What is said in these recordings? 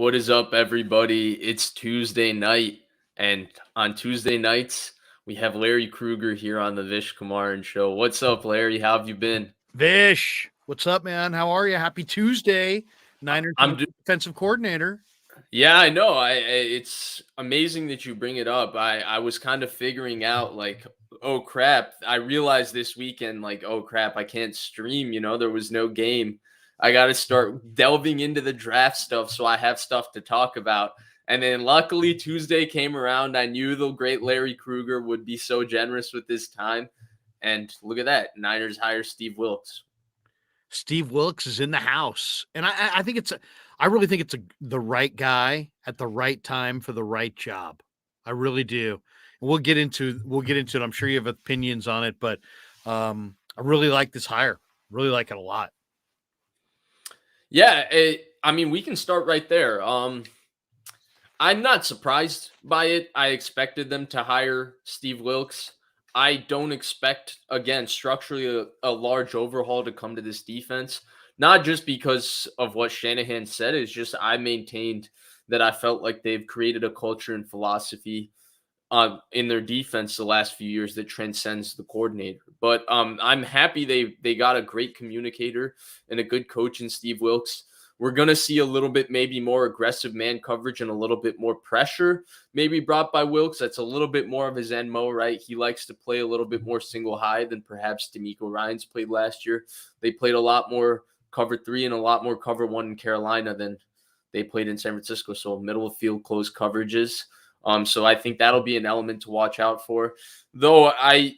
What is up, everybody? It's Tuesday night, and on Tuesday nights, we have Larry Krueger here on the Vish Kumaran Show. What's up, Larry? How have you been? Vish, what's up, man? How are you? Happy Tuesday. Niners I'm do- defensive coordinator. yeah, I know. It's amazing that you bring it up. I was kind of figuring out like, oh crap. I realized this weekend like, oh crap, I can't stream, there was no game. I got to start delving into the draft stuff so I have stuff to talk about. And then luckily Tuesday came around. I knew the great Larry Krueger would be so generous with this time. And look at that. Niners hire Steve Wilkes. Steve Wilkes is in the house. And I think I really think it's the right guy at the right time for the right job. I really do. And we'll get into it. I'm sure you have opinions on it, but I really like this hire. Really like it a lot. Yeah, we can start right there. I'm not surprised by it. I expected them to hire Steve Wilkes. I don't expect, again, structurally a large overhaul to come to this defense. Not just because of what Shanahan said, it's just I maintained that I felt like they've created a culture and philosophy in their defense the last few years that transcends the coordinator. But I'm happy they got a great communicator and a good coach in Steve Wilkes. We're going to see a little bit maybe more aggressive man coverage and a little bit more pressure maybe brought by Wilkes. That's a little bit more of his MO, right? He likes to play a little bit more single high than perhaps DeMeco Ryans played last year. They played a lot more cover 3 and a lot more cover 1 in Carolina than they played in San Francisco. So middle of field close coverages. So I think that'll be an element to watch out for. Though I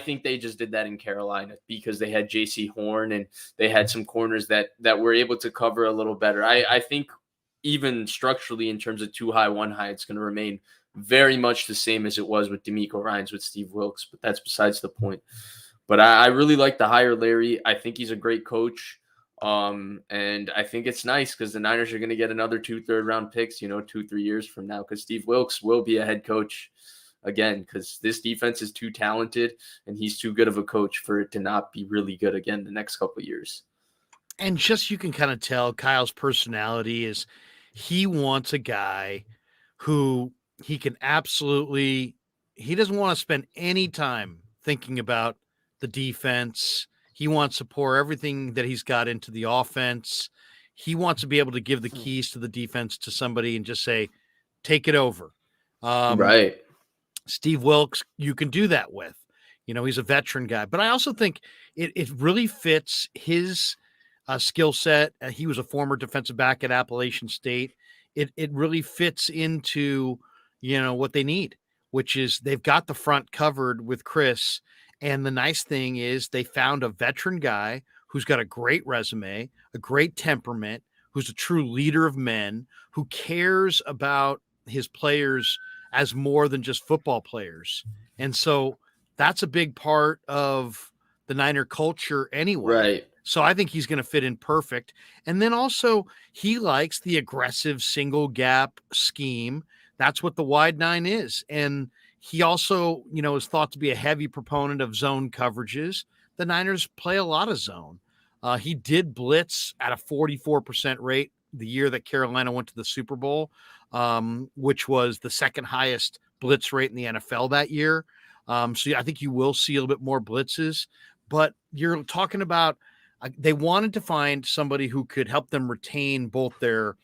think they just did that in Carolina because they had J.C. Horn and they had some corners that were able to cover a little better. I think even structurally in terms of 2 high, 1 high, it's going to remain very much the same as it was with DeMeco Ryans with Steve Wilkes, but that's besides the point. But I really like the hire, Larry. I think he's a great coach. And I think it's nice because the Niners are going to get another 2 third-round picks, 2-3 years from now, because Steve Wilkes will be a head coach again, because this defense is too talented and he's too good of a coach for it to not be really good again the next couple of years. And just you can kind of tell Kyle's personality is he wants a guy who he can absolutely – he doesn't want to spend any time thinking about the defense. He wants to pour everything that he's got into the offense. He wants to be able to give the keys to the defense to somebody and just say, take it over. Right. Steve Wilkes, you can do that with. He's a veteran guy. But I also think it really fits his skill set. He was a former defensive back at Appalachian State. It really fits into, what they need, which is they've got the front covered with Chris. And the nice thing is they found a veteran guy who's got a great resume, a great temperament, who's a true leader of men, who cares about his players as more than just football players. And so that's a big part of the Niner culture anyway. Right. So I think he's going to fit in perfect. And then also he likes the aggressive single gap scheme. That's what the wide 9 is. And he also, is thought to be a heavy proponent of zone coverages. The Niners play a lot of zone. He did blitz at a 44% rate the year that Carolina went to the Super Bowl, which was the second highest blitz rate in the NFL that year. So I think you will see a little bit more blitzes. But you're talking about they wanted to find somebody who could help them retain both their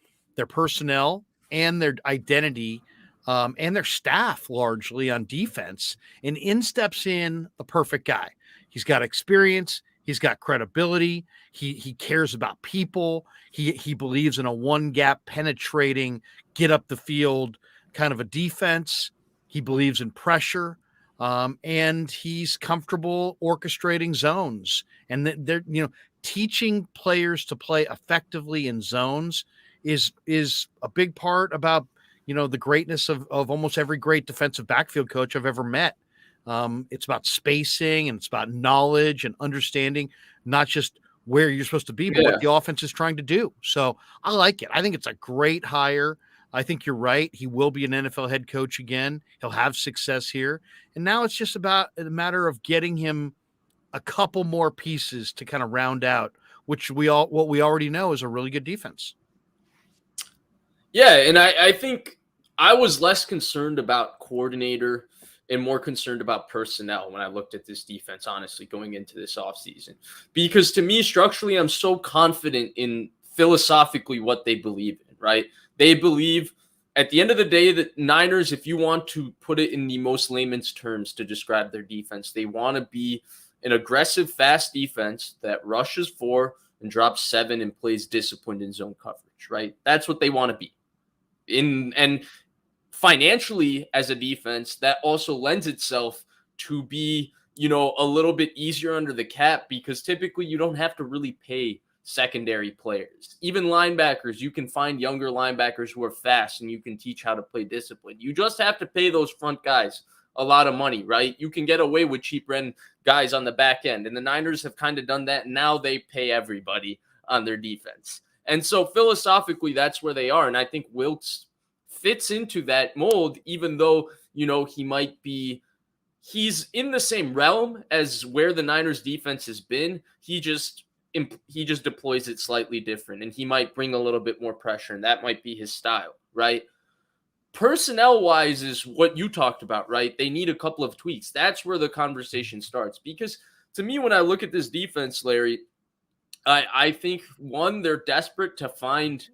personnel and their identity and their staff largely on defense. And in steps in the perfect guy. He's got experience. He's got credibility. He cares about people. He believes in a one gap penetrating, get up the field kind of a defense. He believes in pressure. And he's comfortable orchestrating zones. And they're, teaching players to play effectively in zones is a big part about, the greatness of almost every great defensive backfield coach I've ever met. It's about spacing and it's about knowledge and understanding, not just where you're supposed to be, but what the offense is trying to do. So I like it. I think it's a great hire. I think you're right. He will be an NFL head coach again. He'll have success here. And now it's just about a matter of getting him a couple more pieces to kind of round out, what we already know is a really good defense. Yeah, and I think I was less concerned about coordinator and more concerned about personnel when I looked at this defense, honestly, going into this offseason. Because to me, structurally, I'm so confident in philosophically what they believe in, right? They believe at the end of the day that Niners, if you want to put it in the most layman's terms to describe their defense, they want to be an aggressive, fast defense that rushes 4 and drops 7 and plays disciplined in zone coverage, right? That's what they want to be. And financially as a defense, that also lends itself to be, a little bit easier under the cap because typically you don't have to really pay secondary players. Even linebackers, you can find younger linebackers who are fast and you can teach how to play discipline. You just have to pay those front guys a lot of money, right? You can get away with cheap rent guys on the back end. And the Niners have kind of done that. Now they pay everybody on their defense. And so philosophically, that's where they are. And I think Wilkes fits into that mold, even though, he's in the same realm as where the Niners defense has been. He just deploys it slightly different, and he might bring a little bit more pressure, and that might be his style, right? Personnel-wise is what you talked about, right? They need a couple of tweaks. That's where the conversation starts. Because to me, when I look at this defense, Larry, I think, one, they're desperate to find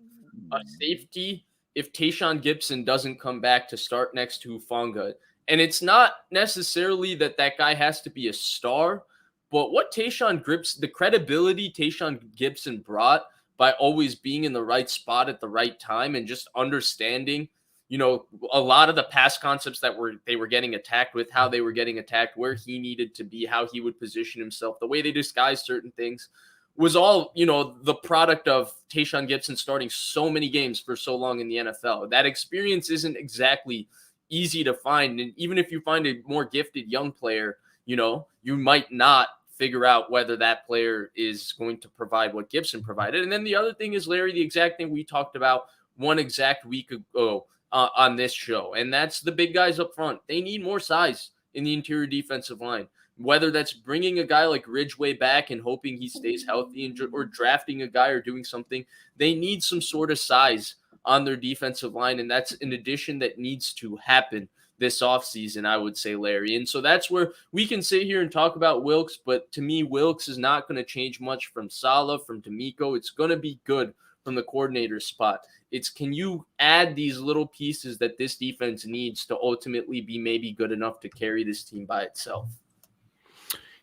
a safety if Tayshaun Gibson doesn't come back to start next to Hufanga. And it's not necessarily that guy has to be a star, but what the credibility Tayshaun Gibson brought by always being in the right spot at the right time and just understanding, a lot of the pass concepts that they were getting attacked with, how they were getting attacked, where he needed to be, how he would position himself, the way they disguised certain things, was all, the product of Tayshaun Gibson starting so many games for so long in the NFL. That experience isn't exactly easy to find. And even if you find a more gifted young player, you might not figure out whether that player is going to provide what Gibson provided. And then the other thing is, Larry, the exact thing we talked about one exact week ago on this show, and that's the big guys up front. They need more size in the interior defensive line. Whether that's bringing a guy like Ridgeway back and hoping he stays healthy or drafting a guy or doing something, they need some sort of size on their defensive line, and that's an addition that needs to happen this offseason, I would say, Larry. And so that's where we can sit here and talk about Wilkes, but to me, Wilkes is not going to change much from Saleh, from D'Amico. It's going to be good from the coordinator spot. It's, can you add these little pieces that this defense needs to ultimately be maybe good enough to carry this team by itself?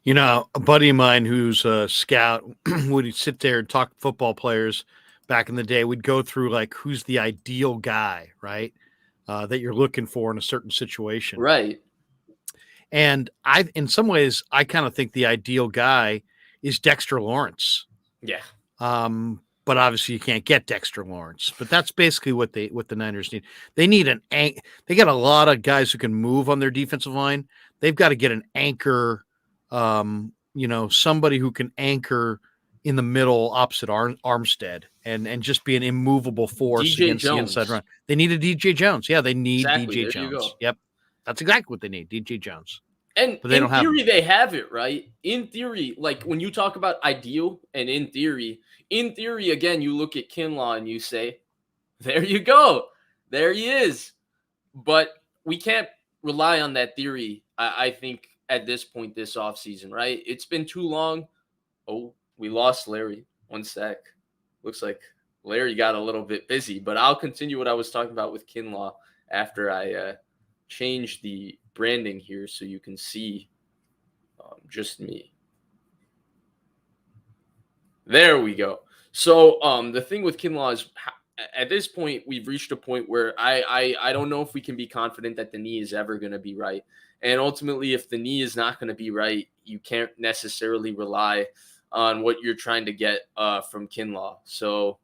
A buddy of mine who's a scout would sit there and talk football players back in the day. Would go through like who's the ideal guy, right? That you're looking for in a certain situation. Right. And in some ways, I kind of think the ideal guy is Dexter Lawrence. Yeah. But obviously you can't get Dexter Lawrence, but that's basically what the Niners need. They need they got a lot of guys who can move on their defensive line. They've got to get an anchor, somebody who can anchor in the middle opposite Armstead and just be an immovable force DJ against Jones. the inside run. They need a DJ Jones. Yeah, they need Exactly. DJ Jones. Yep. That's exactly what they need, DJ Jones. And but they don't theory, they have it, right? In theory, like when you talk about ideal and in theory, again, you look at Kinlaw and you say, there you go. There he is. But we can't rely on that theory, I think, at this point this offseason, right? It's been too long. Oh, we lost Larry. One sec. Looks like Larry got a little bit busy, but I'll continue what I was talking about with Kinlaw after I change the branding here so you can see just me. There we go. So the thing with Kinlaw is at this point, we've reached a point where I don't know if we can be confident that the knee is ever going to be right. And ultimately, if the knee is not going to be right, you can't necessarily rely on what you're trying to get from Kinlaw. So,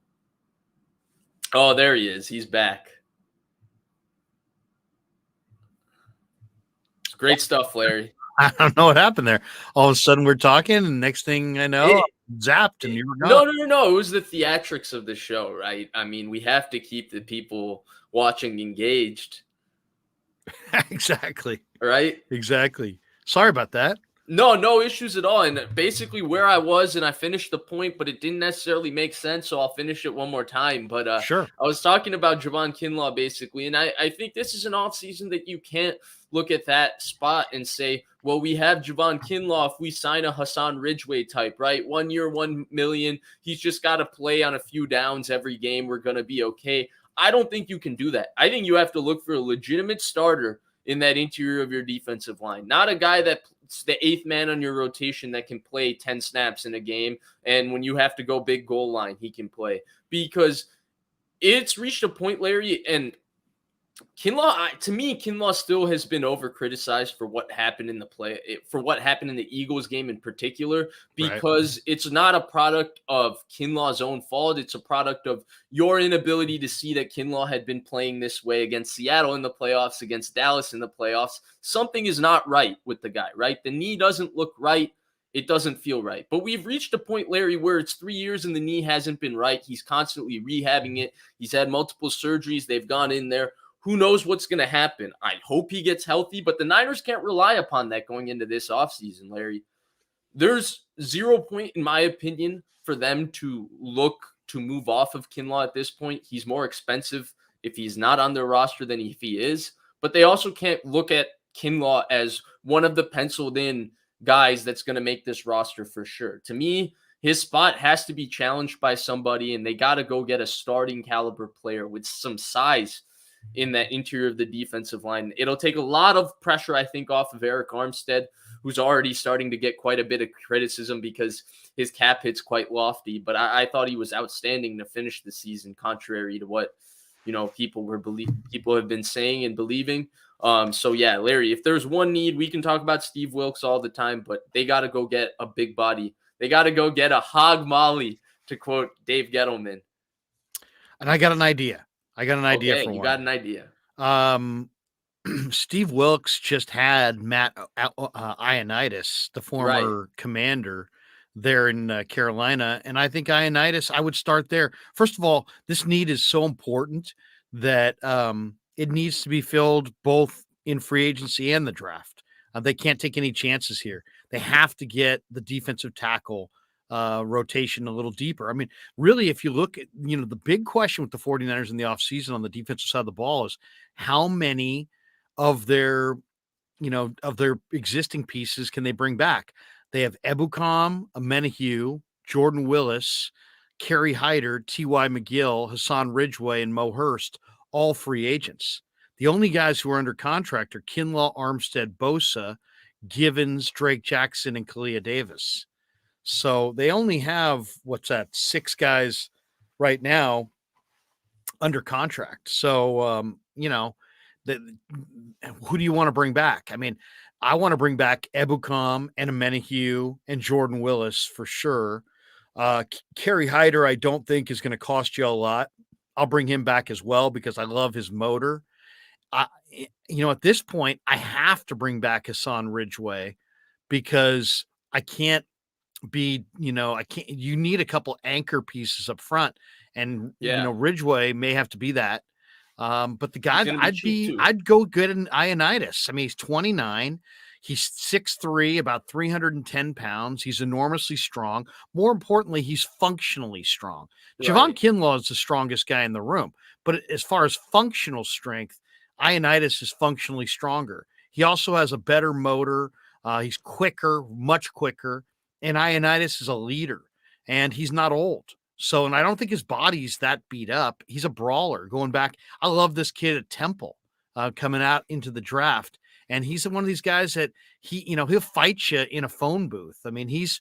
oh, there he is. He's back. Great stuff, Larry. I don't know what happened there. All of a sudden we're talking, and next thing I know, zapped and you were gone. No. It was the theatrics of the show, right? I mean, we have to keep the people watching engaged. Exactly. Right? Exactly. Sorry about that. No issues at all. And basically where I was, and I finished the point, but it didn't necessarily make sense. So I'll finish it one more time. But Sure. I was talking about Javon Kinlaw basically, and I think this is an offseason that you can't look at that spot and say, well, we have Javon Kinlaw if we sign a Hassan Ridgeway type, right? 1 year, 1 million. He's just got to play on a few downs every game. We're going to be okay. I don't think you can do that. I think you have to look for a legitimate starter in that interior of your defensive line, not a guy that's the eighth man on your rotation that can play 10 snaps in a game. And when you have to go big goal line, he can play, because it's reached a point, Larry, and Kinlaw, to me, Kinlaw still has been over criticized for what happened in the Eagles game in particular, Right. because it's not a product of Kinlaw's own fault. It's a product of your inability to see that Kinlaw had been playing this way against Seattle in the playoffs, against Dallas in the playoffs. Something is not right with the guy, right? The knee doesn't look right. It doesn't feel right. But we've reached a point, Larry, where it's 3 years and the knee hasn't been right. He's constantly rehabbing it. He's had multiple surgeries. They've gone in there. Who knows what's going to happen? I hope he gets healthy, but the Niners can't rely upon that going into this offseason, Larry. There's 0 point, in my opinion, for them to look to move off of Kinlaw at this point. He's more expensive if he's not on their roster than if he is. But they also can't look at Kinlaw as one of the penciled in guys that's going to make this roster for sure. To me, his spot has to be challenged by somebody, and they got to go get a starting caliber player with some size in that interior of the defensive line. It'll take a lot of pressure, I think, off of Arik Armstead, who's already starting to get quite a bit of criticism because his cap hit's quite lofty. But I thought he was outstanding to finish the season, contrary to what people have been saying and believing. So yeah, Larry, if there's one need, we can talk about Steve Wilkes all the time, but they got to go get a big body. They got to go get a hog molly, to quote Dave Gettleman. And I got an idea. Okay, for you one. got an idea. Steve Wilkes just had Matt Ioannidis, the former commander there in Carolina. And I think Ioannidis, I would start there. First of all, this need is so important that it needs to be filled both in free agency and the draft. They can't take any chances here. They have to get the defensive tackle rotation a little deeper. I mean, really, if you look at, the big question with the 49ers in the offseason on the defensive side of the ball is how many of their existing pieces can they bring back? They have Ebukam, Amenahue, Jordan Willis, Kerry Hyder, T.Y. McGill, Hassan Ridgeway, and Mo Hurst, all free agents. The only guys who are under contract are Kinlaw, Armstead, Bosa, Givens, Drake Jackson, and Kalia Davis. So they only have, 6 guys right now under contract. So, who do you want to bring back? I mean, I want to bring back Ebukam and Amenahue and Jordan Willis for sure. Kerry Hyder, I don't think is going to cost you a lot. I'll bring him back as well because I love his motor. At this point, I have to bring back Hassan Ridgeway because I can't you need a couple anchor pieces up front, and Ridgeway may have to be that. But the guy I'd go good in Ioannidis. I mean, he's 29. He's 6'3", about 310 pounds. He's enormously strong. More importantly, he's functionally strong. Right. Javon Kinlaw is the strongest guy in the room. But as far as functional strength, Ioannidis is functionally stronger. He also has a better motor. He's quicker, much quicker. And Ioannidis is a leader, and he's not old. So, and I don't think his body's that beat up. He's a brawler going back. I love this kid at Temple coming out into the draft. And he's one of these guys that he'll fight you in a phone booth. I mean, he's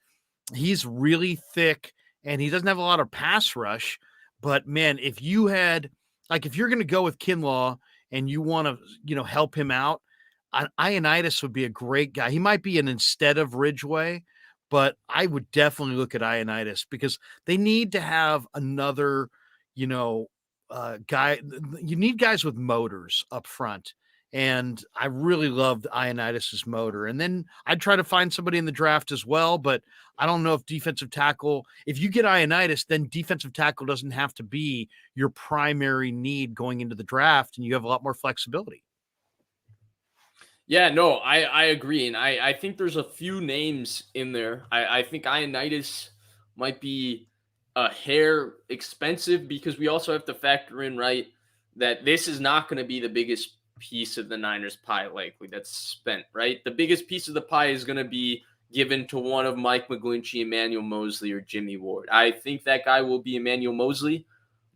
really thick and he doesn't have a lot of pass rush. But man, if you're going to go with Kinlaw and you want to, help him out, Ioannidis would be a great guy. He might be an instead of Ridgeway, but I would definitely look at Ioannidis because they need to have another, guy. You need guys with motors up front. And I really loved Ioannidis' motor. And then I'd try to find somebody in the draft as well. But I don't know if defensive tackle, if you get Ioannidis, then defensive tackle doesn't have to be your primary need going into the draft. And you have a lot more flexibility. Yeah, no, I agree. And I think there's a few names in there. I think Ioannidis might be a hair expensive because we also have to factor in, right, that this is not going to be the biggest piece of the Niners pie likely that's spent, right? The biggest piece of the pie is going to be given to one of Mike McGlinchey, Emmanuel Mosley, or Jimmy Ward. I think that guy will be Emmanuel Mosley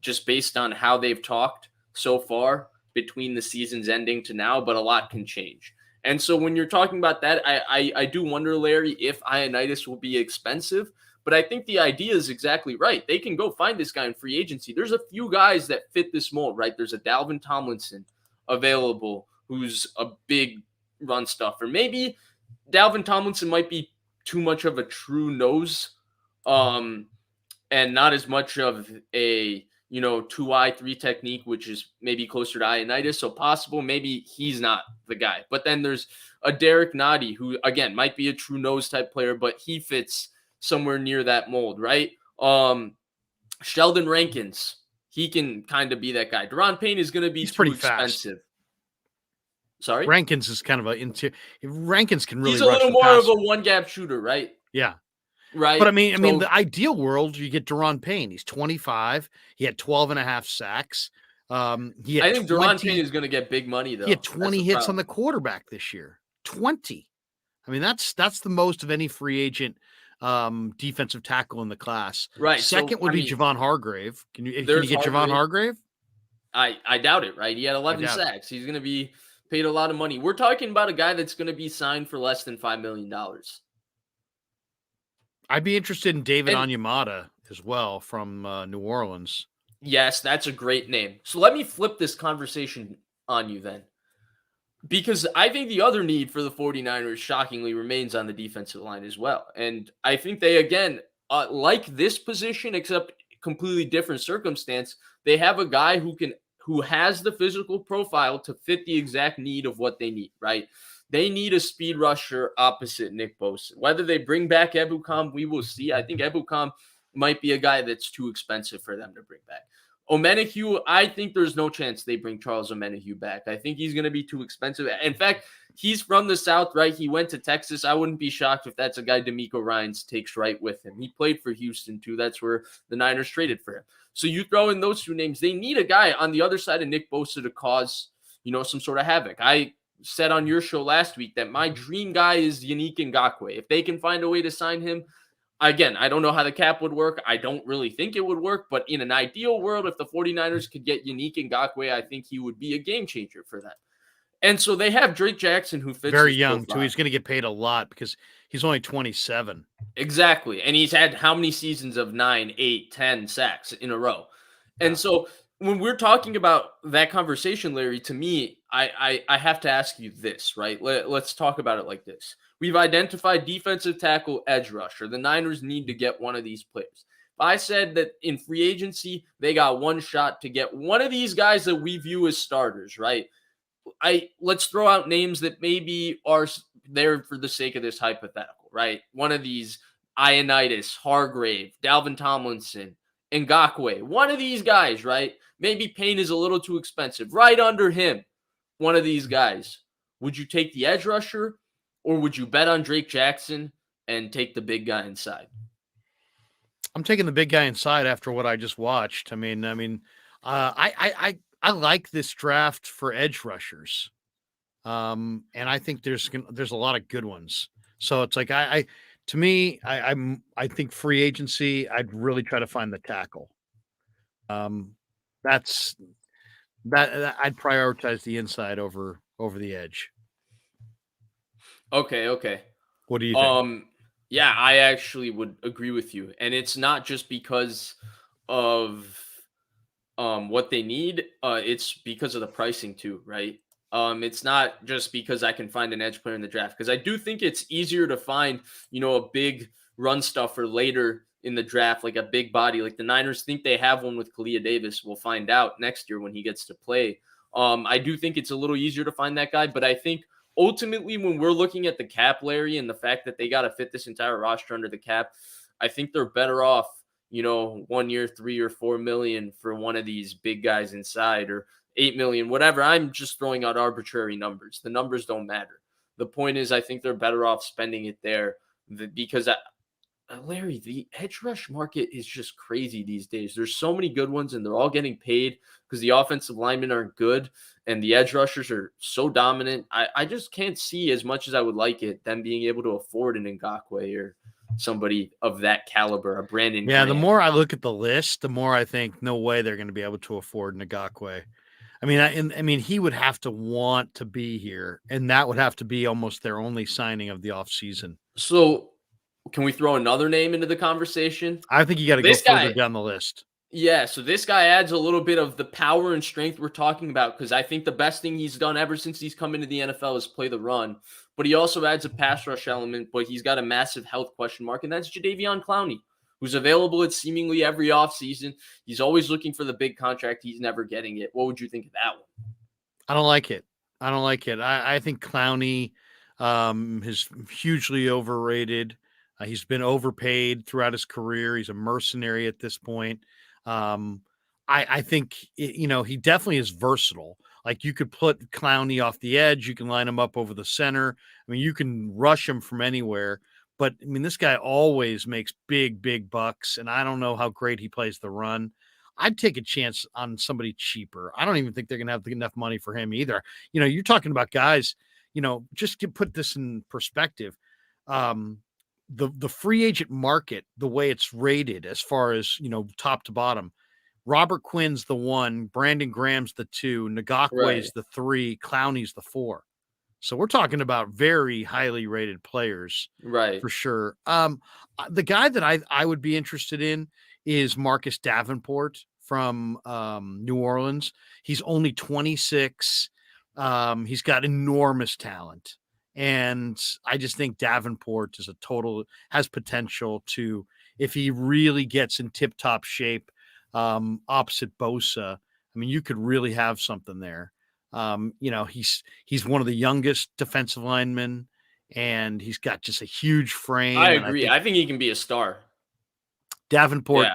just based on how they've talked so far between the season's ending to now, but a lot can change. And so when you're talking about that, I do wonder, Larry, if Ioannidis will be expensive. But I think the idea is exactly right. They can go find this guy in free agency. There's a few guys that fit this mold, right? There's a Dalvin Tomlinson available who's a big run stuffer. Maybe Dalvin Tomlinson might be too much of a true nose, and not as much of a 2-eye-3 technique, which is maybe closer to Ioannidis. So possible, maybe he's not the guy. But then there's a Derek Noddy, who again might be a true nose type player, but he fits somewhere near that mold, right? Sheldon Rankins, he can kind of be that guy. Deron Payne is going to be He's too pretty expensive. fast. Sorry? Rankins is kind of Rankins can really He's a rush little the more passer. of a one-gap shooter, right? Yeah. Right. But I mean, the ideal world, you get Deron Payne. He's 25. He had 12 and a half sacks. I think Deron Payne is going to get big money, though. He had 20 hits on the quarterback this year. 20. I mean, that's the most of any free agent defensive tackle in the class. Right. Second would be Javon Hargrave. Can you get Javon Hargrave? I doubt it, right? He had 11 sacks. He's going to be paid a lot of money. We're talking about a guy that's going to be signed for less than $5 million. I'd be interested in David Onyemata as well from New Orleans. Yes, that's a great name. So let me flip this conversation on you then. Because I think the other need for the 49ers shockingly remains on the defensive line as well. And I think they, again, like this position, except completely different circumstance, they have a guy who has the physical profile to fit the exact need of what they need, right? They need a speed rusher opposite Nick Bosa. Whether they bring back Ebukam, we will see. I think Ebukam might be a guy that's too expensive for them to bring back. Omenihu, I think there's no chance they bring Charles Omenihu back. I think he's going to be too expensive. In fact, he's from the South, right? He went to Texas. I wouldn't be shocked if that's a guy DeMeco Ryans takes right with him. He played for Houston, too. That's where the Niners traded for him. So you throw in those two names. They need a guy on the other side of Nick Bosa to cause, some sort of havoc. I said on your show last week that my dream guy is Yannick Ngakoue. If they can find a way to sign him, again, I don't know how the cap would work. I don't really think it would work, but in an ideal world, if the 49ers could get Yannick Ngakoue, I think he would be a game changer for them. And so they have Drake Jackson, who fits very young too. He's going to get paid a lot because he's only 27. Exactly. And he's had how many seasons of 9, 8, 10 sacks in a row? And so when we're talking about that conversation, Larry, to me, I have to ask you this, right? Let's talk about it like this. We've identified defensive tackle, edge rusher. The Niners need to get one of these players. If I said that in free agency, they got one shot to get one of these guys that we view as starters, right? Let's throw out names that maybe are there for the sake of this hypothetical, right? One of these, Ioannidis, Hargrave, Dalvin Tomlinson, Ngakoue, one of these guys, right? Maybe Payne is a little too expensive. Right under him, one of these guys. Would you take the edge rusher, or would you bet on Drake Jackson and take the big guy inside? I'm taking the big guy inside after what I just watched. I like this draft for edge rushers, and I think there's a lot of good ones. So it's like I think free agency, I'd really try to find the tackle. That's I'd prioritize the inside over the edge. Okay. What do you think? Yeah, I actually would agree with you. And it's not just because of what they need, it's because of the pricing too, right? It's not just because I can find an edge player in the draft, because I do think it's easier to find, a big run stuffer later in the draft, like a big body. Like the Niners think they have one with Kalia Davis. We'll find out next year when he gets to play. I do think it's a little easier to find that guy, but I think ultimately when we're looking at the cap, Larry, and the fact that they got to fit this entire roster under the cap, I think they're better off 1 year, $3 or $4 million for one of these big guys inside, or $8 million, whatever. I'm just throwing out arbitrary numbers. The numbers don't matter. The point is, I think they're better off spending it there because Larry, the edge rush market is just crazy these days. There's so many good ones, and they're all getting paid because the offensive linemen aren't good, and the edge rushers are so dominant. I just can't see, as much as I would like it, them being able to afford an Ngakoue or somebody of that caliber, a Brandon. Yeah, the Graham. more I look at the list, the more I think no way they're going to be able to afford Ngakoue. I mean, he would have to want to be here, and that would have to be almost their only signing of the offseason. So, can we throw another name into the conversation? I think you got to go This further guy, down the list. yeah. So this guy adds a little bit of the power and strength we're talking about, because I think the best thing he's done ever since he's come into the NFL is play the run. But he also adds a pass rush element, but he's got a massive health question mark, and that's Jadeveon Clowney, who's available at seemingly every offseason. He's always looking for the big contract. He's never getting it. What would you think of that one? I don't like it. I think Clowney is hugely overrated. He's been overpaid throughout his career. He's a mercenary at this point. I think, he definitely is versatile. Like, you could put Clowney off the edge. You can line him up over the center. I mean, you can rush him from anywhere. But, I mean, this guy always makes big, big bucks. And I don't know how great he plays the run. I'd take a chance on somebody cheaper. I don't even think they're going to have enough money for him either. You're talking about guys, just to put this in perspective. The free agent market, the way it's rated as far as, top to bottom, Robert Quinn's the 1, Brandon Graham's the 2, Ngakoue's the 3, Clowney's the 4. So we're talking about very highly rated players, Right. for sure. The guy that I would be interested in is Marcus Davenport from New Orleans. He's only 26. He's got enormous talent. And I just think Davenport has potential to, if he really gets in tip-top shape, opposite Bosa, I mean, you could really have something there. He's one of the youngest defensive linemen, and he's got just a huge frame. I agree. I think he can be a star. Davenport,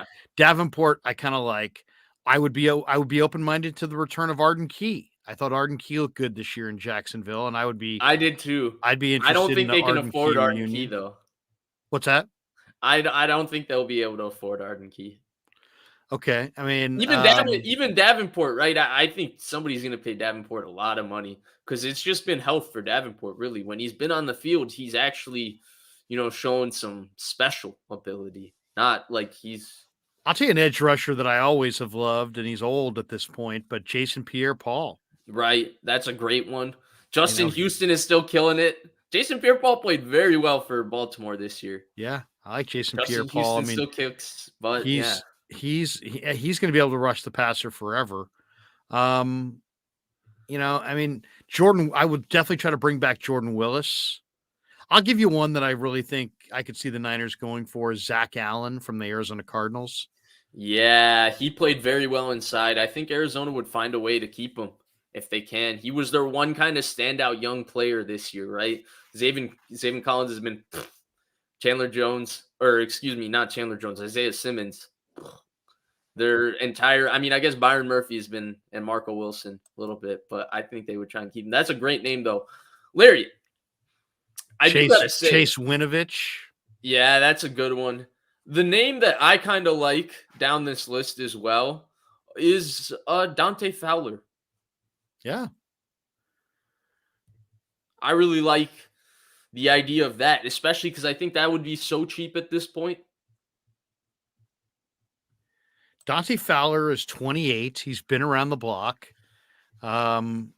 I kind of like. I would be open-minded to the return of Arden Key. I thought Arden Key looked good this year in Jacksonville, and I did too. I'd be interested. I don't think in they can afford Arden Key, though. What's that? I don't think they'll be able to afford Arden Key. Okay, I mean, even Davenport, right? I think somebody's going to pay Davenport a lot of money, because it's just been health for Davenport. Really, when he's been on the field, he's actually, showing some special ability. Not like he's. I'll tell you an edge rusher that I always have loved, and he's old at this point, but Jason Pierre-Paul. Right, that's a great one. Justin Houston is still killing it. Jason Pierre-Paul played very well for Baltimore this year. Yeah, I like Jason Pierre-Paul. Houston still kicks, but he's going to be able to rush the passer forever. Jordan, I would definitely try to bring back Jordan Willis. I'll give you one that I really think I could see the Niners going for, is Zach Allen from the Arizona Cardinals. Yeah, he played very well inside. I think Arizona would find a way to keep him if they can. He was their one kind of standout young player this year, right? Zaven Collins has been Chandler Jones, or excuse me, not Chandler Jones, Isaiah Simmons. Their entire, I guess Byron Murphy has been, and Marco Wilson a little bit, but I think they would try and keep him. That's a great name, though. Larry, Chase Winovich. Yeah, that's a good one. The name that I kind of like down this list as well is Dante Fowler. Yeah. I really like the idea of that, especially because I think that would be so cheap at this point. Dante Fowler is 28. He's been around the block. 8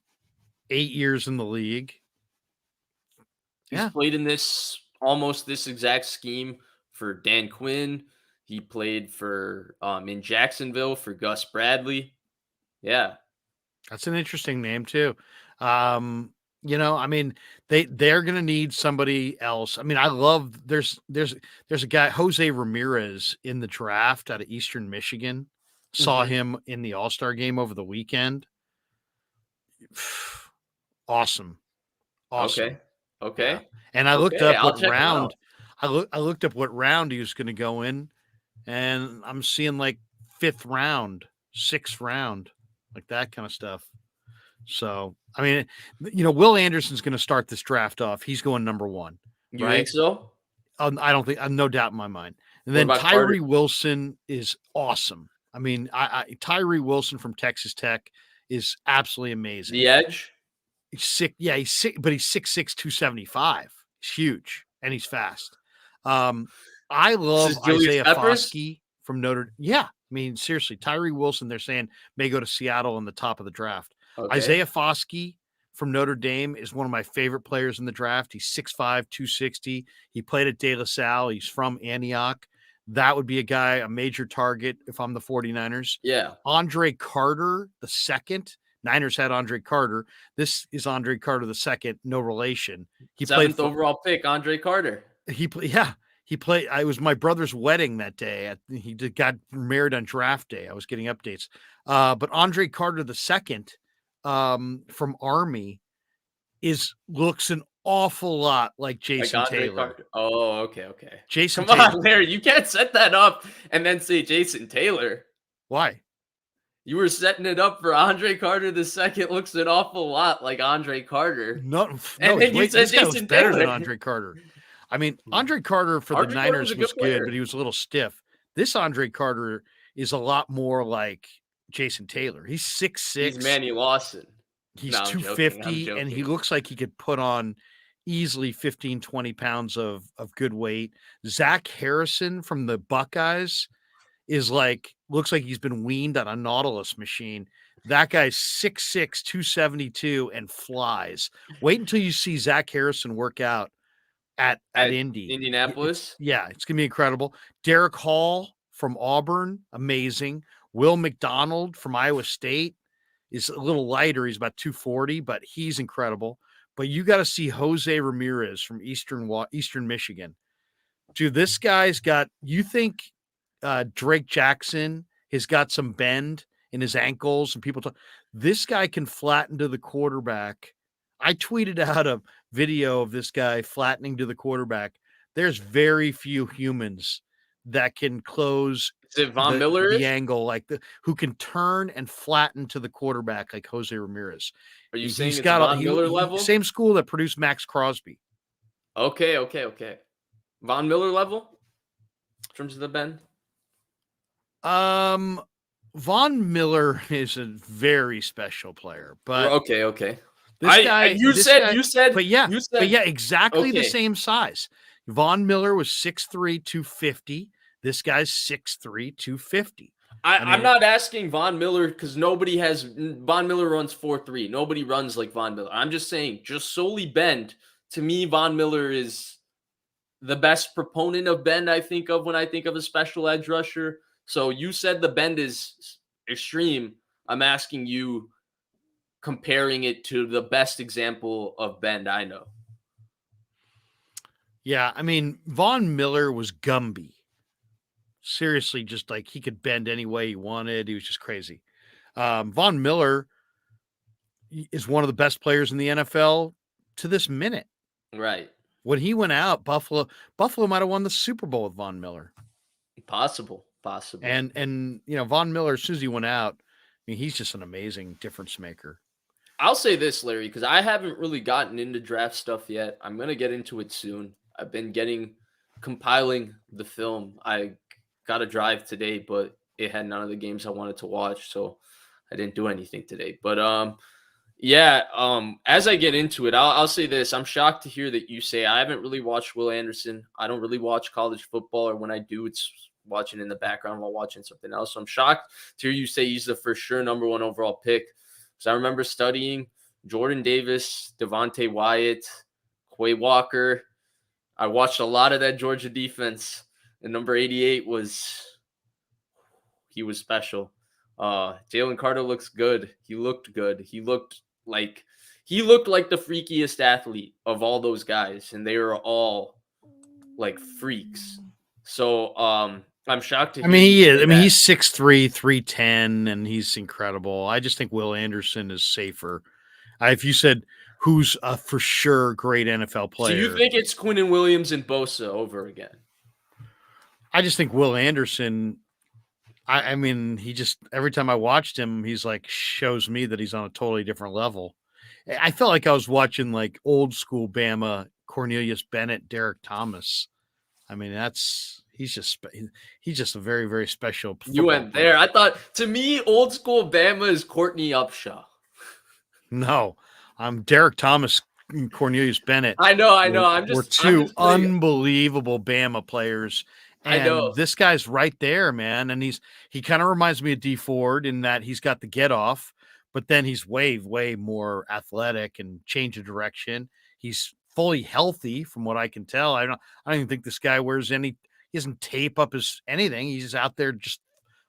years in the league. He's played in almost this exact scheme for Dan Quinn. He played for in Jacksonville for Gus Bradley. Yeah. That's an interesting name too. They're going to need somebody else. I love there's a guy, Jose Ramirez, in the draft out of Eastern Michigan. Saw him in the All-Star game over the weekend. Awesome. Okay. Yeah. And I looked up what round. I looked up what round he was going to go in, and I'm seeing like 5th round, 6th round. like that kind of stuff. So, I mean, Will Anderson's going to start this draft off. He's going number 1. You right? think so? I don't think, no doubt in my mind. And What then about Tyree Carter? Wilson is awesome. I mean, Tyree Wilson from Texas Tech is absolutely amazing. The edge? He's sick. Yeah, he's sick, but he's 6'6", 275. He's huge and he's fast. I love Julius Isaiah Peppers? Foskey from Notre. Yeah, I mean, seriously, Tyree Wilson. They're saying may go to Seattle in the top of the draft. Okay. Isaiah Foskey from Notre Dame is one of my favorite players in the draft. He's 6'5", 260. He played at De La Salle. He's from Antioch. That would be a guy, a major target if I'm the 49ers. Yeah. Andre Carter, the second. Niners had Andre Carter. This is Andre Carter the second, no relation. He 7th overall pick, Andre Carter. He played. It was my brother's wedding that day. He got married on draft day. I was getting updates. But Andre Carter the second, from Army, looks an awful lot like Jason Taylor. Carter. Oh, okay. Jason Come Taylor. on, Larry. You can't set that up and then say Jason Taylor. Why? You were setting it up for Andre Carter the second. Looks an awful lot like Andre Carter. No, and then you said this guy was Jason better Taylor. than Andre Carter. I mean, Andre Carter for Andre the Carter Niners was a was good player. good, but he was a little stiff. This Andre Carter is a lot more like Jason Taylor. He's 6'6". He's Manny Lawson. He's No, I'm 250, joking. and he looks like he could put on easily 15, 20 pounds of good weight. Zach Harrison from the Buckeyes looks like he's been weaned on a Nautilus machine. That guy's 6'6", 272 and flies. Wait until you see Zach Harrison work out at Indy. Indianapolis. Yeah, it's going to be incredible. Derek Hall from Auburn, amazing. Will McDonald from Iowa State is a little lighter. He's about 240, but he's incredible. But you got to see Jose Ramirez from Eastern Michigan. Dude, this guy's got, you think Drake Jackson has got some bend in his ankles and people talk, this guy can flatten to the quarterback. I tweeted out a video of this guy flattening to the quarterback. There's very few humans that can close Is it Von Miller? The angle, who can turn and flatten to the quarterback like Jose Ramirez. Are you saying it's Von Miller level? Same school that produced Max Crosby. Okay. Von Miller level in terms of the bend? Von Miller is a very special player, but okay. This guy, you said, but yeah, exactly the same size. Von Miller was 6'3", 250. This guy's 6'3", 250. I'm not asking Von Miller because Von Miller runs 4.3. Nobody runs like Von Miller. I'm just saying, just solely bend. To me, Von Miller is the best proponent of bend I think of when I think of a special edge rusher. So you said the bend is extreme. I'm asking you, comparing it to the best example of bend I know. Yeah, I mean, Von Miller was Gumby. Seriously, just like he could bend any way he wanted. He was just crazy. Von Miller is one of the best players in the NFL to this minute. Right. When he went out, Buffalo might have won the Super Bowl with Von Miller. Possible. And Von Miller, as soon as he went out, I mean, he's just an amazing difference maker. I'll say this, Larry, because I haven't really gotten into draft stuff yet. I'm going to get into it soon. I've been compiling the film. I got a drive today, but it had none of the games I wanted to watch, so I didn't do anything today. But as I get into it, I'll say this. I'm shocked to hear that you say I haven't really watched Will Anderson. I don't really watch college football, or when I do, it's watching in the background while watching something else. So I'm shocked to hear you say he's the for sure number 1 overall pick. So I remember studying Jordan Davis, Devontae Wyatt, Quay Walker. I watched a lot of that Georgia defense, and number 88 was special. Jalen Carter looks good. He looked good. He looked like the freakiest athlete of all those guys, and they were all like freaks. So I'm shocked to hear he is. I mean, he's 6'3", 310, and he's incredible. I just think Will Anderson is safer. If you said who's a for sure great NFL player. So you think it's Quinnen Williams and Bosa over again? I just think Will Anderson I mean, he just every time I watched him, he's like shows me that he's on a totally different level. I felt like I was watching like old school Bama, Cornelius Bennett, Derek Thomas. I mean, he's just a very, very special You football went player. there. I thought, to me, old school Bama is Courtney Upshaw. No, I'm Derek Thomas and Cornelius Bennett I know. were, I'm were I'm two just putting. unbelievable Bama players. I know. And this guy's right there, man. And he kind of reminds me of D Ford in that he's got the get off, but then he's way, way more athletic and change of direction. He's fully healthy from what I can tell. I don't even think this guy wears any, he doesn't tape up his anything. He's out there just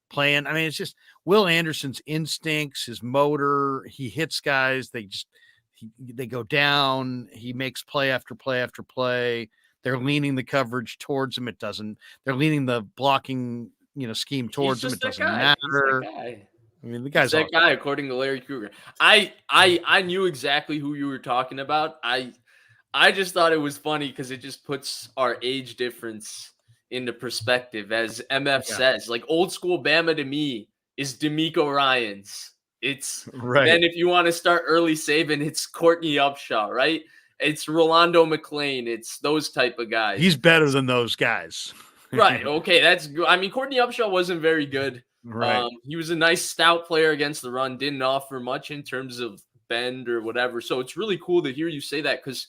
playing. I mean, it's just Will Anderson's instincts, his motor. He hits guys. They go down. He makes play after play after play. They're leaning the coverage towards him. It doesn't. They're leaning the blocking scheme He's towards him. It just that doesn't guy. He's that matter. guy. I mean, the He's guy's that awesome. guy, according to Larry Krueger. I knew exactly who you were talking about. I just thought it was funny because it just puts our age difference into perspective. As MF Yeah, says, like old school Bama to me is D'Amico Ryans. It's right. then if you want to start early saving, it's Courtney Upshaw, right? It's Rolando McClain. It's those type of guys. He's better than those guys. Right. Okay. That's good. I mean, Courtney Upshaw wasn't very good. Right. He was a nice stout player against the run, didn't offer much in terms of bend or whatever. So it's really cool to hear you say that because,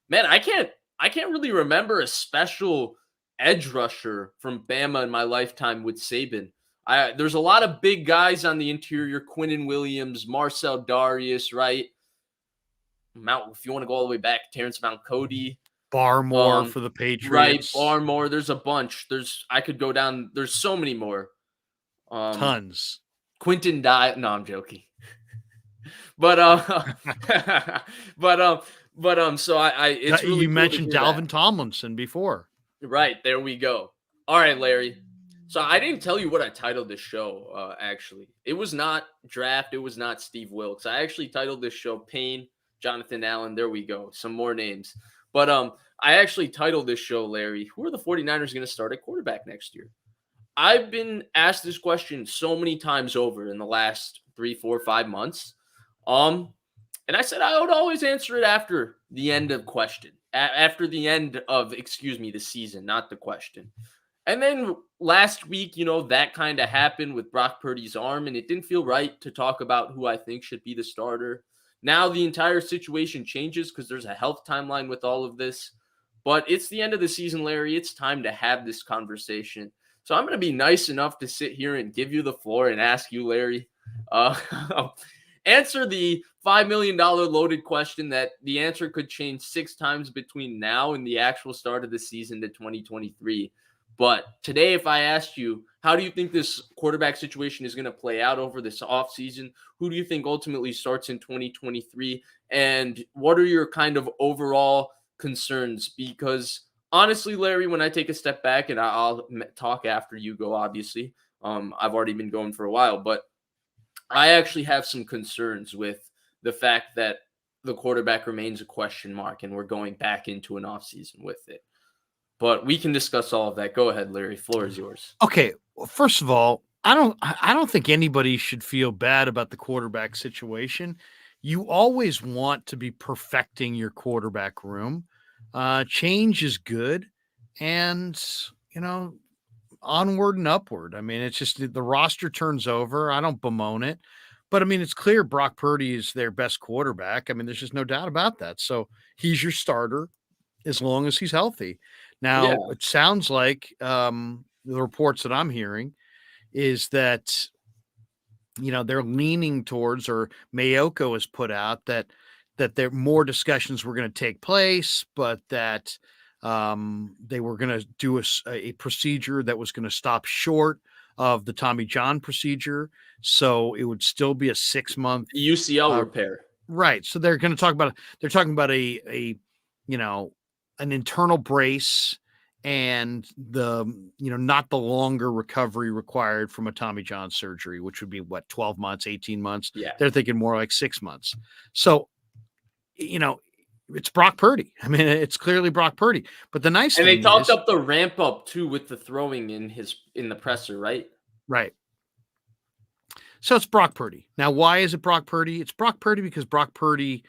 man, I can't really remember a special edge rusher from Bama in my lifetime with Saban. There's a lot of big guys on the interior: Quinnen Williams, Marcel Darius, right? Mount, if you want to go all the way back, Terrence Mount Cody. Barmore for the Right, Patriots. Barmore. There's a bunch. I could go down. There's so many more. Tons. Quentin Dye. No, I'm joking. But so it's really You cool to mentioned hear that. Dalvin Tomlinson before. Right, there we go. All right, Larry. So I didn't tell you what I titled this show. Actually, it was not draft. It was not Steve Wilkes. I actually titled this show Payne, Jonathan Allen. There we go. Some more names. But I actually titled this show, Larry, who are the 49ers going to start at quarterback next year? I've been asked this question so many times over in the last 3, 4, 5 months. And I said I would always answer it after the end of question, after the end of, excuse me, the season, not the question. And then last week, that kind of happened with Brock Purdy's arm, and it didn't feel right to talk about who I think should be the starter. Now the entire situation changes because there's a health timeline with all of this. But it's the end of the season, Larry. It's time to have this conversation. So I'm going to be nice enough to sit here and give you the floor and ask you, Larry, answer the $5 million loaded question that the answer could change 6 times between now and the actual start of the season to 2023. But today, if I asked you, how do you think this quarterback situation is going to play out over this offseason? Who do you think ultimately starts in 2023? And what are your kind of overall concerns? Because honestly, Larry, when I take a step back, and I'll talk after you go, obviously, I've already been going for a while, but I actually have some concerns with the fact that the quarterback remains a question mark and we're going back into an offseason with it. But we can discuss all of that. Go ahead, Larry. Floor is yours. Okay, well, first of all, I don't think anybody should feel bad about the quarterback situation. You always want to be perfecting your quarterback room. Change is good, and onward and upward. I mean, it's just the roster turns over. I don't bemoan it, but I mean, it's clear Brock Purdy is their best quarterback. I mean, there's just no doubt about that. So he's your starter as long as he's healthy. Yeah. Now, it sounds like the reports that I'm hearing is that they're leaning towards, or Mayoko has put out that there more discussions were going to take place, but that they were going to do a procedure that was going to stop short of the Tommy John procedure, so it would still be a 6-month UCL repair. Right. So they're going to talk about they're talking about a an internal brace and the not the longer recovery required from a Tommy John surgery, which would be 12 months, 18 months. Yeah. They're thinking more like 6 months. So it's Brock Purdy. I mean, it's clearly Brock Purdy. But the nice thing they talked is, up the ramp up too with the throwing in the presser, right? Right. So it's Brock Purdy. Now, why is it Brock Purdy? It's Brock Purdy because Brock Purdy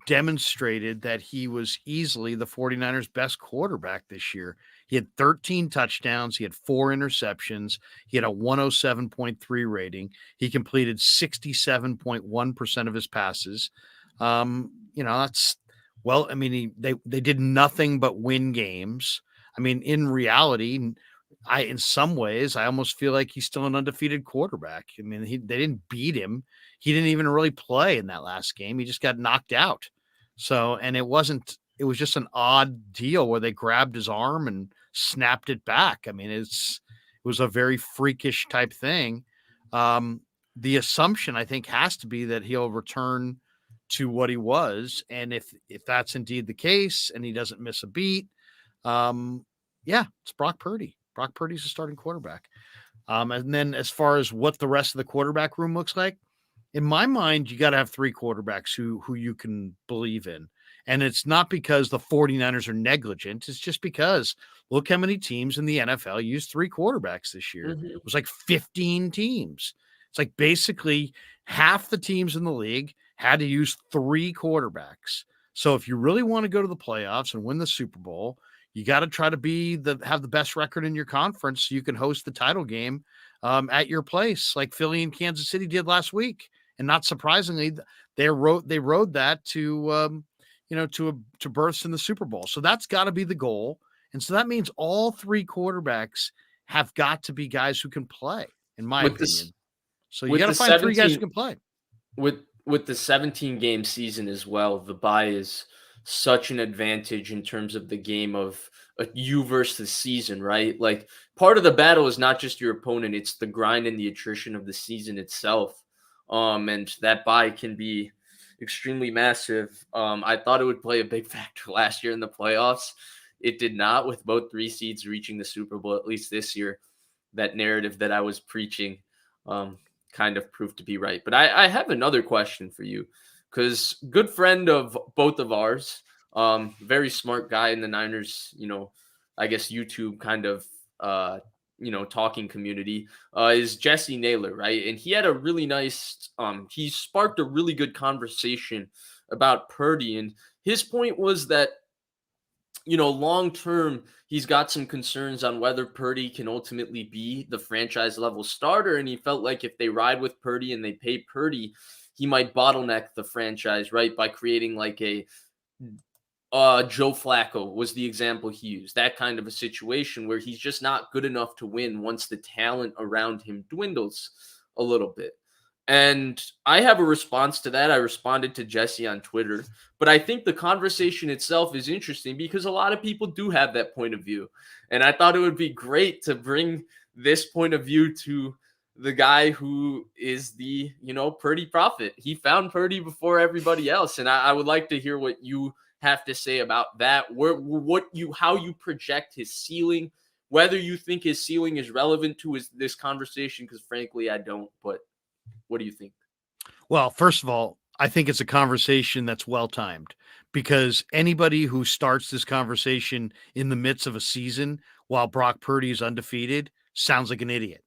demonstrated that he was easily the 49ers' best quarterback this year. He had 13 touchdowns. He had 4 interceptions. He had a 107.3 rating. He completed 67.1% of his passes. That's, well, I mean, they did nothing but win games. I mean, in reality, in some ways, I almost feel like he's still an undefeated quarterback. I mean, they didn't beat him. He didn't even really play in that last game. He just got knocked out. So, and it was just an odd deal where they grabbed his arm and snapped it back. I mean, it was a very freakish type thing. The assumption, I think, has to be that he'll return to what he was. And if that's indeed the case and he doesn't miss a beat, it's Brock Purdy. Brock Purdy's the starting quarterback. And then as far as what the rest of the quarterback room looks like, in my mind, you got to have 3 quarterbacks who you can believe in. And it's not because the 49ers are negligent. It's just because look how many teams in the NFL used 3 quarterbacks this year. Mm-hmm. It was like 15 teams. It's like basically half the teams in the league had to use 3 quarterbacks. So if you really want to go to the playoffs and win the Super Bowl, you got to try to have the best record in your conference so you can host the title game at your place, like Philly and Kansas City did last week. And not surprisingly, they rode that to berths in the Super Bowl. So that's got to be the goal. And so that means all 3 quarterbacks have got to be guys who can play, in my opinion. So you got to find 3 guys who can play. With the 17-game season as well, the bye is such an advantage in terms of the game of you versus the season, right? Like part of the battle is not just your opponent, it's the grind and the attrition of the season itself. And that bye can be extremely massive. I thought it would play a big factor last year in the playoffs. It did not, with both 3 seeds reaching the Super Bowl, at least this year. That narrative that I was preaching kind of proved to be right. But I have another question for you, because good friend of both of ours, very smart guy in the Niners, I guess YouTube kind of, talking community, is Jesse Naylor, right? And he had a really nice, he sparked a really good conversation about Purdy. And his point was that, long term, he's got some concerns on whether Purdy can ultimately be the franchise level starter. And he felt like if they ride with Purdy and they pay Purdy, he might bottleneck the franchise, right? By creating like a Joe Flacco was the example he used, that kind of a situation where he's just not good enough to win once the talent around him dwindles a little bit. And I have a response to that. I responded to Jesse on Twitter, but I think the conversation itself is interesting because a lot of people do have that point of view. And I thought it would be great to bring this point of view to the guy who is the, Purdy prophet. He found Purdy before everybody else. And I would like to hear what you have to say about that, how you project his ceiling, whether you think his ceiling is relevant to this conversation, because frankly, I don't. But what do you think? Well, first of all, I think it's a conversation that's well-timed, because anybody who starts this conversation in the midst of a season while Brock Purdy is undefeated sounds like an idiot.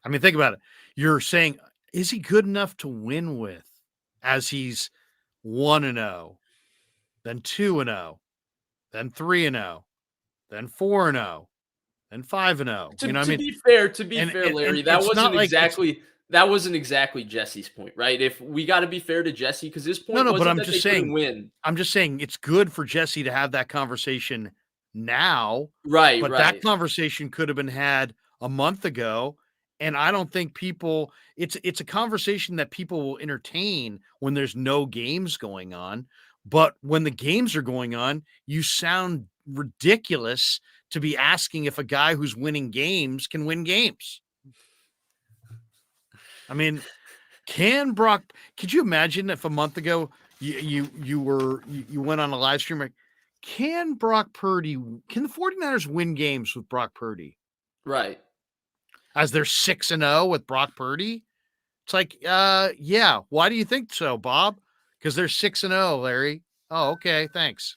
I mean, think about it. You're saying, is he good enough to win with, as he's 1-0, then 2-0, then 3-0, then 4-0, then 5-0? To be fair, Larry, that wasn't exactly Jesse's point, right? If we got to be fair to Jesse, because his point wasn't but I'm that just they saying, win. I'm just saying it's good for Jesse to have that conversation now, right? But that conversation could have been had a month ago. And I don't think it's a conversation that people will entertain when there's no games going on. But when the games are going on, you sound ridiculous to be asking if a guy who's winning games can win games. I mean, could you imagine if a month ago you went on a live stream, like, can the 49ers win games with Brock Purdy? Right. As they're 6-0 with Brock Purdy? It's like, yeah. Why do you think so, Bob? Because they're 6-0, Larry. Oh, okay. Thanks.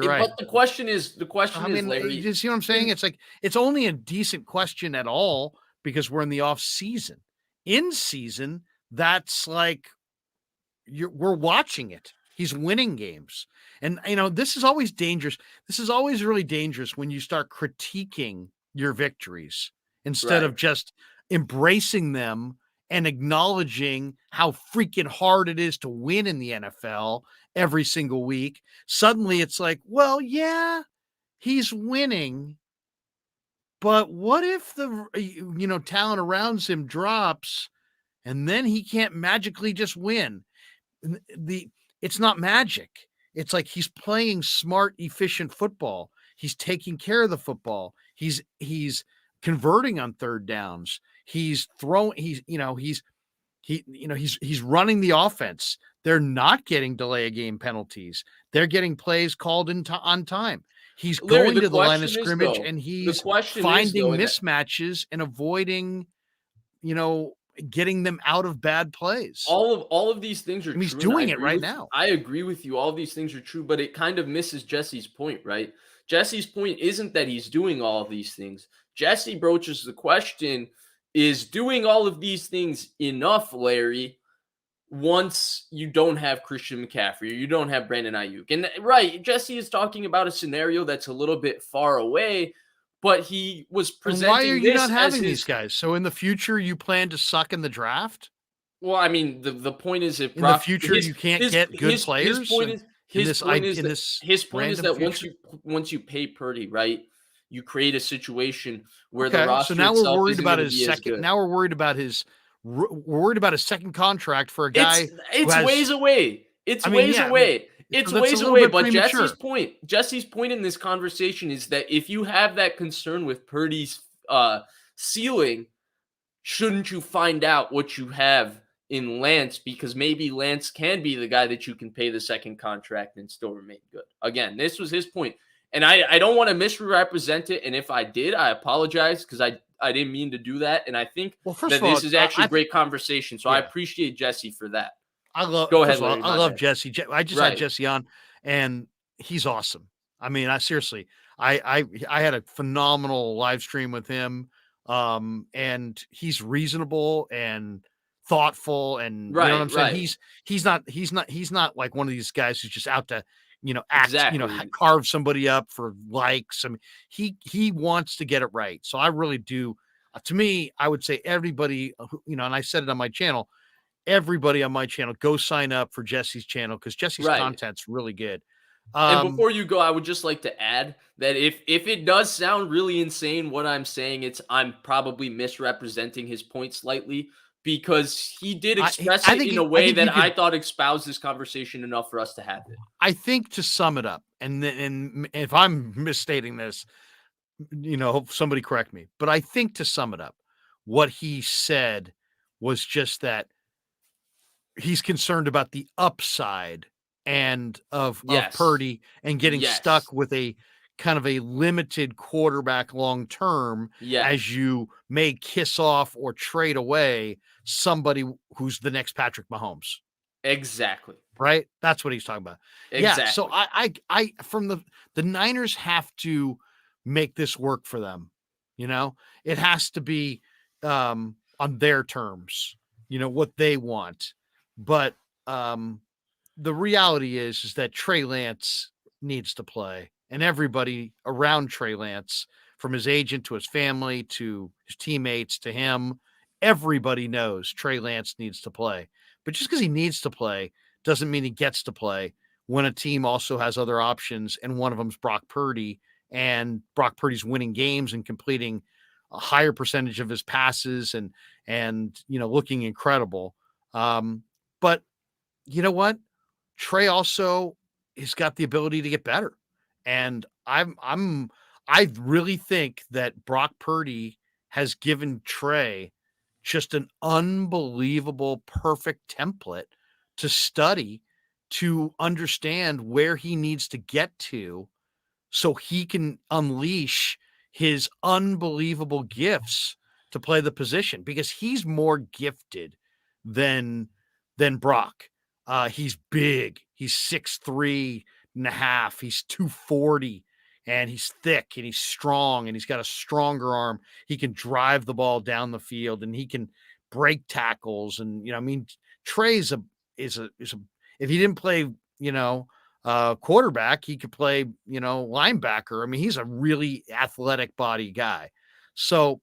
You're right. But the question is, I mean, Larry, you see what I'm saying? It's like, it's only a decent question at all because we're in the off season. In season, that's like, we're watching it. He's winning games. And this is always dangerous. This is always really dangerous when you start critiquing your victories instead right. of just embracing them and acknowledging how freaking hard it is to win in the NFL every single week. Suddenly it's like, well, yeah, he's winning, but what if the talent around him drops and then he can't magically just win? The It's not magic. It's like he's playing smart, efficient football. He's taking care of the football. He's converting on third downs. He's throwing. He's running the offense. They're not getting delay of game penalties. They're getting plays called on time. He's Larry, going the to the line of question is scrimmage though. and The he's question is finding though, and mismatches and avoiding, you know, getting them out of bad plays. all of these things are And he's true, and doing it right now. I agree with you. All of these things are true, but it kind of misses Jesse's point, right? Jesse's point isn't that he's doing all of these things. Jesse broaches the question: is doing all of these things enough, Larry? Once you don't have Christian McCaffrey or you don't have Brandon Ayuk. And right, Jesse is talking about a scenario that's a little bit far away, but he was And why are presenting you not this as having these his. guys? So in the future, you plan to suck in the draft? Well, I mean, the point is if In the Brock future, you can't get good his players point is in his this point is in that this his point is random that future? once you pay Purdy, right, you create a situation where the Okay, so roster now we're itself worried isn't about going to his be as second. good. Now we're worried about his second contract for a guy who It's has. ways away. It's I mean, ways yeah, away. so It's that's a ways little away. bit But premature. Jesse's point in this conversation is that if you have that concern with Purdy's ceiling, shouldn't you find out what you have in Lance? Because maybe Lance can be the guy that you can pay the second contract and still remain good. Again, this was his point. And I don't want to misrepresent it. And if I did, I apologize because I didn't mean to do that. And I think Well, first that of all, this is actually great conversation. So I yeah. appreciate Jesse for that. I love. Go First ahead, of all, Larry. I My love bad. Jesse. I just had Right. Jesse on, and he's awesome. I mean, I seriously, I had a phenomenal live stream with him, and he's reasonable and thoughtful, and you know what I'm saying. Right. He's not like one of these guys who's just out to act, Exactly. carve somebody up for likes. I mean, he wants to get it right. So I really do. To me, I would say everybody, and I said it on my channel. Everybody on my channel, go sign up for Jesse's channel because Jesse's Right. content's really good. And before you go, I would just like to add that if it does sound really insane what I'm saying, I'm probably misrepresenting his point slightly because he did express I it think in a I way think you that I could. thought espoused this conversation enough for us to have it. I think to sum it up, and if I'm misstating this, somebody correct me. But I think to sum it up, what he said was just that he's concerned about the upside and of Yes. Purdy and getting Yes. stuck with a kind of a limited quarterback long term as Yes. you may kiss off or trade away somebody who's the next Patrick Mahomes. Exactly. Right? That's what he's talking about. Yeah. So Exactly. I from the Niners have to make this work for them. It has to be on their terms, what they want. But the reality is that Trey Lance needs to play, and everybody around Trey Lance, from his agent to his family to his teammates to him, everybody knows Trey Lance needs to play. But just because he needs to play doesn't mean he gets to play when a team also has other options, and one of them's Brock Purdy, and Brock Purdy's winning games and completing a higher percentage of his passes and looking incredible. But you know what? Trey also has got the ability to get better. And I really think that Brock Purdy has given Trey just an unbelievable perfect template to study, to understand where he needs to get to so he can unleash his unbelievable gifts to play the position, because he's more gifted than Brock. He's big. He's 6'3", and a half. He's 240 and he's thick and he's strong and he's got a stronger arm. He can drive the ball down the field and he can break tackles. And, I mean, Trey's is a if he didn't play, quarterback, he could play, linebacker. I mean, he's a really athletic body guy. So,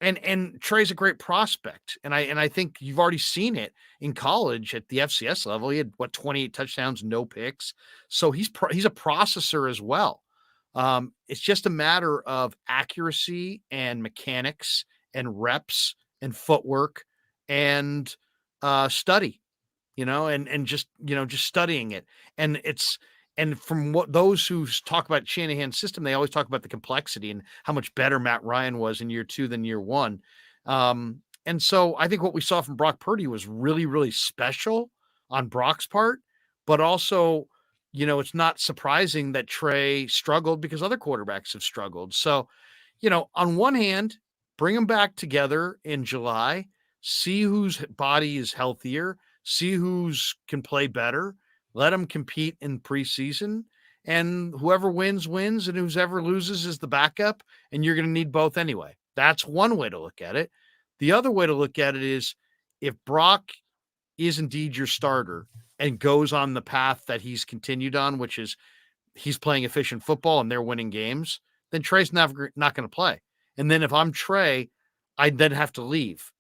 and Trey's a great prospect. And I think you've already seen it in college at the FCS level. He had 28 touchdowns, no picks. So he's a processor as well. It's just a matter of accuracy and mechanics and reps and footwork and study, and just studying it. And from what those who talk about Shanahan's system, they always talk about the complexity and how much better Matt Ryan was in year 2 than year 1. And so I think what we saw from Brock Purdy was really, really special on Brock's part, but also, it's not surprising that Trey struggled because other quarterbacks have struggled. So, on one hand, bring them back together in July, see whose body is healthier, see who's can play better, let them compete in preseason, and whoever wins, and whoever loses is the backup, and you're going to need both anyway. That's one way to look at it. The other way to look at it is if Brock is indeed your starter and goes on the path that he's continued on, which is he's playing efficient football and they're winning games, then Trey's not going to play. And then if I'm Trey, I then have to leave.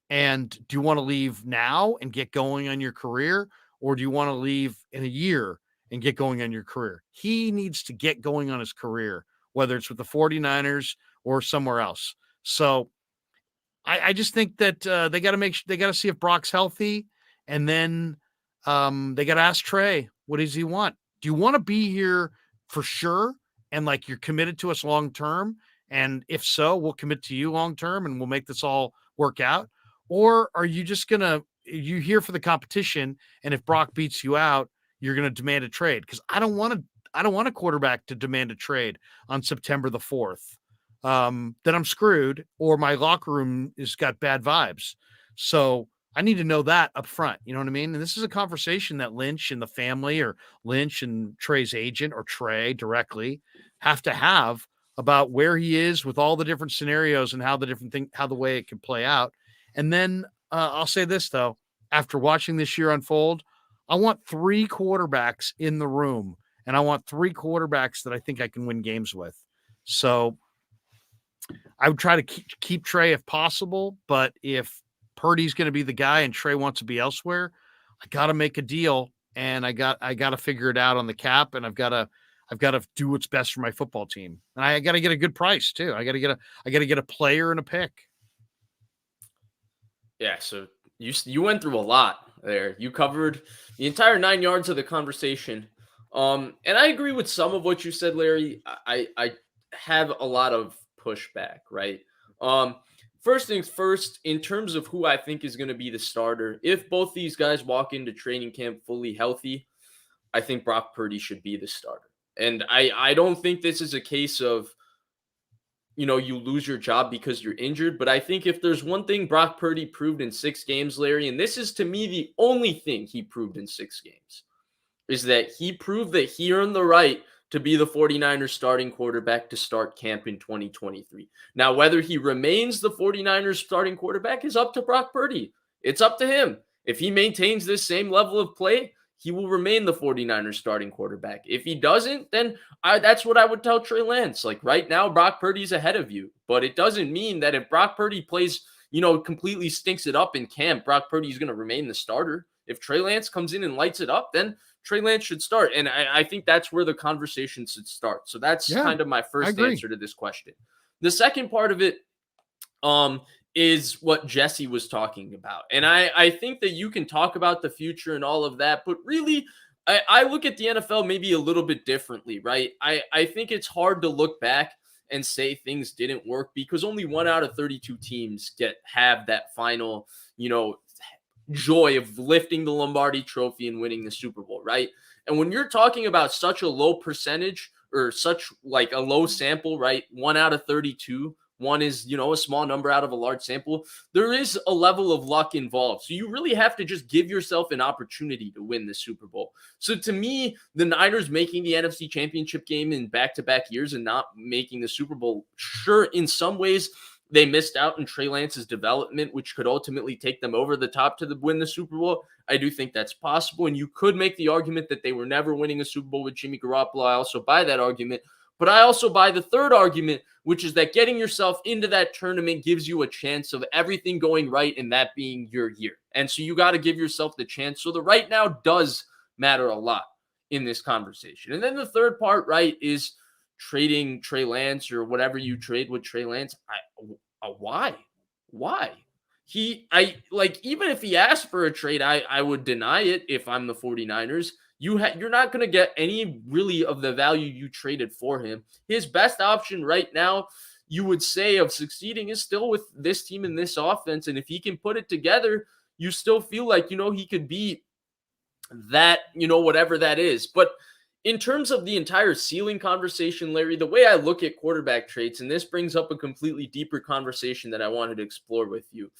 And do you want to leave now and get going on your career? Or do you want to leave in a year and get going on your career? He needs to get going on his career, whether it's with the 49ers or somewhere else. So I just think that they got to see if Brock's healthy. And then they got to ask Trey, what does he want? Do you want to be here for sure? And like you're committed to us long-term? And if so, we'll commit to you long-term and we'll make this all work out. Or are you just you here for the competition? And if Brock beats you out, you're going to demand a trade. Cause I don't want a quarterback to demand a trade on September the 4th. Then I'm screwed or my locker room has got bad vibes. So I need to know that up front. You know what I mean? And this is a conversation that Lynch and the family or Lynch and Trey's agent or Trey directly have to have about where he is with all the different scenarios and how the way it can play out. And then I'll say this though, after watching this year unfold, I want 3 quarterbacks in the room and I want 3 quarterbacks that I think I can win games with. So I would try to keep Trey if possible, but if Purdy's going to be the guy and Trey wants to be elsewhere, I got to make a deal and I got to figure it out on the cap and I've got to do what's best for my football team. And I got to get a good price too. I got to get a player and a pick. Yeah. So you went through a lot there. You covered the entire 9 yards of the conversation. And I agree with some of what you said, Larry. I have a lot of pushback, right? First things first, in terms of who I think is going to be the starter, if both these guys walk into training camp fully healthy, I think Brock Purdy should be the starter. And I don't think this is a case of, you lose your job because you're injured. But I think if there's one thing Brock Purdy proved in 6 games, Larry, and this is to me the only thing he proved in 6 games, is that he proved that he earned the right to be the 49ers starting quarterback to start camp in 2023. Now, whether he remains the 49ers starting quarterback is up to Brock Purdy. It's up to him. If he maintains this same level of play, he will remain the 49ers starting quarterback. If he doesn't, then that's what I would tell Trey Lance. Like right now, Brock Purdy's ahead of you, but it doesn't mean that if Brock Purdy plays, completely stinks it up in camp, Brock Purdy is going to remain the starter. If Trey Lance comes in and lights it up, then Trey Lance should start. And I think that's where the conversation should start. So that's kind of my first answer to this question. The second part of it is what Jesse was talking about. And I think that you can talk about the future and all of that, but really, I look at the NFL maybe a little bit differently, right? I think it's hard to look back and say things didn't work because only 1 out of 32 teams have that final, joy of lifting the Lombardi Trophy and winning the Super Bowl, right? And when you're talking about such a low percentage or such like a low sample, right? 1 out of 32, One is, a small number out of a large sample. There is a level of luck involved. So you really have to just give yourself an opportunity to win the Super Bowl. So to me, the Niners making the NFC Championship game in back-to-back years and not making the Super Bowl, sure, in some ways, they missed out on Trey Lance's development, which could ultimately take them over the top to win the Super Bowl. I do think that's possible. And you could make the argument that they were never winning a Super Bowl with Jimmy Garoppolo. I also buy that argument. But I also buy the third argument, which is that getting yourself into that tournament gives you a chance of everything going right and that being your year. And so you got to give yourself the chance. So the right now does matter a lot in this conversation. And then the third part, right, is trading Trey Lance or whatever you trade with Trey Lance. Why? Even if he asked for a trade, I would deny it if I'm the 49ers. You're not going to get any really of the value you traded for him. His best option right now, you would say, of succeeding is still with this team and this offense. And if he can put it together, you still feel like, he could be that, whatever that is. But in terms of the entire ceiling conversation, Larry, the way I look at quarterback traits, and this brings up a completely deeper conversation that I wanted to explore with you.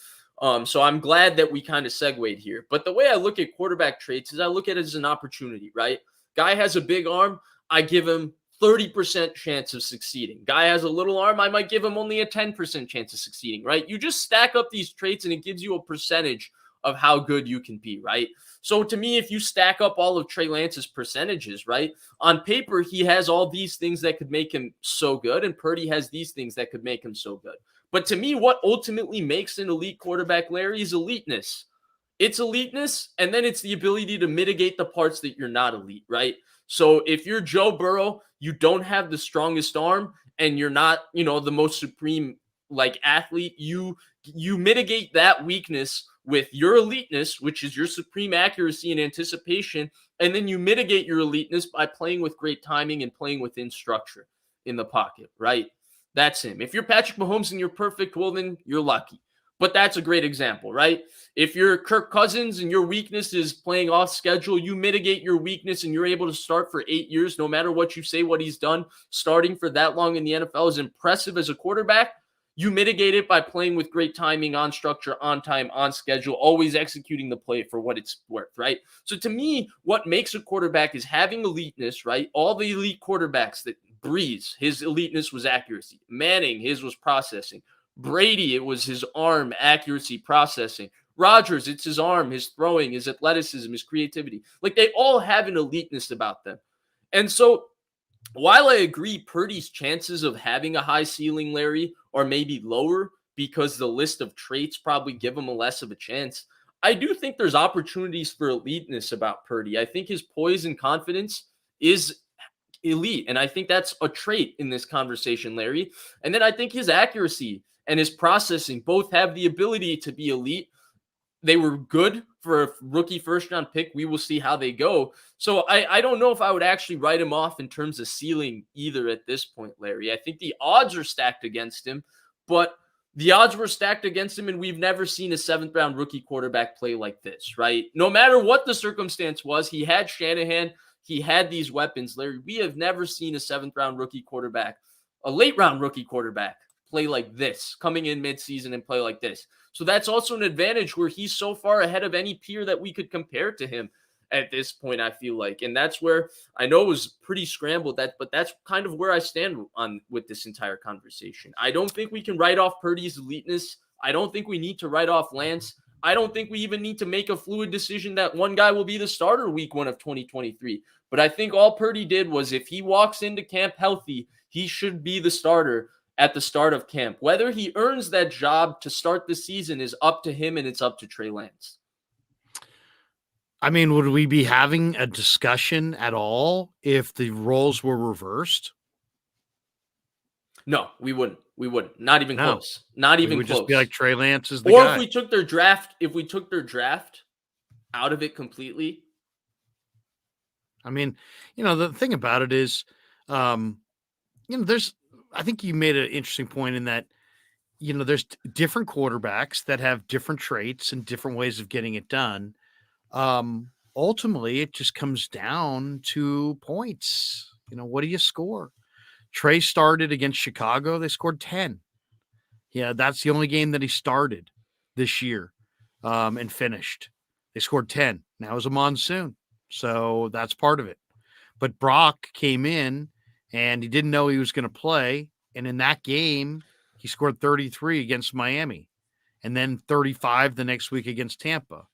So I'm glad that we kind of segued here. But the way I look at quarterback traits is I look at it as an opportunity, right? Guy has a big arm, I give him 30% chance of succeeding. Guy has a little arm, I might give him only a 10% chance of succeeding, right? You just stack up these traits and it gives you a percentage of how good you can be, right? So to me, if you stack up all of Trey Lance's percentages, right, on paper, he has all these things that could make him so good, and Purdy has these things that could make him so good. But to me, what ultimately makes an elite quarterback, Larry, is eliteness. It's eliteness, and then it's the ability to mitigate the parts that you're not elite, right? So if you're Joe Burrow, you don't have the strongest arm, and you're not, the most supreme athlete, you mitigate that weakness with your eliteness, which is your supreme accuracy and anticipation, and then you mitigate your eliteness by playing with great timing and playing within structure in the pocket, right? That's him. If you're Patrick Mahomes and you're perfect, well, then you're lucky. But that's a great example, right? If you're Kirk Cousins and your weakness is playing off schedule, you mitigate your weakness and you're able to start for 8 years, no matter what you say, what he's done. Starting for that long in the NFL is impressive as a quarterback. You mitigate it by playing with great timing, on structure, on time, on schedule, always executing the play for what it's worth, right? So to me, what makes a quarterback is having eliteness, right? All the elite quarterbacks that Breeze, his eliteness was accuracy. Manning, his was processing. Brady, it was his arm, accuracy, processing. Rodgers, it's his arm, his throwing, his athleticism, his creativity. They all have an eliteness about them. And so while I agree Purdy's chances of having a high ceiling, Larry, are maybe lower because the list of traits probably give him a less of a chance, I do think there's opportunities for eliteness about Purdy. I think his poise and confidence is elite, and I think that's a trait in this conversation, Larry. And then I think his accuracy and his processing both have the ability to be elite. They were good for a rookie first-round pick. We will see how they go. So I don't know if I would actually write him off in terms of ceiling either at this point, Larry. I think the odds are stacked against him, but the odds were stacked against him, and we've never seen a seventh-round rookie quarterback play like this, right? No matter what the circumstance was, he had Shanahan, he had these weapons, Larry. We have never seen a seventh-round rookie quarterback, a late-round rookie quarterback, play like this, coming in midseason and play like this. So that's also an advantage where he's so far ahead of any peer that we could compare to him at this point, I feel like. And that's where I know it was pretty scrambled, but that's kind of where I stand on with this entire conversation. I don't think we can write off Purdy's eliteness. I don't think we need to write off Lance. I don't think we even need to make a fluid decision that one guy will be the starter week 1 of 2023. But I think all Purdy did was if he walks into camp healthy, he should be the starter at the start of camp. Whether he earns that job to start the season is up to him, and it's up to Trey Lance. I mean, would we be having a discussion at all if the roles were reversed? No, we wouldn't. We wouldn't. Not even close. Not even close. Just be like Trey Lance is the guy. Or if we took their draft out of it completely. I mean, the thing about it is, I think you made an interesting point in that, there's different quarterbacks that have different traits and different ways of getting it done. Ultimately, it just comes down to points. What do you score? Trey started against Chicago. They scored 10. Yeah, that's the only game that he started this year and finished. They scored 10. Now is a monsoon, so that's part of it. But Brock came in and he didn't know he was going to play. And in that game, he scored 33 against Miami and then 35 the next week against Tampa.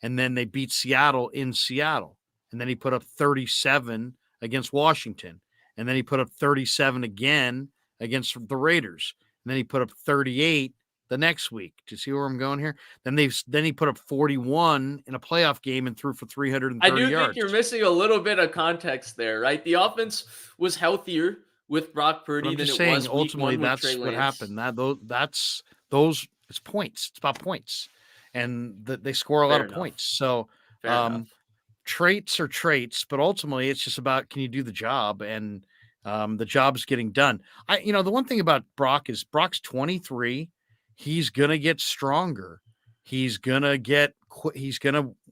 And then they beat Seattle in Seattle. And then he put up 37 against Washington. And then he put up 37 again against the Raiders. And then he put up 38 the next week. Do you see where I'm going here? Then he put up 41 in a playoff game and threw for 330 I do yards. think you're missing a little bit of context there, right? The offense was healthier with Brock Purdy than it was ultimately week 1 with Trey that's what Lance. happened. That's those it's points. It's about points. And they score a lot of points. So traits are traits, but ultimately it's just about, can you do the job? And the job's getting done. The one thing about Brock is Brock's 23. He's gonna get stronger. He's gonna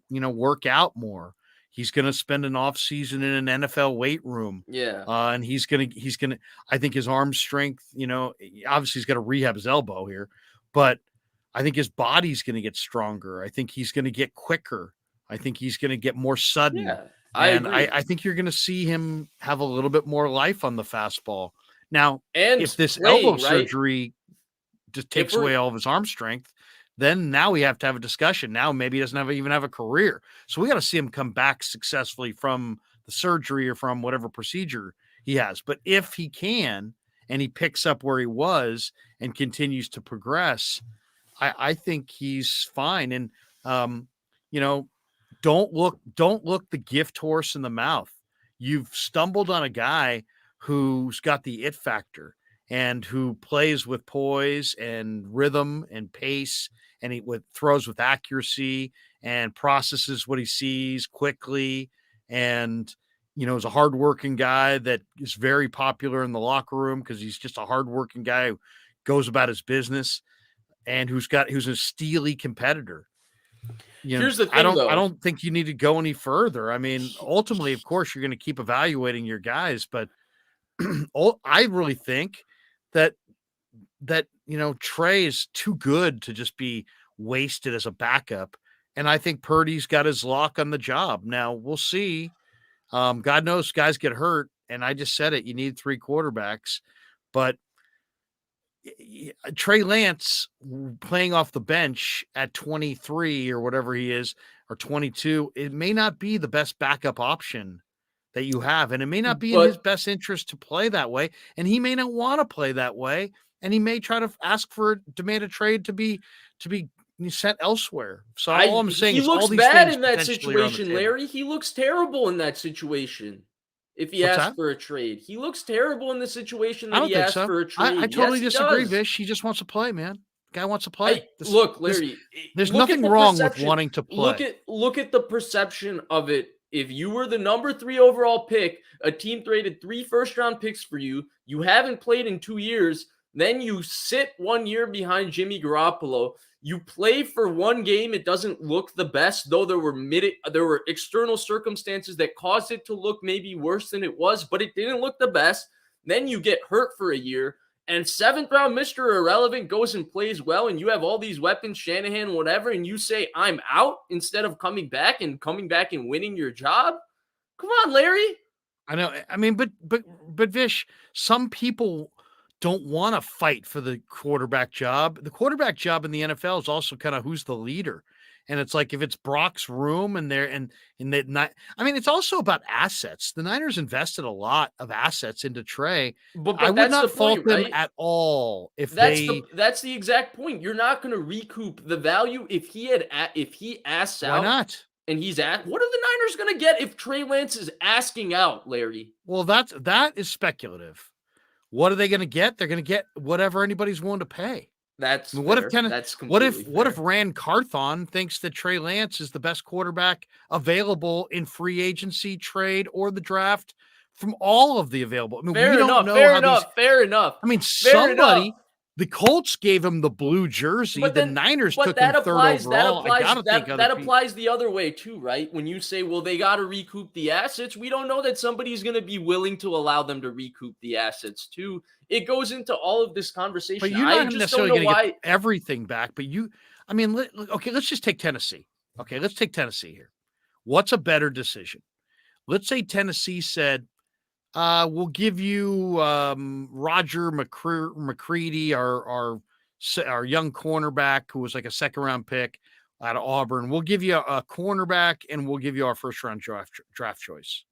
work out more. He's gonna spend an off season in an NFL weight room. Yeah. And he's gonna. I think his arm strength. Obviously he's got to rehab his elbow here, but I think his body's gonna get stronger. I think he's gonna get quicker. I think he's gonna get more sudden. Yeah. I think you're going to see him have a little bit more life on the fastball. Now, if this elbow surgery just takes away all of his arm strength, then now we have to have a discussion. Now maybe he doesn't even have a career. So we got to see him come back successfully from the surgery or from whatever procedure he has. But if he can, and he picks up where he was and continues to progress, I think he's fine. And, don't look the gift horse in the mouth. You've stumbled on a guy who's got the it factor and who plays with poise and rhythm and pace, and he throws with accuracy and processes what he sees quickly. And, is a hardworking guy that is very popular in the locker room because he's just a hardworking guy who goes about his business and who's a steely competitor. Here's the thing, I don't think you need to go any further. I mean, ultimately, of course, you're going to keep evaluating your guys, but I really think that Trey is too good to just be wasted as a backup. And I think Purdy's got his lock on the job. Now we'll see. God knows guys get hurt. And I just said it, you need 3 quarterbacks, but Trey Lance playing off the bench at 23 or whatever he is, or 22, it may not be the best backup option that you have. And it may not be in his best interest to play that way. And he may not want to play that way. And he may try to demand a trade to be sent elsewhere. So all I'm saying is all these things in that situation, Larry. He looks terrible in that situation. If he asks for a trade, he looks terrible in the situation that he asked for a trade. I totally disagree, Vish. He just wants to play, man. Guy wants to play. Look, Larry, there's nothing wrong with wanting to play. Look at the perception of it. If you were the number 3 overall pick, a team traded 3 first-round picks for you, you haven't played in 2 years, then you sit 1 year behind Jimmy Garoppolo. You play for 1 game, it doesn't look the best, though there were external circumstances that caused it to look maybe worse than it was, but it didn't look the best. Then you get hurt for a year, and 7th round Mr. Irrelevant goes and plays well, and you have all these weapons, Shanahan, whatever, and you say, I'm out, instead of coming back and winning your job? Come on, Larry. I know. I mean, but Vish, some people don't want to fight for the quarterback job. The quarterback job in the NFL is also kind of who's the leader. And it's like, if it's Brock's room it's also about assets. The Niners invested a lot of assets into Trey. But I would not fault them at all if that's the exact point. You're not going to recoup the value if he asks out. Why not? And he's at, what are the Niners going to get if Trey Lance is asking out, Larry? Well, that is speculative. What are they going to get? They're going to get whatever anybody's willing to pay. That's what fair. What if Rand Carthon thinks that Trey Lance is the best quarterback available in free agency, trade, or the draft from all of the available? I mean, fair enough. I mean, The Colts gave him the blue jersey. The Niners took him third overall. That applies the other way too, right? When you say, well, they got to recoup the assets, we don't know that somebody's going to be willing to allow them to recoup the assets too. It goes into all of this conversation. But you're not necessarily going to get everything back. But okay, let's just take Tennessee. Okay, let's take Tennessee here. What's a better decision? Let's say Tennessee said, we'll give you Roger McCready, our young cornerback who was like a second-round pick out of Auburn. We'll give you a cornerback, and we'll give you our first-round draft choice.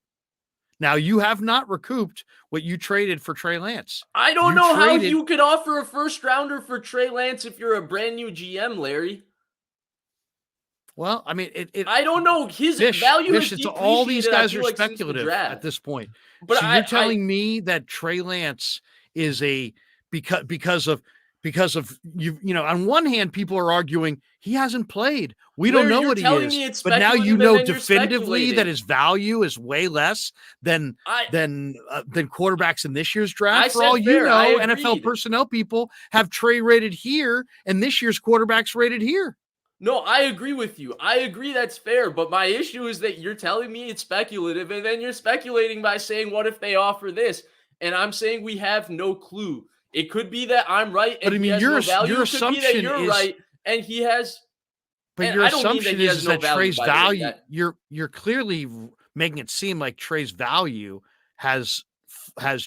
Now, you have not recouped what you traded for Trey Lance. I don't know how you could offer a first-rounder for Trey Lance if you're a brand-new GM, Larry. Well, I mean, I don't know. His value is depreciated. All these guys are speculative at this point. But so you're telling me that Trey Lance is because of on one hand, people are arguing he hasn't played. We don't know what he is. But now you know definitively that his value is way less than quarterbacks in this year's draft. For all you know, NFL personnel people have Trey rated here, and this year's quarterbacks rated here. No, I agree with you. I agree that's fair. But my issue is that you're telling me it's speculative, and then you're speculating by saying, what if they offer this? And I'm saying we have no clue. It could be that I'm right, and he has no value. Your assumption could be that you're right, and he has. But your assumption is that Trey's value. You're clearly making it seem like Trey's value has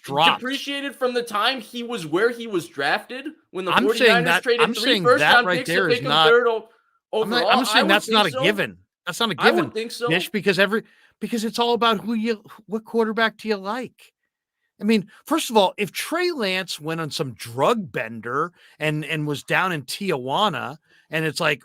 dropped. Depreciated from the time he was where he was drafted when the 49ers traded 3 first-round picks to pick him third overall. I'm saying that's not a given. That's not a given. I would think so. Nish, because it's all about what quarterback do you like? I mean, first of all, if Trey Lance went on some drug bender and was down in Tijuana, and it's like,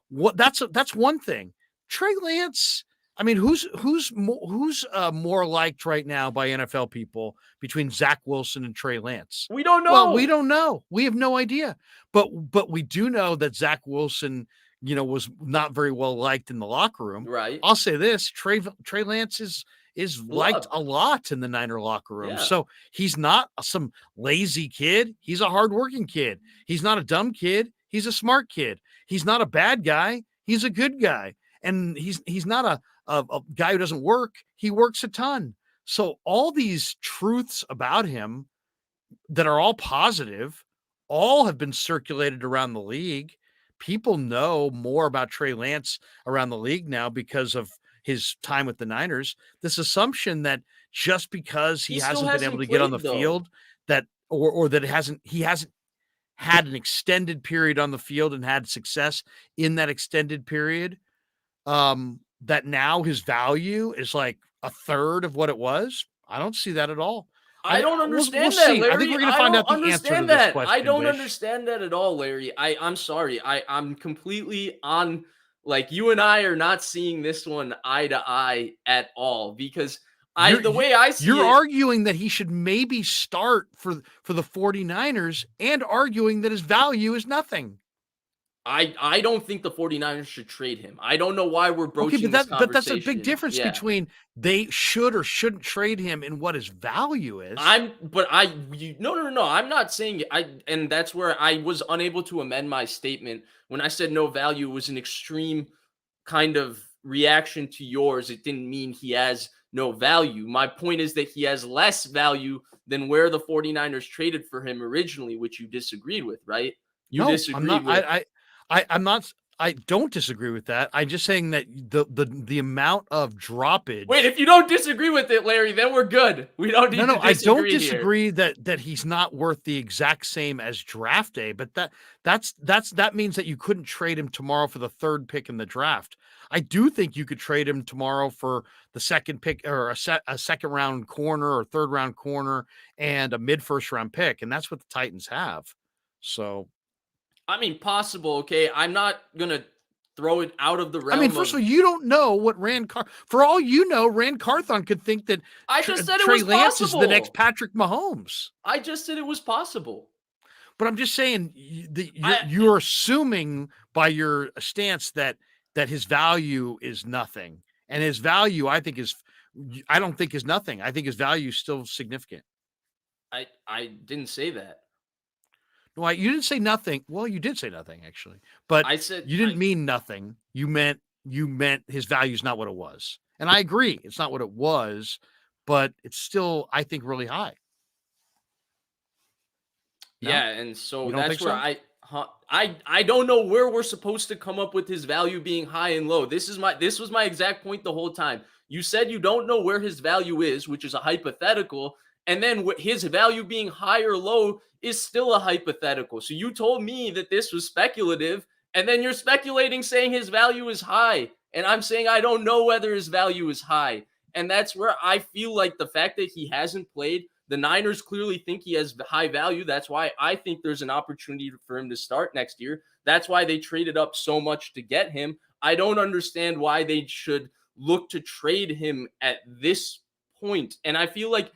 what? That's one thing. Trey Lance. I mean, who's more liked right now by NFL people between Zach Wilson and Trey Lance? We don't know. Well, we don't know. We have no idea. But we do know that Zach Wilson, was not very well liked in the locker room. Right. I'll say this: Trey Lance is liked a lot in the Niner locker room. Yeah. So he's not some lazy kid. He's a hardworking kid. He's not a dumb kid. He's a smart kid. He's not a bad guy. He's a good guy. And he's not a guy who doesn't work. He works a ton. So all these truths about him that are all positive, all have been circulated around the league. People know more about Trey Lance around the league now because of his time with the Niners. This assumption that just because he hasn't been able to get on the field, that or that he hasn't had an extended period on the field and had success in that extended period, that now his value is like a third of what it was. I don't see that at all. I don't understand that, Larry. I think we're going to find out the answer to this question. I don't understand that at all, Larry. I'm sorry. I'm completely on, like, you and I are not seeing this one eye to eye at all, because the way I see you're arguing that he should maybe start for the 49ers and arguing that his value is nothing. I don't think the 49ers should trade him. I don't know why we're broaching this conversation. But that's a big difference between they should or shouldn't trade him and what his value is. No. I'm not saying and that's where I was unable to amend my statement. When I said no value, it was an extreme kind of reaction to yours. It didn't mean he has no value. My point is that he has less value than where the 49ers traded for him originally, which you disagreed with, right? I don't disagree with that. I'm just saying that the amount of droppage. Wait, if you don't disagree with it, Larry, then we're good. We don't need to disagree. I don't disagree that he's not worth the exact same as draft day, but that means that you couldn't trade him tomorrow for the third pick in the draft. I do think you could trade him tomorrow for the second pick or a second round corner or third round corner and a mid first round pick, and that's what the Titans have. So. I mean, possible, okay? I'm not going to throw it out of the realm. I mean, first of all, you don't know what for all you know, Rand Carthon could think that Trey Lance is the next Patrick Mahomes. I just said it was possible. But I'm just saying you're assuming by your stance that his value is nothing. And his value, I don't think is nothing. I think his value is still significant. I didn't say that. Why you didn't say nothing? Well, you did say nothing actually, but I said you didn't mean nothing. You meant his value is not what it was, and I agree, it's not what it was, but it's still, I think, really high. No, yeah, and so you don't think that's where so? I don't know where we're supposed to come up with his value being high and low. This was my exact point the whole time. You said you don't know where his value is, which is a hypothetical, and then his value being high or low is still a hypothetical. So you told me that this was speculative, and then you're speculating saying his value is high, and I'm saying I don't know whether his value is high. And that's where I feel like the fact that he hasn't played, the Niners clearly think he has high value. That's why I think there's an opportunity for him to start next year. That's why they traded up so much to get him. I don't understand why they should look to trade him at this point. And I feel like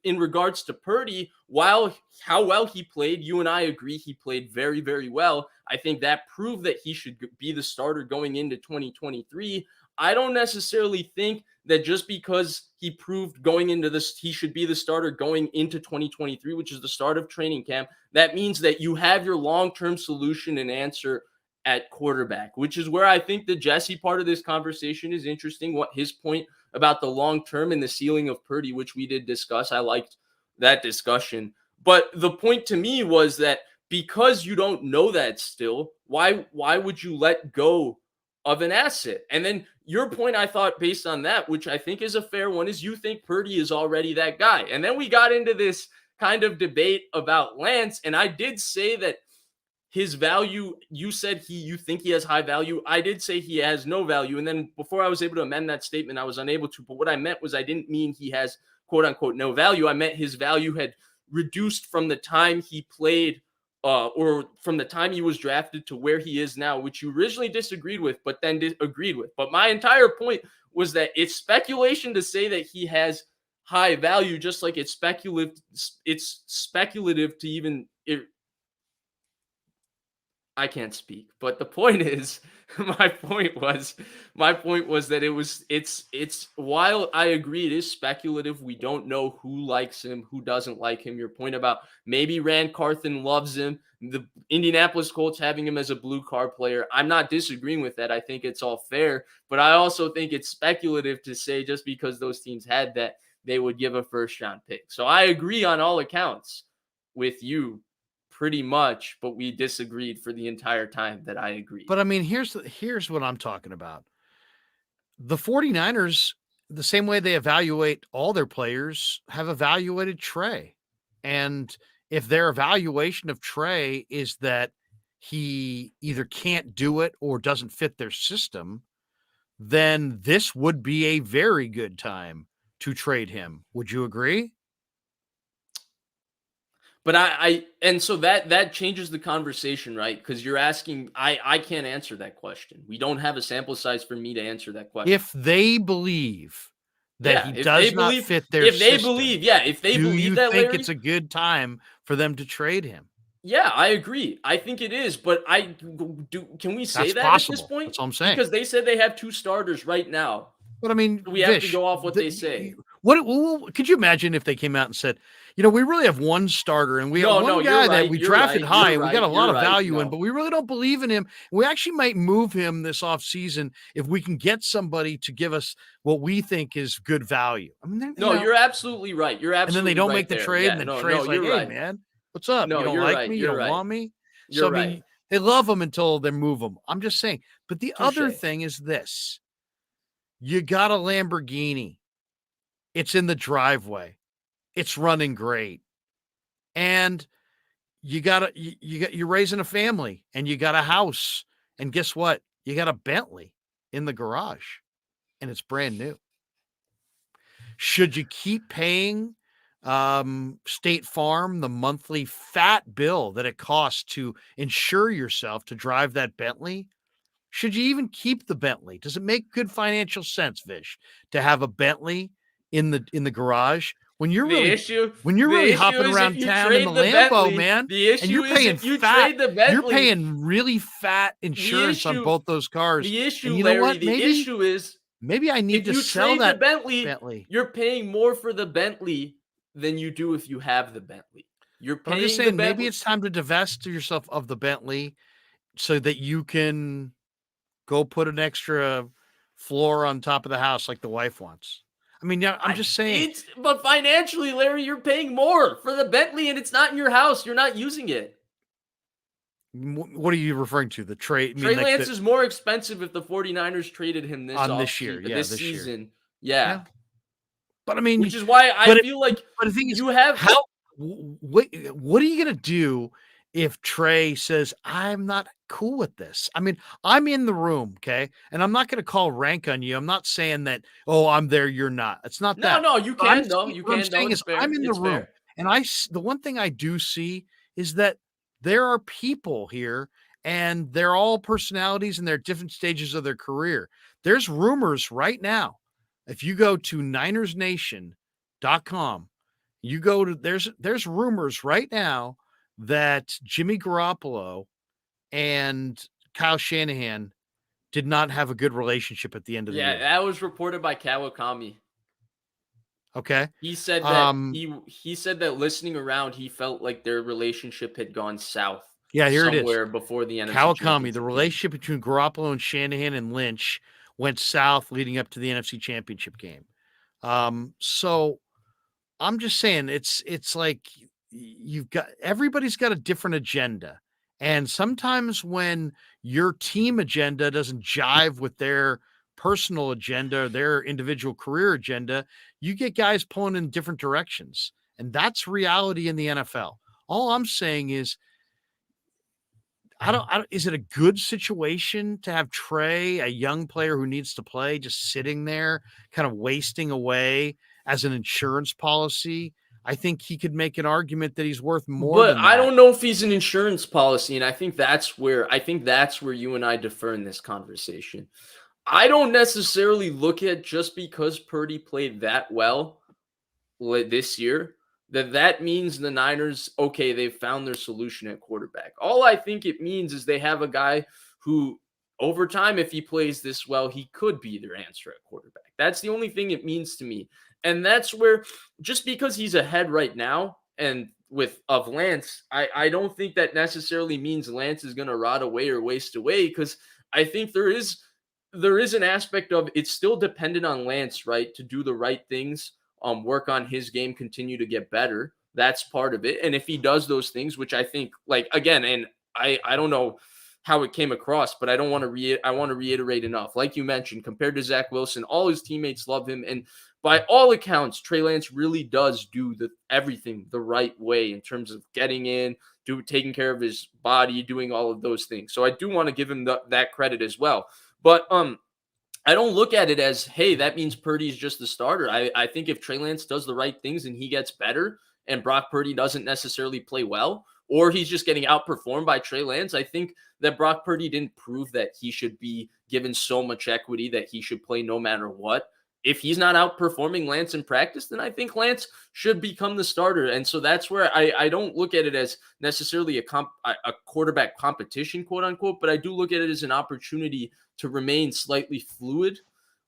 in regards to Purdy, while how well he played, you and I agree he played very, very well. I think that proved that he should be the starter going into 2023. I don't necessarily think that just because he proved going into this, he should be the starter going into 2023, which is the start of training camp. That means that you have your long-term solution and answer at quarterback, which is where I think the Jesse part of this conversation is interesting. What his point about the long-term and the ceiling of Purdy, which we did discuss. I liked that discussion. But the point to me was that because you don't know that still, why would you let go of an asset? And then your point, I thought, based on that, which I think is a fair one, is you think Purdy is already that guy. And then we got into this kind of debate about Lance, and I did say that his value, you said you think he has high value. I did say he has no value. And then before I was able to amend that statement, I was unable to. But what I meant was I didn't mean he has quote unquote no value. I meant his value had reduced from the time he played or from the time he was drafted to where he is now, which you originally disagreed with, but then agreed with. But my entire point was that it's speculation to say that he has high value, just like it's speculative. It's speculative to even. I can't speak, but the point is, my point was that it's while I agree it is speculative, we don't know who likes him, who doesn't like him. Your point about maybe Rand Carthen loves him, the Indianapolis Colts having him as a blue card player, I'm not disagreeing with that. I think it's all fair, but I also think it's speculative to say just because those teams had that, they would give a first round pick. So I agree on all accounts with you pretty much, but we disagreed for the entire time that I agreed. But I mean, here's what I'm talking about. The 49ers, the same way they evaluate all their players, have evaluated Trey. And if their evaluation of Trey is that he either can't do it or doesn't fit their system, then this would be a very good time to trade him. Would you agree? But and so that changes the conversation, right? Because you're asking, I can't answer that question. We don't have a sample size for me to answer that question. If they believe that he does not fit their system, if they do believe you that, think Larry, it's a good time for them to trade him? Yeah, I agree. I think it is, but can we say That's that possible. At this point? That's what I'm saying. Because they said they have two starters right now. But I mean, we have to go off what they say. What could you imagine if they came out and said, we really have one starter and we have one guy that we drafted high and we got a lot of value in, but we really don't believe in him. We actually might move him this offseason if we can get somebody to give us what we think is good value. I mean, you're absolutely right. You're absolutely right. And then they don't make the trade, and then Trey's like, "Hey, man, what's up? You don't like me? You don't want me?" So I mean, they love him until they move him. I'm just saying. But the other thing is this. You got a Lamborghini. It's in the driveway. It's running great. And you're raising a family and you got a house. And guess what? You got a Bentley in the garage and it's brand new. Should you keep paying State Farm the monthly fat bill that it costs to insure yourself to drive that Bentley? Should you even keep the Bentley? Does it make good financial sense, Vish, to have a Bentley in the garage when you're really hopping around town in the Lambo, man? The issue and you're paying is if you fat, trade the Bentley, you're paying really fat insurance on both those cars. The issue, and you Larry, know what? Maybe I need to sell that Bentley. You're paying more for the Bentley than you do if you have the Bentley. You're But I'm just paying the saying, maybe Bentley. it's time to divest yourself of the Bentley so that you can go put an extra floor on top of the house like the wife wants. I mean, yeah, I'm just saying. But financially, Larry, you're paying more for the Bentley, and it's not in your house. You're not using it. What are you referring to? The trade? I mean, Trey like Lance is more expensive if the 49ers traded him on this year, this this year, season. Yeah. But I mean, Which is why I feel like but the thing is, you have what are you gonna do if Trey says, "I'm not cool with this"? I mean, I'm in the room, okay, and I'm not gonna call rank on you. I'm not saying that, "Oh, I'm there, you're not." It's not that. No, you But I'm can though. saying, You what I'm can though. saying It's is, I'm fair. in the It's room, fair. and the one thing I do see is that there are people here, and they're all personalities, and they're different stages of their career. There's rumors right now. If you go to NinersNation.com, you go to there's rumors right now that Jimmy Garoppolo and Kyle Shanahan did not have a good relationship at the end of the Yeah, year. that was reported by Kawakami. Okay. He said that he said that listening around, he felt like their relationship had gone south Yeah, here it is. somewhere before the NFC Kawakami, the Championship game. relationship between Garoppolo and Shanahan and Lynch went south leading up to the NFC Championship game. So I'm just saying it's like you've got everybody's got a different agenda. And sometimes when your team agenda doesn't jive with their personal agenda, their individual career agenda, you get guys pulling in different directions. And that's reality in the NFL. All I'm saying is I don't is it a good situation to have Trey, a young player who needs to play, just sitting there, kind of wasting away as an insurance policy? I think he could make an argument that he's worth more But than I that. don't know if he's an insurance policy, and I think that's where you and I differ in this conversation. I don't necessarily look at just because Purdy played that well this year that means the Niners, okay, they've found their solution at quarterback. All I think it means is they have a guy who, over time, if he plays this well, he could be their answer at quarterback. That's the only thing it means to me. And that's where, just because he's ahead right now and of Lance, I don't think that necessarily means Lance is going to rot away or waste away, because I think there is an aspect of it's still dependent on Lance, right, to do the right things, work on his game, continue to get better. That's part of it. And if he does those things, which I think, like, again, and I don't know how it came across, but I want to reiterate enough. Like you mentioned, compared to Zach Wilson, all his teammates love him, and by all accounts, Trey Lance really does do everything the right way in terms of getting in, taking care of his body, doing all of those things. So I do want to give him that credit as well. But I don't look at it as, hey, that means Purdy's just the starter. I think if Trey Lance does the right things and he gets better and Brock Purdy doesn't necessarily play well, or he's just getting outperformed by Trey Lance, I think that Brock Purdy didn't prove that he should be given so much equity that he should play no matter what. If he's not outperforming Lance in practice, then I think Lance should become the starter. And so that's where I don't look at it as necessarily a quarterback competition, quote unquote, but I do look at it as an opportunity to remain slightly fluid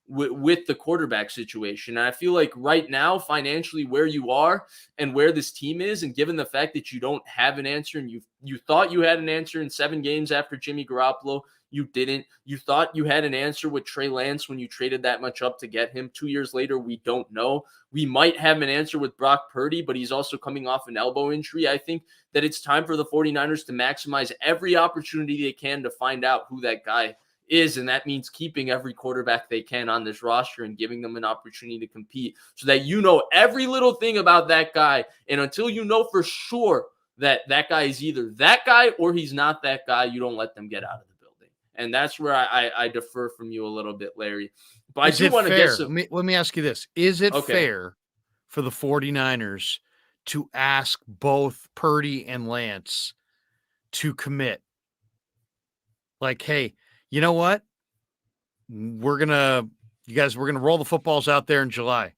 with the quarterback situation. And I feel like right now, financially, where you are and where this team is, and given the fact that you don't have an answer, and you thought you had an answer in 7 games after Jimmy Garoppolo, you didn't. You thought you had an answer with Trey Lance when you traded that much up to get him. 2 years later, we don't know. We might have an answer with Brock Purdy, but he's also coming off an elbow injury. I think that it's time for the 49ers to maximize every opportunity they can to find out who that guy is, and that means keeping every quarterback they can on this roster and giving them an opportunity to compete, so that you know every little thing about that guy. And until you know for sure that guy is either that guy or he's not that guy, you don't let them get out of the building. And that's where I defer from you a little bit, Larry. But Is I do it want to get fair? Let me ask you this. Is it fair for the 49ers to ask both Purdy and Lance to commit? Like, hey, you know what? We're going to roll the footballs out there in July.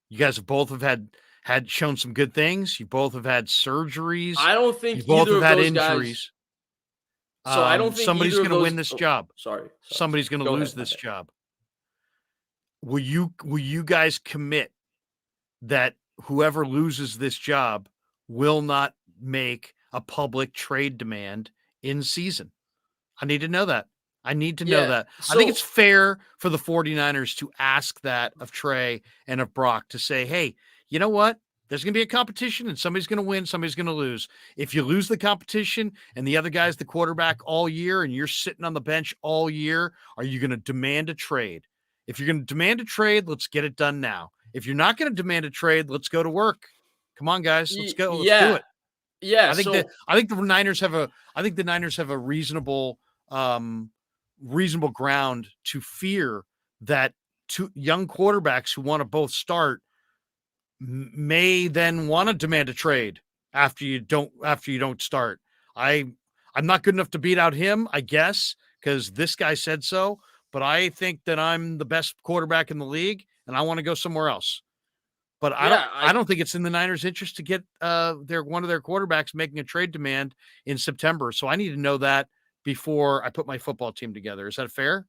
You guys have both had shown some good things. You both have had surgeries. I don't think you both either have of had those injuries. Guys. So I don't think somebody's going to win this job. Sorry. Somebody's going to lose this job. Will you guys commit that whoever loses this job will not make a public trade demand in season. I need to know that. I need to know Yeah. that. I think So it's fair for the 49ers to ask that of Trey and of Brock to say, hey, you know what? There's going to be a competition and somebody's going to win, somebody's going to lose. If you lose the competition and the other guy's the quarterback all year and you're sitting on the bench all year, are you going to demand a trade? If you're going to demand a trade, let's get it done now. If you're not going to demand a trade, let's go to work. Come on, guys. Let's go. Let's do yeah. it. Yeah. I think that So the Niners have a reasonable ground to fear that two young quarterbacks who want to both start may then want to demand a trade after you don't start. I'm not good enough to beat out him, I guess, because this guy said so, but I think that I'm the best quarterback in the league and I want to go somewhere else. But yeah, I don't think it's in the Niners' interest to get one of their quarterbacks making a trade demand in September. So I need to know that before I put my football team together. Is that fair?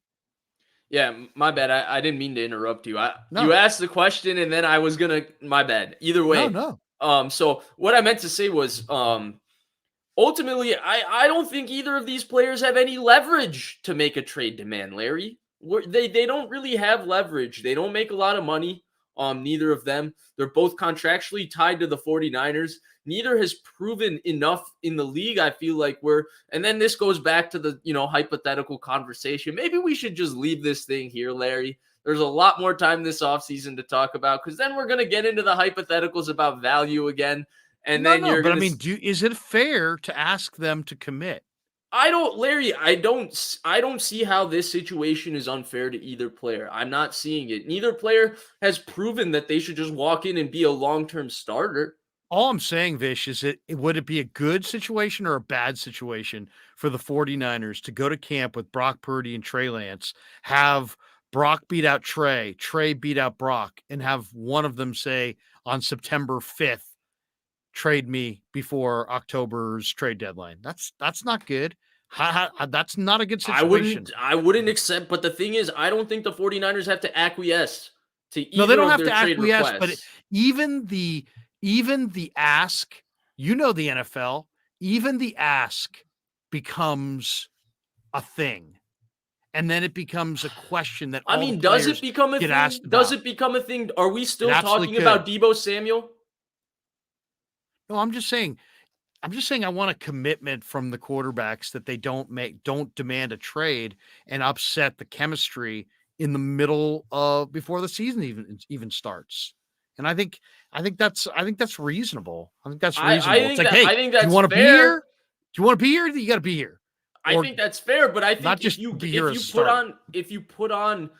yeah, my bad. I didn't mean to interrupt you. You No, asked the question and then I was gonna my bad. Either no, way. no. So what I meant to say was ultimately, I don't think either of these players have any leverage to make a trade demand, Larry. They don't really have leverage. They don't make a lot of money. Neither of them. They're both contractually tied to the 49ers. Neither has proven enough in the league. I feel like and then this goes back to the, hypothetical conversation. Maybe we should just leave this thing here, Larry. There's a lot more time this offseason to talk about because then we're going to get into the hypotheticals about value again. And then No. you're But I going mean, to is it fair to ask them to commit? Larry, I don't see how this situation is unfair to either player. I'm not seeing it. Neither player has proven that they should just walk in and be a long-term starter. All I'm saying, Vish, is would it be a good situation or a bad situation for the 49ers to go to camp with Brock Purdy and Trey Lance, have Brock beat out Trey beat out Brock, and have one of them say on September 5th, trade me before October's trade deadline? That's not good. That's not a good situation. I wouldn't accept, but the thing is, I don't think the 49ers have to acquiesce to No, they either don't of have their to trade acquiesce, but requests. even the ask, the NFL, even the ask becomes a thing. And then it becomes a question that I all the mean, does it players become a get thing? asked Does about. it become a thing? Are we It still absolutely talking about could. Deebo Samuel? No, I'm just saying I want a commitment from the quarterbacks that they don't demand a trade and upset the chemistry in the middle of before the season even starts. And I think that's reasonable. I think that's reasonable. It's like, hey, I think do you that's want to be fair. here? Do you want to be here? You got to be here, I or think that's fair, but I not think just be here as a starter. if you put on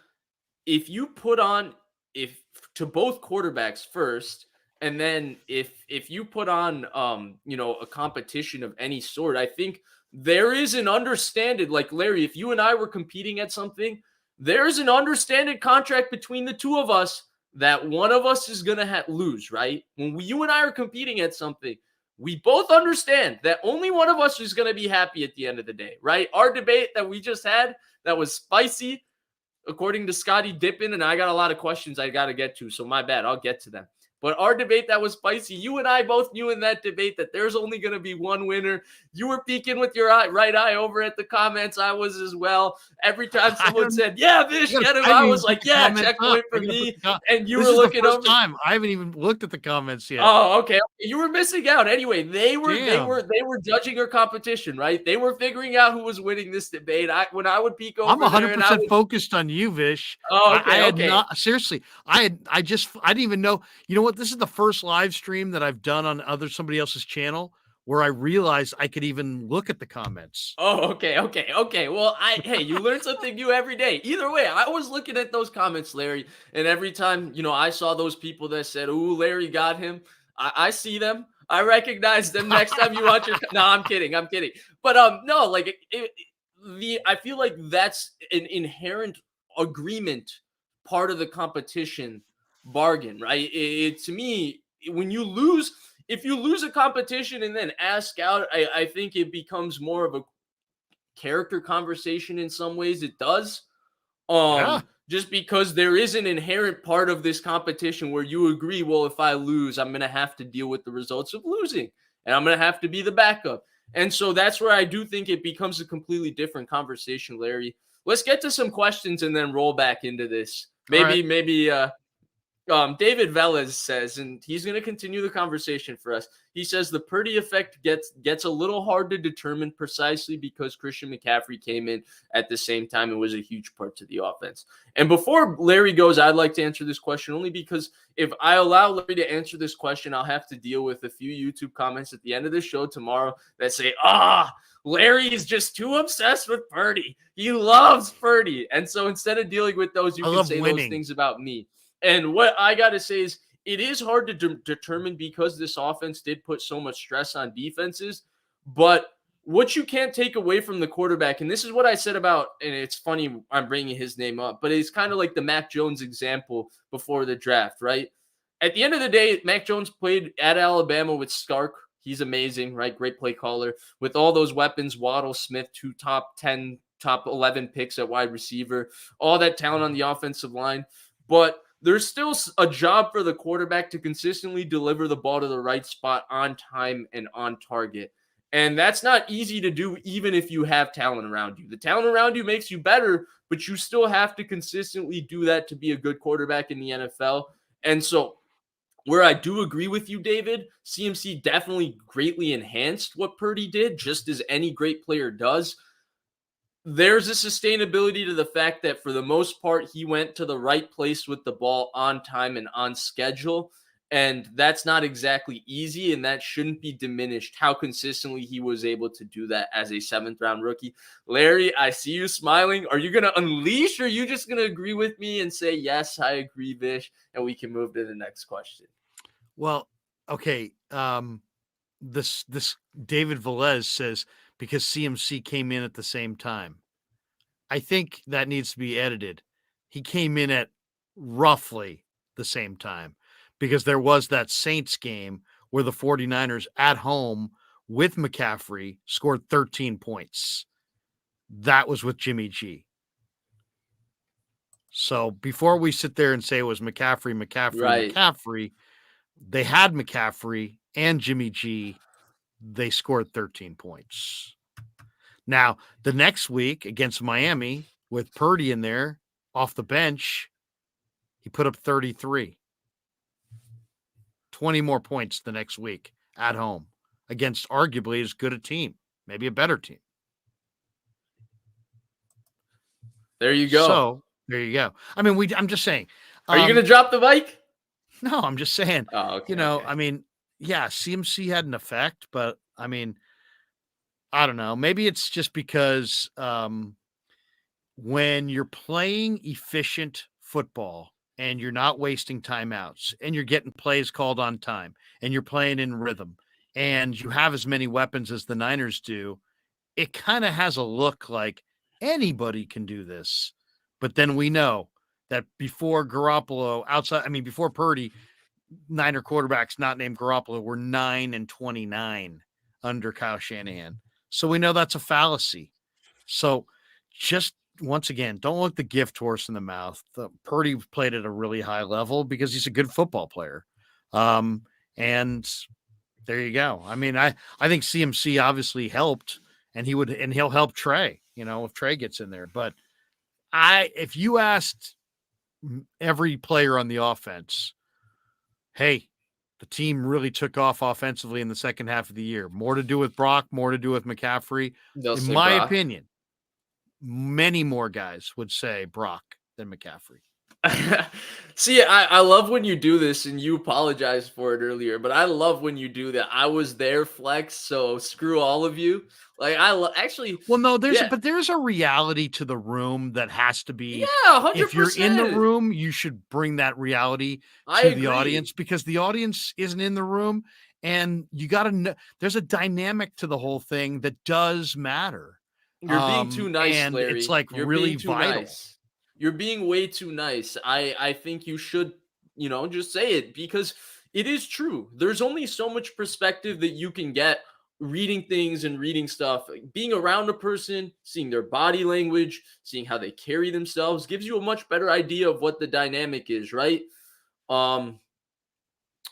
if to both quarterbacks first, and then if you put on a competition of any sort, I think there is an understanded, like Larry, if you and I were competing at something, there's an understanded contract between the two of us that one of us is gonna lose, right? When you and I are competing at something, we both understand that only one of us is going to be happy at the end of the day, right? Our debate that we just had that was spicy, according to Scotty Dippin, and I got a lot of questions I got to get to, so my bad. I'll get to them. But our debate that was spicy, you and I both knew in that debate that there's only going to be one winner. You were peeking with your right eye over at the comments. I was as well. Every time I someone don't. said, "Yeah, Vish, get him," I I haven't was even put like, the "Yeah, comments up. checkpoint for me." And you This were is the looking first over. time I haven't even looked at the comments yet. Oh, okay. You were missing out. Anyway, Damn. they were judging her competition, right? They were figuring out who was winning this debate. When I would peek I'm over there and I 100% would. focused on you, Vish. Oh, I okay, had okay. not seriously. I didn't even know. You know what? This is the first live stream that I've done on somebody else's channel where I realized I could even look at the comments. Oh, okay. Well, hey, you learn something new every day. Either way, I was looking at those comments, Larry, and every time I saw those people that said, "Ooh, Larry got him," I see them. I recognize them. Next time you watch your, no, I'm kidding, but no, like I feel like that's an inherent agreement, part of the competition bargain, right? To me, when you lose. If you lose a competition and then ask out, I think it becomes more of a character conversation in some ways. It does. Yeah. Just because there is an inherent part of this competition where you agree, well, if I lose, I'm gonna have to deal with the results of losing. and I'm going to have to be the backup. And so that's where I do think it becomes a completely different conversation, Larry. Let's get to some questions and then roll back into this. Maybe David Velez says, and he's going to continue the conversation for us. He says the Purdy effect gets a little hard to determine precisely because Christian McCaffrey came in at the same time and was a huge part to the offense. And before Larry goes, I'd like to answer this question only because if I allow Larry to answer this question, I'll have to deal with a few YouTube comments at the end of the show tomorrow that say, Larry is just too obsessed with Purdy. He loves Purdy. And so instead of dealing with those, you can say those things about me. And what I got to say is it is hard to determine because this offense did put so much stress on defenses. But what you can't take away from the quarterback, and this is what I said about, and it's funny I'm bringing his name up, but it's kind of like the Mac Jones example before the draft, right? At the end of the day, Mac Jones played at Alabama with Stark. He's amazing, right? Great play caller. With all those weapons, Waddle, Smith, 2 top 10, top 11 picks at wide receiver, all that talent on the offensive line. But there's still a job for the quarterback to consistently deliver the ball to the right spot on time and on target. And that's not easy to do even if you have talent around you. The talent around you makes you better, but you still have to consistently do that to be a good quarterback in the NFL. And so where I do agree with you, David, CMC definitely greatly enhanced what Purdy did, just as any great player does. There's a sustainability to the fact that for the most part, he went to the right place with the ball on time and on schedule. And that's not exactly easy, and that shouldn't be diminished how consistently he was able to do that as a 7th-round rookie. Larry, I see you smiling. Are you going to unleash, or are you just going to agree with me and say, yes, I agree, Vish, and we can move to the next question? Well, okay. This David Velez says, because CMC came in at the same time. I think that needs to be edited. He came in at roughly the same time because there was that Saints game where the 49ers at home with McCaffrey scored 13 points. That was with Jimmy G. So before we sit there and say it was McCaffrey, Right. McCaffrey, they had McCaffrey and Jimmy G. They scored 13 points. Now, the next week against Miami with Purdy in there off the bench, he put up 33. 20 more points the next week at home against arguably as good a team, maybe a better team. There you go. So, there you go. I mean, I'm just saying. Are you going to drop the mic? No, I'm just saying. Oh, okay, okay. I mean, yeah, CMC had an effect, but I mean, I don't know. Maybe it's just because when you're playing efficient football and you're not wasting timeouts and you're getting plays called on time and you're playing in rhythm and you have as many weapons as the Niners do, it kind of has a look like anybody can do this. But then we know that before before Purdy, Niner quarterbacks not named Garoppolo were 9-29 under Kyle Shanahan. So we know that's a fallacy. So just once again, don't look the gift horse in the mouth. Purdy played at a really high level because he's a good football player. And there you go. I mean, I think CMC obviously helped, and he'll help Trey, if Trey gets in there. But if you asked every player on the offense, hey, the team really took off offensively in the second half of the year. More to do with Brock, more to do with McCaffrey. In my opinion, many more guys would say Brock than McCaffrey. See, I love when you do this, and you apologized for it earlier, but I love when you do that. I was there, Flex, so screw all of you. Like, actually. Well, no, there's a reality to the room that has to be. Yeah, 100%. If you're in the room, you should bring that reality to the audience, because the audience isn't in the room, and you got to know there's a dynamic to the whole thing that does matter. You're being too nice, and Larry. It's like You're really vital. Nice. You're being way too nice. I think you should, just say it, because it is true. There's only so much perspective that you can get reading things and reading stuff. Being around a person, seeing their body language, seeing how they carry themselves gives you a much better idea of what the dynamic is, right?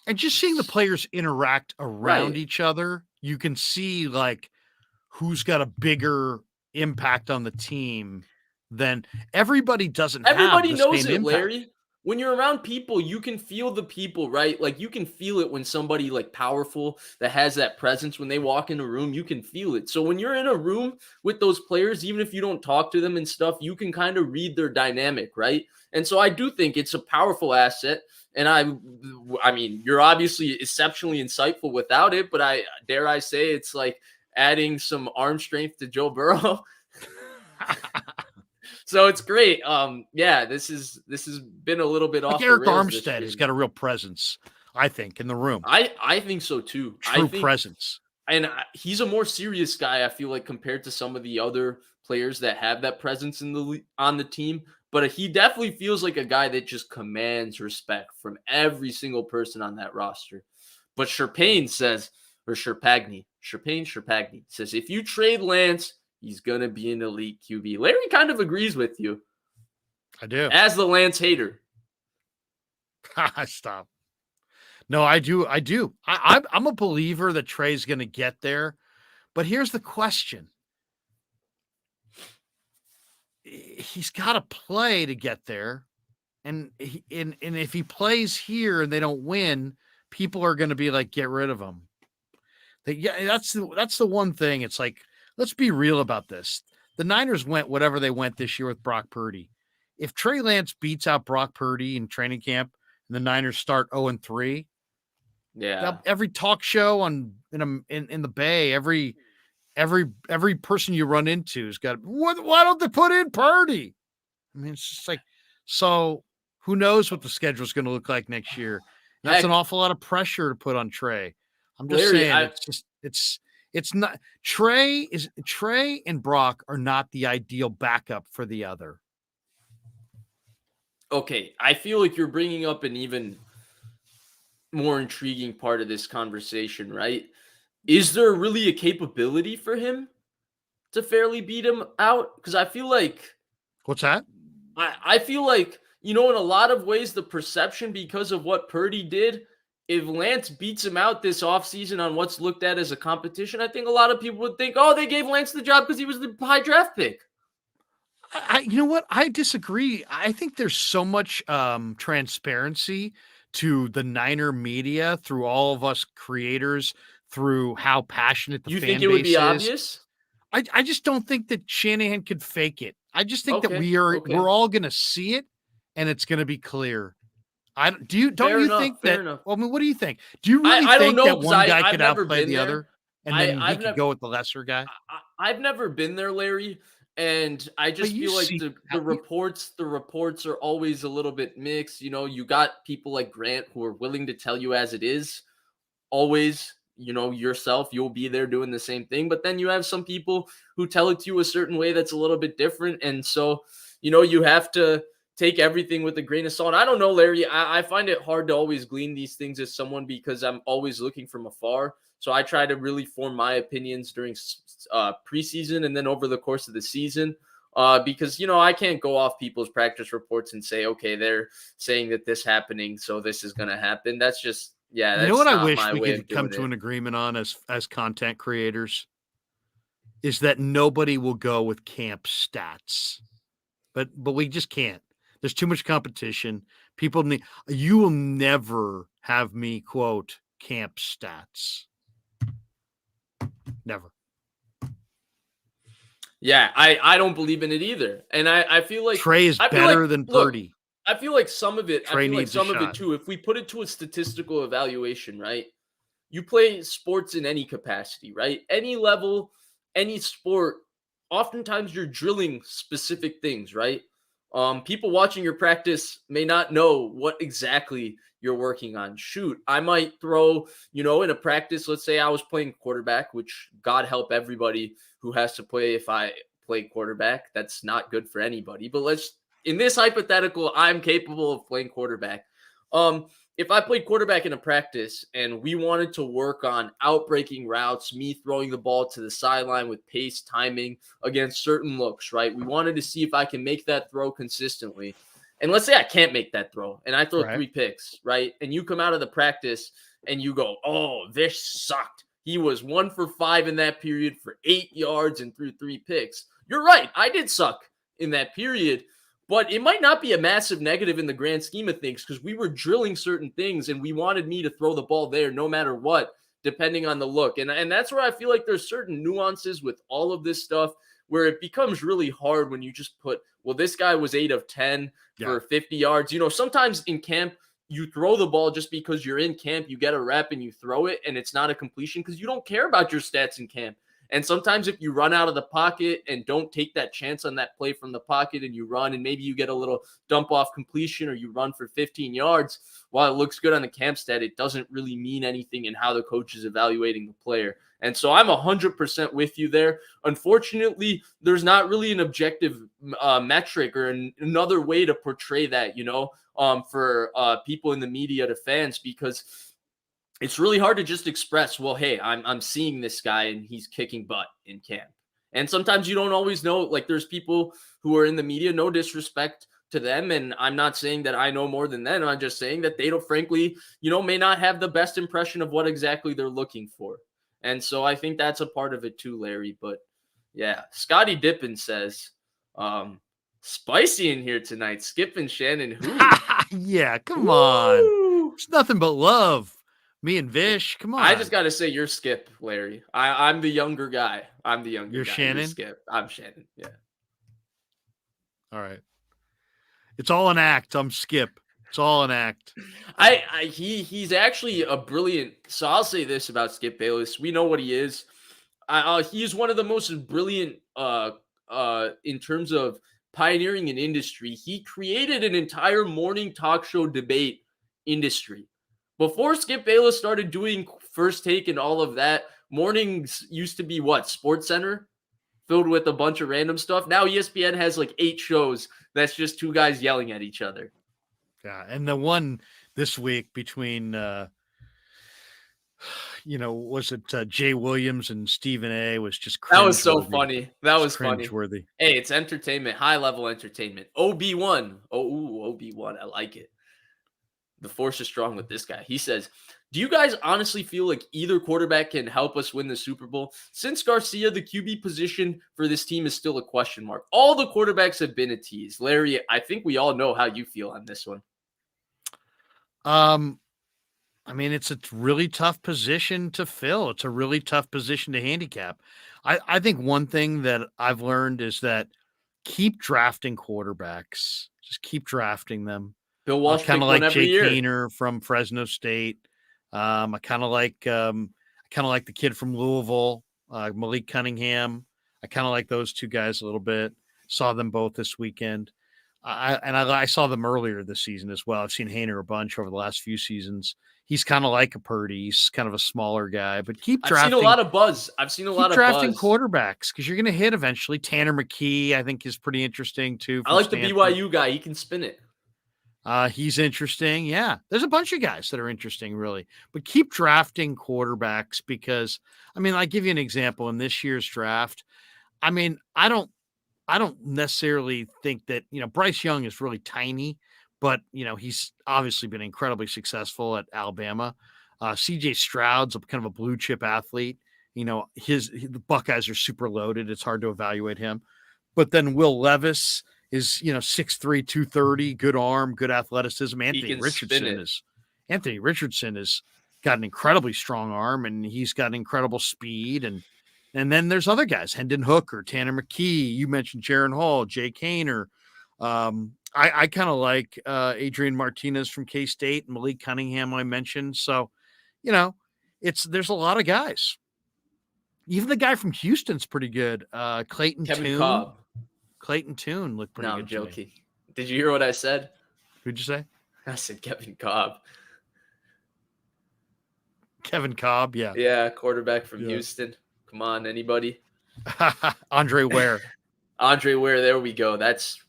And just seeing the players interact around Right. each other, you can see like who's got a bigger impact on the team than everybody doesn't have Everybody the knows same it, impact. Larry. When you're around people, you can feel the people, right? Like you can feel it when somebody like powerful that has that presence when they walk in a room, you can feel it. So when you're in a room with those players, even if you don't talk to them and stuff, you can kind of read their dynamic, right? And so I do think it's a powerful asset. And I mean, you're obviously exceptionally insightful without it, but I dare I say it's like adding some arm strength to Joe Burrow. So it's great. Yeah, this has been a little bit Like off the Eric rails this Armstead year. has got a real presence, I think, in the room. I think so too. I True think, presence. and he's a more serious guy. I feel like compared to some of the other players that have that presence in on the team. But he definitely feels like a guy that just commands respect from every single person on that roster. But Sherpain says, or Sherpagny says, if you trade Lance, he's gonna be an elite QB. Larry kind of agrees with you I do. as the Lance hater. Stop. No, I do. I'm a believer that Trey's going to get there. But here's the question. He's got to play to get there. And if he plays here and they don't win, people are going to be like, get rid of him. Yeah, that's the one thing. It's like, let's be real about this. The Niners went whatever they went this year with Brock Purdy. If Trey Lance beats out Brock Purdy in training camp and the Niners start 0-3, Yeah. every talk show in the Bay, every person you run into has got, why don't they put in Purdy? I mean, it's just like, so who knows what the schedule is going to look like next year? And that's an awful lot of pressure to put on Trey. I'm just Larry, saying, it's not Trey and Brock are not the ideal backup for the other. Okay, I feel like you're bringing up an even more intriguing part of this conversation, right? Is there really a capability for him to fairly beat him out? Because I feel like What's that? I feel like, in a lot of ways, the perception because of what Purdy did, if Lance beats him out this offseason on what's looked at as a competition, I think a lot of people would think, oh, they gave Lance the job because he was the high draft pick. You know what? I disagree. I think there's so much transparency to the Niner media through all of us creators, through how passionate the You think fan it would be base is. obvious? I just don't think that Shanahan could fake it. I just think that Okay. we're all going to see it, and it's going to be clear. Don't you think Fair that? enough. Well, I mean, what do you think? Do you really I don't think know that because one guy I've could never outplay been the there. other, and then he I've could never go with the lesser guy? I've never been there, Larry, and I But just you feel like see, the reports are always a little bit mixed. You got people like Grant who are willing to tell you as it is. Always, yourself, you'll be there doing the same thing. But then you have some people who tell it to you a certain way that's a little bit different. And so, you have to take everything with a grain of salt. I don't know, Larry. I find it hard to always glean these things as someone because I'm always looking from afar. So I try to really form my opinions during preseason and then over the course of the season. Because I can't go off people's practice reports and say, okay, they're saying that this happening, so this is going to happen. That's just, yeah, you know what that's I not wish my we way could of come doing to it. an agreement on as content creators is that nobody will go with camp stats, but we just can't. There's too much competition. You will never have me quote camp stats. Never. Yeah, I don't believe in it either, and I feel like Trey is better than look, Purdy. I feel like some of it. I Trey feel like needs a some of it shot. too. If we put it to a statistical evaluation, right? You play sports in any capacity, right? Any level, any sport. Oftentimes, you're drilling specific things, right? People watching your practice may not know what exactly you're working on. Shoot, I might throw, in a practice. Let's say I was playing quarterback, which God help everybody who has to play if I play quarterback. That's not good for anybody. But in this hypothetical, I'm capable of playing quarterback. If I played quarterback in a practice and we wanted to work on outbreaking routes, me throwing the ball to the sideline with pace, timing against certain looks, right? We wanted to see if I can make that throw consistently. And let's say I can't make that throw and I throw Right. 3 picks, right? And you come out of the practice and you go, oh, Vish sucked. He was 1 for 5 in that period for 8 yards and threw 3 picks. You're right. I did suck in that period, but it might not be a massive negative in the grand scheme of things because we were drilling certain things and we wanted me to throw the ball there no matter what, depending on the look. And that's where I feel like there's certain nuances with all of this stuff where it becomes really hard when you just put, well, this guy was 8 of 10 for 50 yards. Sometimes in camp, you throw the ball just because you're in camp, you get a rep and you throw it, and it's not a completion because you don't care about your stats in camp. And sometimes if you run out of the pocket and don't take that chance on that play from the pocket and you run and maybe you get a little dump off completion or you run for 15 yards, while it looks good on the camp stat, it doesn't really mean anything in how the coach is evaluating the player. And so I'm 100% with you there. Unfortunately, there's not really an objective metric or another way to portray that, for people in the media to fans, because it's really hard to just express, well, hey, I'm seeing this guy and he's kicking butt in camp. And sometimes you don't always know, like there's people who are in the media, no disrespect to them. And I'm not saying that I know more than them. I'm just saying that they don't, frankly, may not have the best impression of what exactly they're looking for. And so I think that's a part of it too, Larry. But yeah, Scotty Dippin says, spicy in here tonight. Skip and Shannon. Who? Yeah, come on. It's nothing but love. Me and Vish, come on. I just got to say, you're Skip, Larry. I'm the younger guy. I'm the younger guy. You're Shannon? You're Skip. I'm Shannon. Yeah. All right. It's all an act. I'm Skip. It's all an act. He's actually a brilliant. So I'll say this about Skip Bayless. We know what he is. He's one of the most brilliant in terms of pioneering an industry. He created an entire morning talk show debate industry. Before Skip Bayless started doing First Take and all of that, mornings used to be what? Sports Center? Filled with a bunch of random stuff. Now ESPN has like 8 shows that's just 2 guys yelling at each other. Yeah, and the one this week between, was it Jay Williams and Stephen A. was just cringe-worthy. That was so funny. That was funny. Cringe-worthy. Hey, it's entertainment, high-level entertainment. OB1. OB1. I like it. The force is strong with this guy. He says, do you guys honestly feel like either quarterback can help us win the Super Bowl? Since Garcia, the QB position for this team is still a question mark. All the quarterbacks have been a tease. Larry, I think we all know how you feel on this one. It's a really tough position to fill. It's a really tough position to handicap. I think one thing that I've learned is that keep drafting quarterbacks. Just keep drafting them. Bill Walsh kind of like Jake year. Hayner from Fresno State. I kind of like the kid from Louisville, Malik Cunningham. I kind of like those 2 guys a little bit. Saw them both this weekend. I saw them earlier this season as well. I've seen Hayner a bunch over the last few seasons. He's kind of like a Purdy. He's kind of a smaller guy, but keep drafting. I've seen a lot of buzz. Drafting quarterbacks because you're going to hit eventually. Tanner McKee, I think, is pretty interesting too. I like the BYU guy. He can spin it. He's interesting. Yeah. There's a bunch of guys that are interesting, really. But keep drafting quarterbacks because, I'll give you an example. In this year's draft, I don't necessarily think that, Bryce Young is really tiny, but, he's obviously been incredibly successful at Alabama. CJ Stroud's kind of a blue chip athlete. The Buckeyes are super loaded. It's hard to evaluate him. But then Will Levis is 6'3", 230, good arm, good athleticism. Anthony Richardson has got an incredibly strong arm and he's got incredible speed. And then there's other guys, Hendon Hooker, Tanner McKee. You mentioned Jaron Hall, Jake Hayner. I kind of like Adrian Martinez from K-State and Malik Cunningham I mentioned. So, there's a lot of guys. Even the guy from Houston's pretty good. Clayton Kevin Cobb. Clayton Tune looked pretty good. I'm joking. Did you hear what I said? Who'd you say? I said Kevin Cobb. Kevin Cobb, yeah. Yeah, quarterback from Houston. Come on, anybody? Andre Ware. Andre Ware, there we go. That's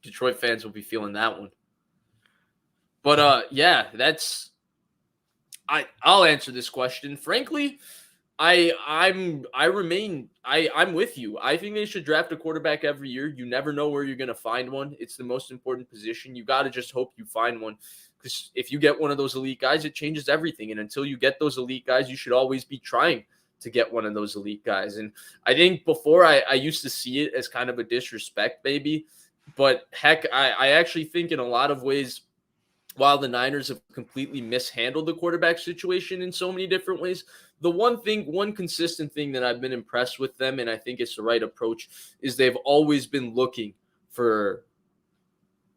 Detroit fans will be feeling that one. But I'll answer this question. Frankly, I'm with you. I think they should draft a quarterback every year. You never know where you're going to find one. It's the most important position. You got to just hope you find one, because if you get one of those elite guys, it changes everything. And until you get those elite guys, you should always be trying to get one of those elite guys. And I think before I used to see it as kind of a disrespect, maybe, but heck, I actually think in a lot of ways, while the Niners have completely mishandled the quarterback situation in so many different ways, the one consistent thing that I've been impressed with them, and I think it's the right approach, is they've always been looking for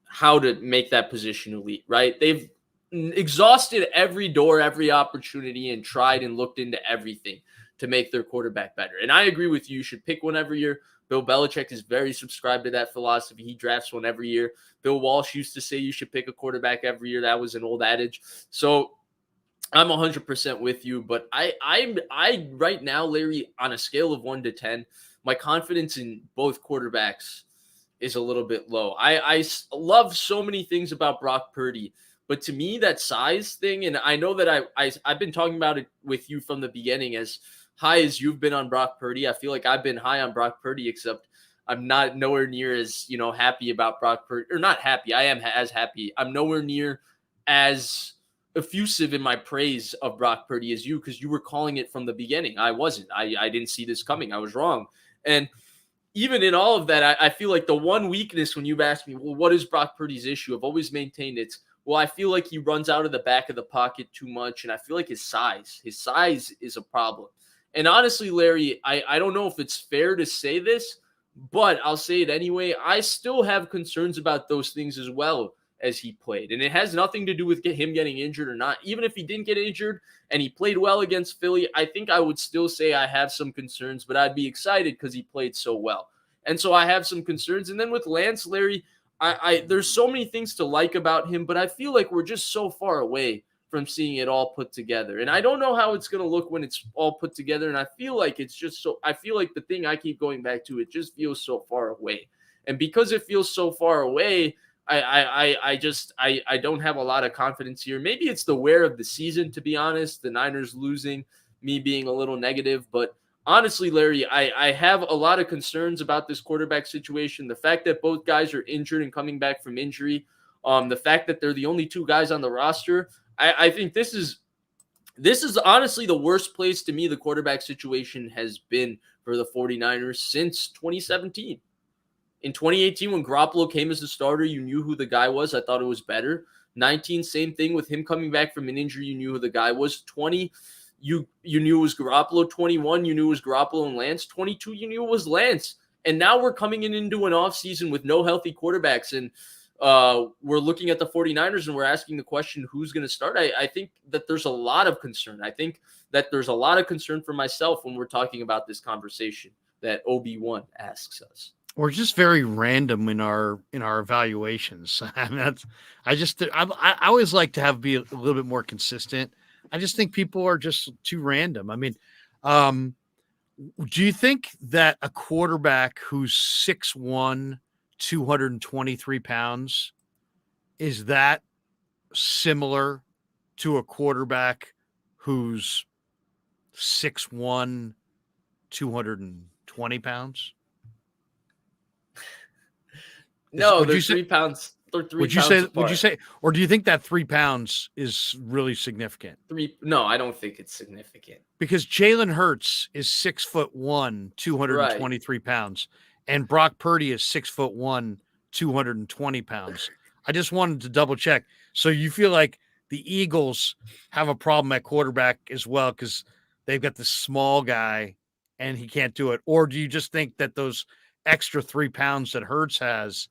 how to make that position elite, right? They've exhausted every door, every opportunity, and tried and looked into everything to make their quarterback better. And I agree with you. You should pick one every year. Bill Belichick is very subscribed to that philosophy. He drafts one every year. Bill Walsh used to say you should pick a quarterback every year. That was an old adage. So I'm 100% with you. But I right now, Larry, on a scale of 1 to 10, my confidence in both quarterbacks is a little bit low. I love so many things about Brock Purdy, but to me, that size thing, and I know that I've been talking about it with you from the beginning, as high as you've been on Brock Purdy. I feel like I've been high on Brock Purdy, except I'm not nowhere near as, happy about Brock Purdy, or not happy. I am as happy. I'm nowhere near as effusive in my praise of Brock Purdy as you, because you were calling it from the beginning. I wasn't. I didn't see this coming. I was wrong. And even in all of that, I feel like the one weakness when you've asked me, well, what is Brock Purdy's issue? I've always maintained it's, well, I feel like he runs out of the back of the pocket too much, and I feel like his size is a problem. And honestly, Larry, I don't know if it's fair to say this, but I'll say it anyway. I still have concerns about those things as well as he played. And it has nothing to do with him getting injured or not. Even if he didn't get injured and he played well against Philly, I think I would still say I have some concerns, but I'd be excited because he played so well. And so I have some concerns. And then with Lance, Larry, there's so many things to like about him, but I feel like we're just so far away from seeing it all put together. And I don't know how it's going to look when it's all put together. And I feel like I feel like the thing I keep going back to, it just feels so far away. And because it feels so far away, I don't have a lot of confidence here. Maybe it's the wear of the season, to be honest, the Niners losing, me being a little negative. But honestly, Larry, I have a lot of concerns about this quarterback situation. The fact that both guys are injured and coming back from injury, the fact that they're the only two guys on the roster, I think this is honestly the worst place to me the quarterback situation has been for the 49ers since 2017. In 2018, when Garoppolo came as the starter, you knew who the guy was. I thought it was better. 19, same thing with him coming back from an injury. You knew who the guy was. 20, you knew it was Garoppolo. 21, you knew it was Garoppolo and Lance. 22, you knew it was Lance. And now we're coming into an offseason with no healthy quarterbacks. And we're looking at the 49ers and we're asking the question, who's going to start? I think that there's a lot of concern. I think that there's a lot of concern for myself when we're talking about this conversation that OB1 asks us. We're just very random in our evaluations. And I always like to be a little bit more consistent. I just think people are just too random. I mean, do you think that a quarterback who's 6'1", 223 pounds, is that similar to a quarterback who's 6'1", 220 pounds? No, they're 3 pounds. They're 3 would you pounds say? apart. Would you say, or do you think that 3 pounds is really significant? No, I don't think it's significant. Because Jalen Hurts is 6'1", 223 pounds, and Brock Purdy is 6'1", 220 pounds. I just wanted to double check. So you feel like the Eagles have a problem at quarterback as well because they've got this small guy and he can't do it, or do you just think that those extra 3 pounds that Hurts has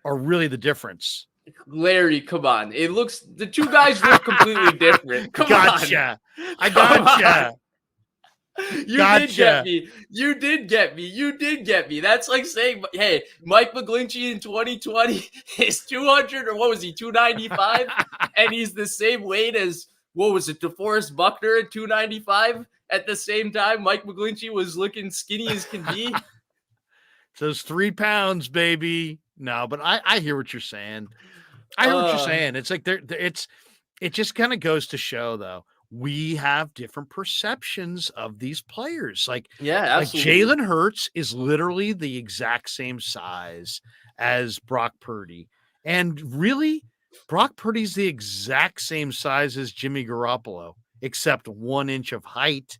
are really the difference? Larry, come on. The two guys look completely different. Come gotcha. on. I gotcha. Did get me. You did get me. That's like saying, hey, Mike McGlinchey in 2020 is 200, or what was he, 295? And he's the same weight as, what was it, DeForest Buckner at 295? At the same time, Mike McGlinchey was looking skinny as can be. Those 3 pounds, baby. No, but I hear what you're saying. I hear what you're saying. It's like it just kind of goes to show, though, we have different perceptions of these players. Yeah, Like absolutely. Jalen Hurts is literally the exact same size as Brock Purdy. And really, Brock Purdy's the exact same size as Jimmy Garoppolo, except 1 inch of height.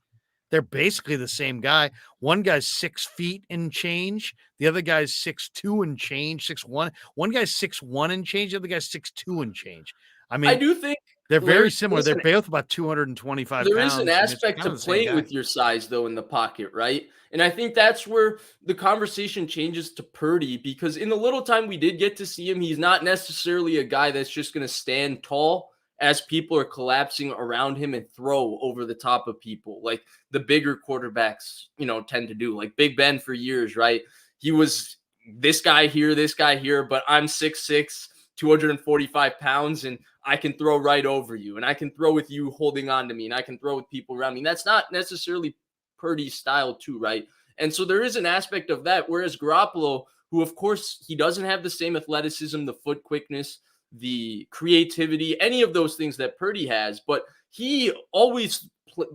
They're basically the same guy. One guy's 6 feet and change. The other guy's 6'2" and change, 6'1". One guy's 6'1" and change. The other guy's 6'2" and change. I I mean, do think, they're very Larry, similar. They're both about 225 there is an pounds, and it's aspect kind to of the same playing guy. with your size, though, in the pocket, right? And I think that's where the conversation changes to Purdy, because in the little time we did get to see him, he's not necessarily a guy that's just going to stand tall as people are collapsing around him and throw over the top of people like the bigger quarterbacks, tend to do. Like Big Ben for years, right? He was this guy here, but I'm 6'6", 245 pounds, and I can throw right over you, and I can throw with you holding on to me, and I can throw with people around me. That's not necessarily Purdy's style too, right? And so there is an aspect of that. Whereas Garoppolo, who of course he doesn't have the same athleticism, the foot quickness, the creativity, any of those things that Purdy has, but he always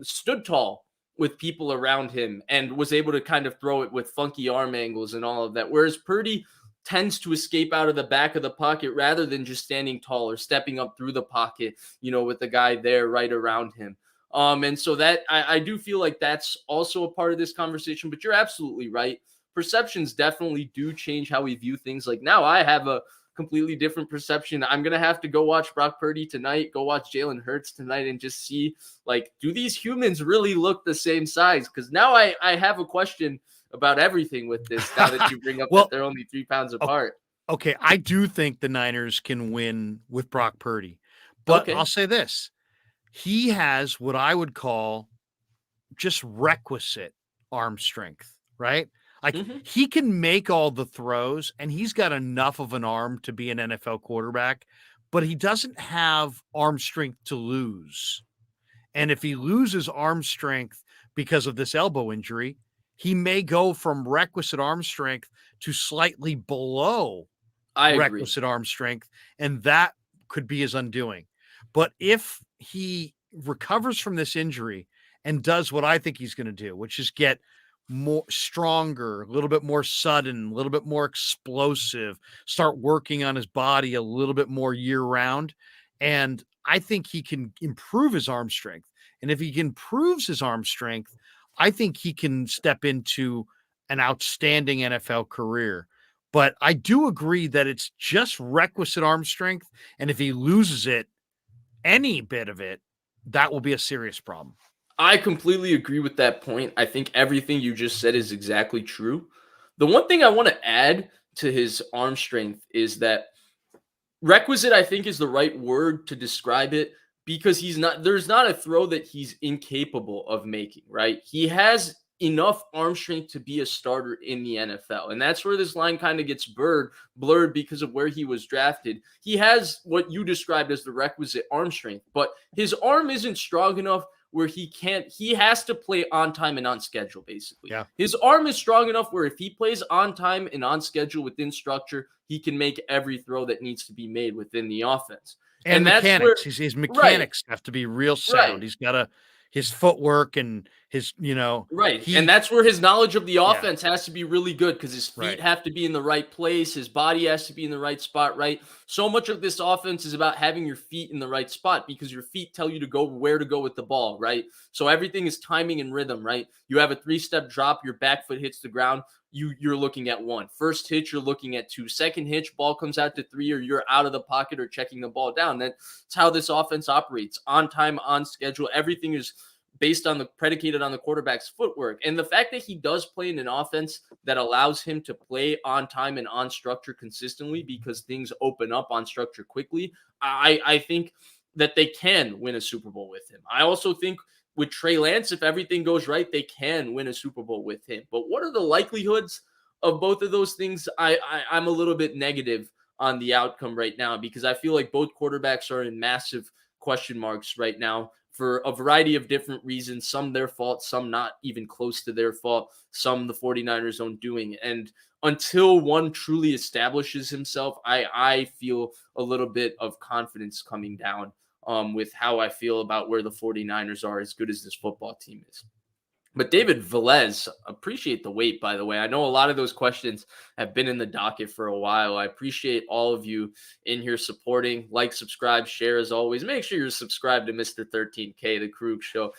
stood tall with people around him and was able to kind of throw it with funky arm angles and all of that. Whereas Purdy tends to escape out of the back of the pocket rather than just standing tall or stepping up through the pocket, with the guy there right around him. And so that I do feel like that's also a part of this conversation, but you're absolutely right. Perceptions definitely do change how we view things. Like now I have a completely different perception. I'm going to have to go watch Brock Purdy tonight, go watch Jalen Hurts tonight, and just see, like, do these humans really look the same size? Because now I have a question about everything with this now that you bring up Well, that they're only 3 pounds apart. okay, I do think the Niners can win with Brock Purdy, but I'll Okay. say this. He has what I would call just requisite arm strength, right? Like Hmm. he can make all the throws and he's got enough of an arm to be an NFL quarterback, but he doesn't have arm strength to lose. And if he loses arm strength because of this elbow injury, he may go from requisite arm strength to slightly below I agree. requisite arm strength, and that could be his undoing. But if he recovers from this injury and does what I think he's going to do, which is get more stronger, a little bit more sudden, a little bit more explosive, start working on his body a little bit more year round, and I think he can improve his arm strength. And if he improves his arm strength, I think he can step into an outstanding NFL career. But I do agree that it's just requisite arm strength. And if he loses it, any bit of it, that will be a serious problem. I completely agree with that point. I think everything you just said is exactly true. The one thing I want to add to his arm strength is that requisite, I think, is the right word to describe it, because there's not a throw that he's incapable of making, right? He has enough arm strength to be a starter in the NFL. And that's where this line kind of gets blurred because of where he was drafted. He has what you described as the requisite arm strength, but his arm isn't strong enough where he has to play on time and on schedule, basically. Yeah. His arm is strong enough where if he plays on time and on schedule within structure, he can make every throw that needs to be made within the offense. And That's where, mechanics. His right, mechanics have to be real right. sound. He's got his footwork and his, Right. And he, that's where his knowledge of the yeah, offense has to be really good, because his feet right. have to be in the right place. His body has to be in the right spot, right? So much of this offense is about having your feet in the right spot, because your feet tell you to go where to go with the ball, right? So everything is timing and rhythm, right? You have a 3-step drop, your back foot hits the ground. You're looking at 1. First hitch, you're looking at 2. Second hitch, ball comes out to 3, or you're out of the pocket or checking the ball down. That's how this offense operates. On time, on schedule. Everything is predicated on the quarterback's footwork. And the fact that he does play in an offense that allows him to play on time and on structure consistently, because things open up on structure quickly, I think that they can win a Super Bowl with him. I also think with Trey Lance, if everything goes right, they can win a Super Bowl with him. But what are the likelihoods of both of those things? I'm a little bit negative on the outcome right now, because I feel like both quarterbacks are in massive question marks right now for a variety of different reasons. Some their fault, some not even close to their fault, some the 49ers own doing. And until one truly establishes himself, I feel a little bit of confidence coming down with how I feel about where the 49ers are, as good as this football team is. But David Velez, appreciate the wait, by the way. I know a lot of those questions have been in the docket for a while. I appreciate all of you in here supporting. Like, subscribe, share as always. Make sure you're subscribed to Mr. 13K, the Krug Show.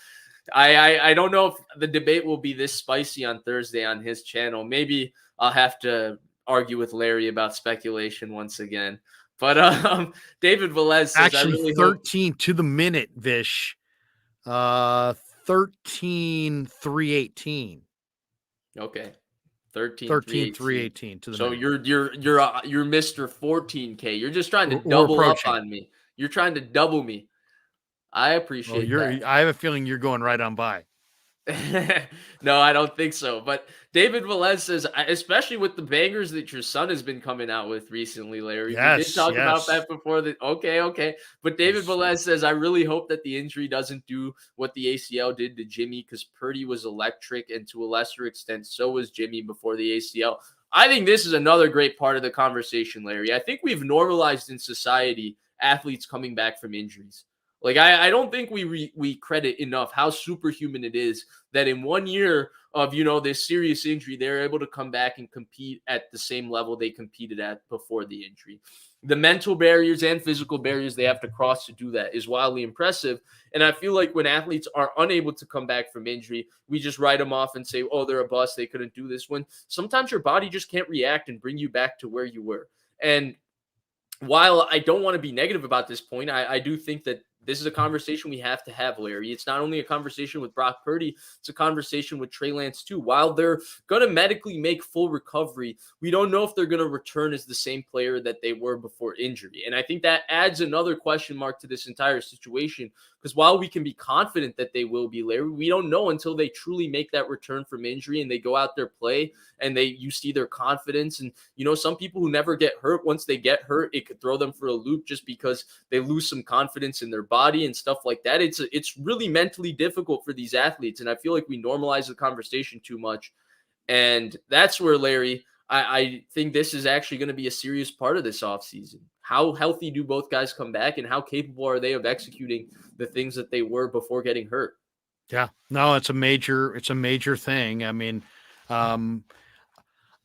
I don't know if the debate will be this spicy on Thursday on his channel. Maybe I'll have to argue with Larry about speculation once again. But David Velez says, actually, I really 13 to the minute, Vish. 13-318. Okay. 13 318 to the so minute. you're Mr. 14K. You're just trying to We're double up approaching. on me. You're trying to double me. I appreciate that. I have a feeling you're going right on by. No, I don't think so. But David Velez says, especially with the bangers that your son has been coming out with recently, Larry. We did talk about that before. Okay. But David Velez says, I really hope that the injury doesn't do what the ACL did to Jimmy, because Purdy was electric, and to a lesser extent, so was Jimmy before the ACL. I think this is another great part of the conversation, Larry. I think we've normalized in society athletes coming back from injuries. Like, I don't think we credit enough how superhuman it is that in 1 year of, this serious injury, they're able to come back and compete at the same level they competed at before the injury. The mental barriers and physical barriers they have to cross to do that is wildly impressive. And I feel like when athletes are unable to come back from injury, we just write them off and say, oh, they're a bust, they couldn't do this, when sometimes your body just can't react and bring you back to where you were. And while I don't want to be negative about this point, I do think that this is a conversation we have to have, Larry. It's not only a conversation with Brock Purdy, it's a conversation with Trey Lance too. While they're going to medically make full recovery, we don't know if they're going to return as the same player that they were before injury. And I think that adds another question mark to this entire situation, because while we can be confident that they will be, Larry, we don't know until they truly make that return from injury and they go out there, play, and you see their confidence. And, some people who never get hurt, once they get hurt, it could throw them for a loop just because they lose some confidence in their body and stuff like that. It's really mentally difficult for these athletes. And I feel like we normalize the conversation too much. And that's where, Larry, I think this is actually going to be a serious part of this offseason. How healthy do both guys come back, and how capable are they of executing the things that they were before getting hurt? Yeah, no, it's a major thing. I mean, I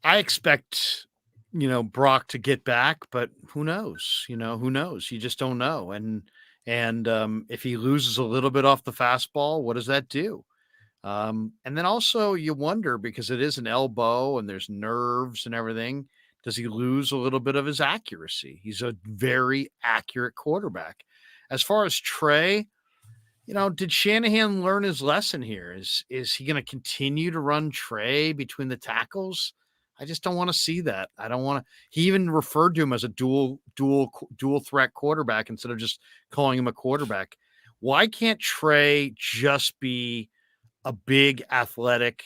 expect, Brock to get back, but who knows? Who knows? You just don't know. And if he loses a little bit off the fastball, what does that do? And then also you wonder, because it is an elbow and there's nerves and everything, does he lose a little bit of his accuracy? He's a very accurate quarterback. As far as Trey, did Shanahan learn his lesson here? Is he going to continue to run Trey between the tackles? I just don't want to see that. I don't want to. He even referred to him as a dual threat quarterback instead of just calling him a quarterback. Why can't Trey just be a big athletic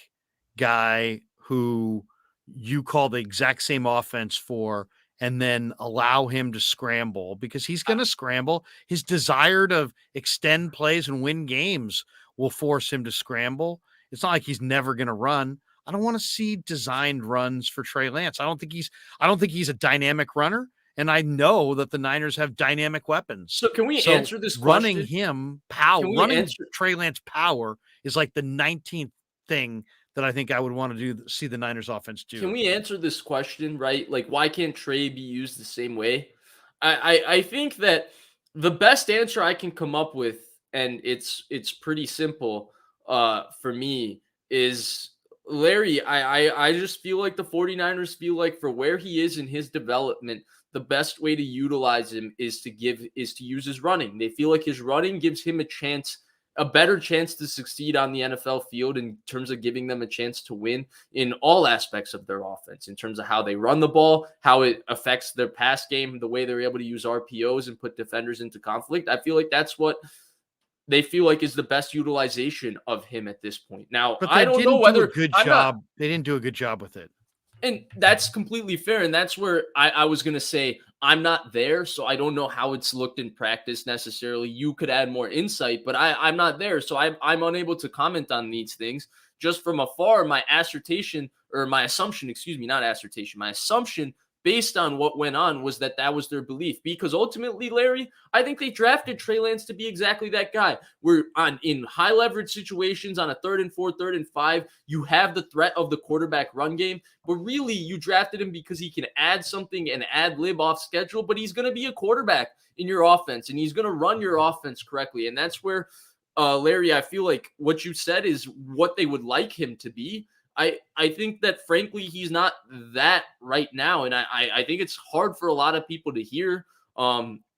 guy who you call the exact same offense for, and then allow him to scramble? Because he's going to scramble. His desire to extend plays and win games will force him to scramble. It's not like he's never going to run. I don't want to see designed runs for Trey Lance. I don't think he's a dynamic runner. And I know that the Niners have dynamic weapons. So can we answer this question? Running him running Trey Lance power is like the 19th thing that I think I would want to see the Niners offense do. Can we answer this question, right? Like, why can't Trey be used the same way? I think that the best answer I can come up with, and it's pretty simple for me, is, Larry, I just feel like the 49ers feel like for where he is in his development, the best way to utilize him is to use his running. They feel like his running gives him a better chance to succeed on the NFL field in terms of giving them a chance to win in all aspects of their offense, in terms of how they run the ball, how it affects their pass game, the way they're able to use RPOs and put defenders into conflict. I feel like that's what they feel like is the best utilization of him at this point. Now, I don't know whether they didn't do a good job with it. And that's completely fair. And that's where I was going to say, I'm not there, so I don't know how it's looked in practice necessarily. You could add more insight, but I'm not there. So I'm unable to comment on these things. Just from afar, my assumption based on what went on was that was their belief. Because ultimately, Larry, I think they drafted Trey Lance to be exactly that guy. We're in high leverage situations on a 3rd and 4, 3rd and 5. You have the threat of the quarterback run game, but really you drafted him because he can add something and ad lib off schedule, but he's going to be a quarterback in your offense and he's going to run your offense correctly. And that's where, Larry, I feel like what you said is what they would like him to be. I think that frankly he's not that right now, and I think it's hard for a lot of people to hear.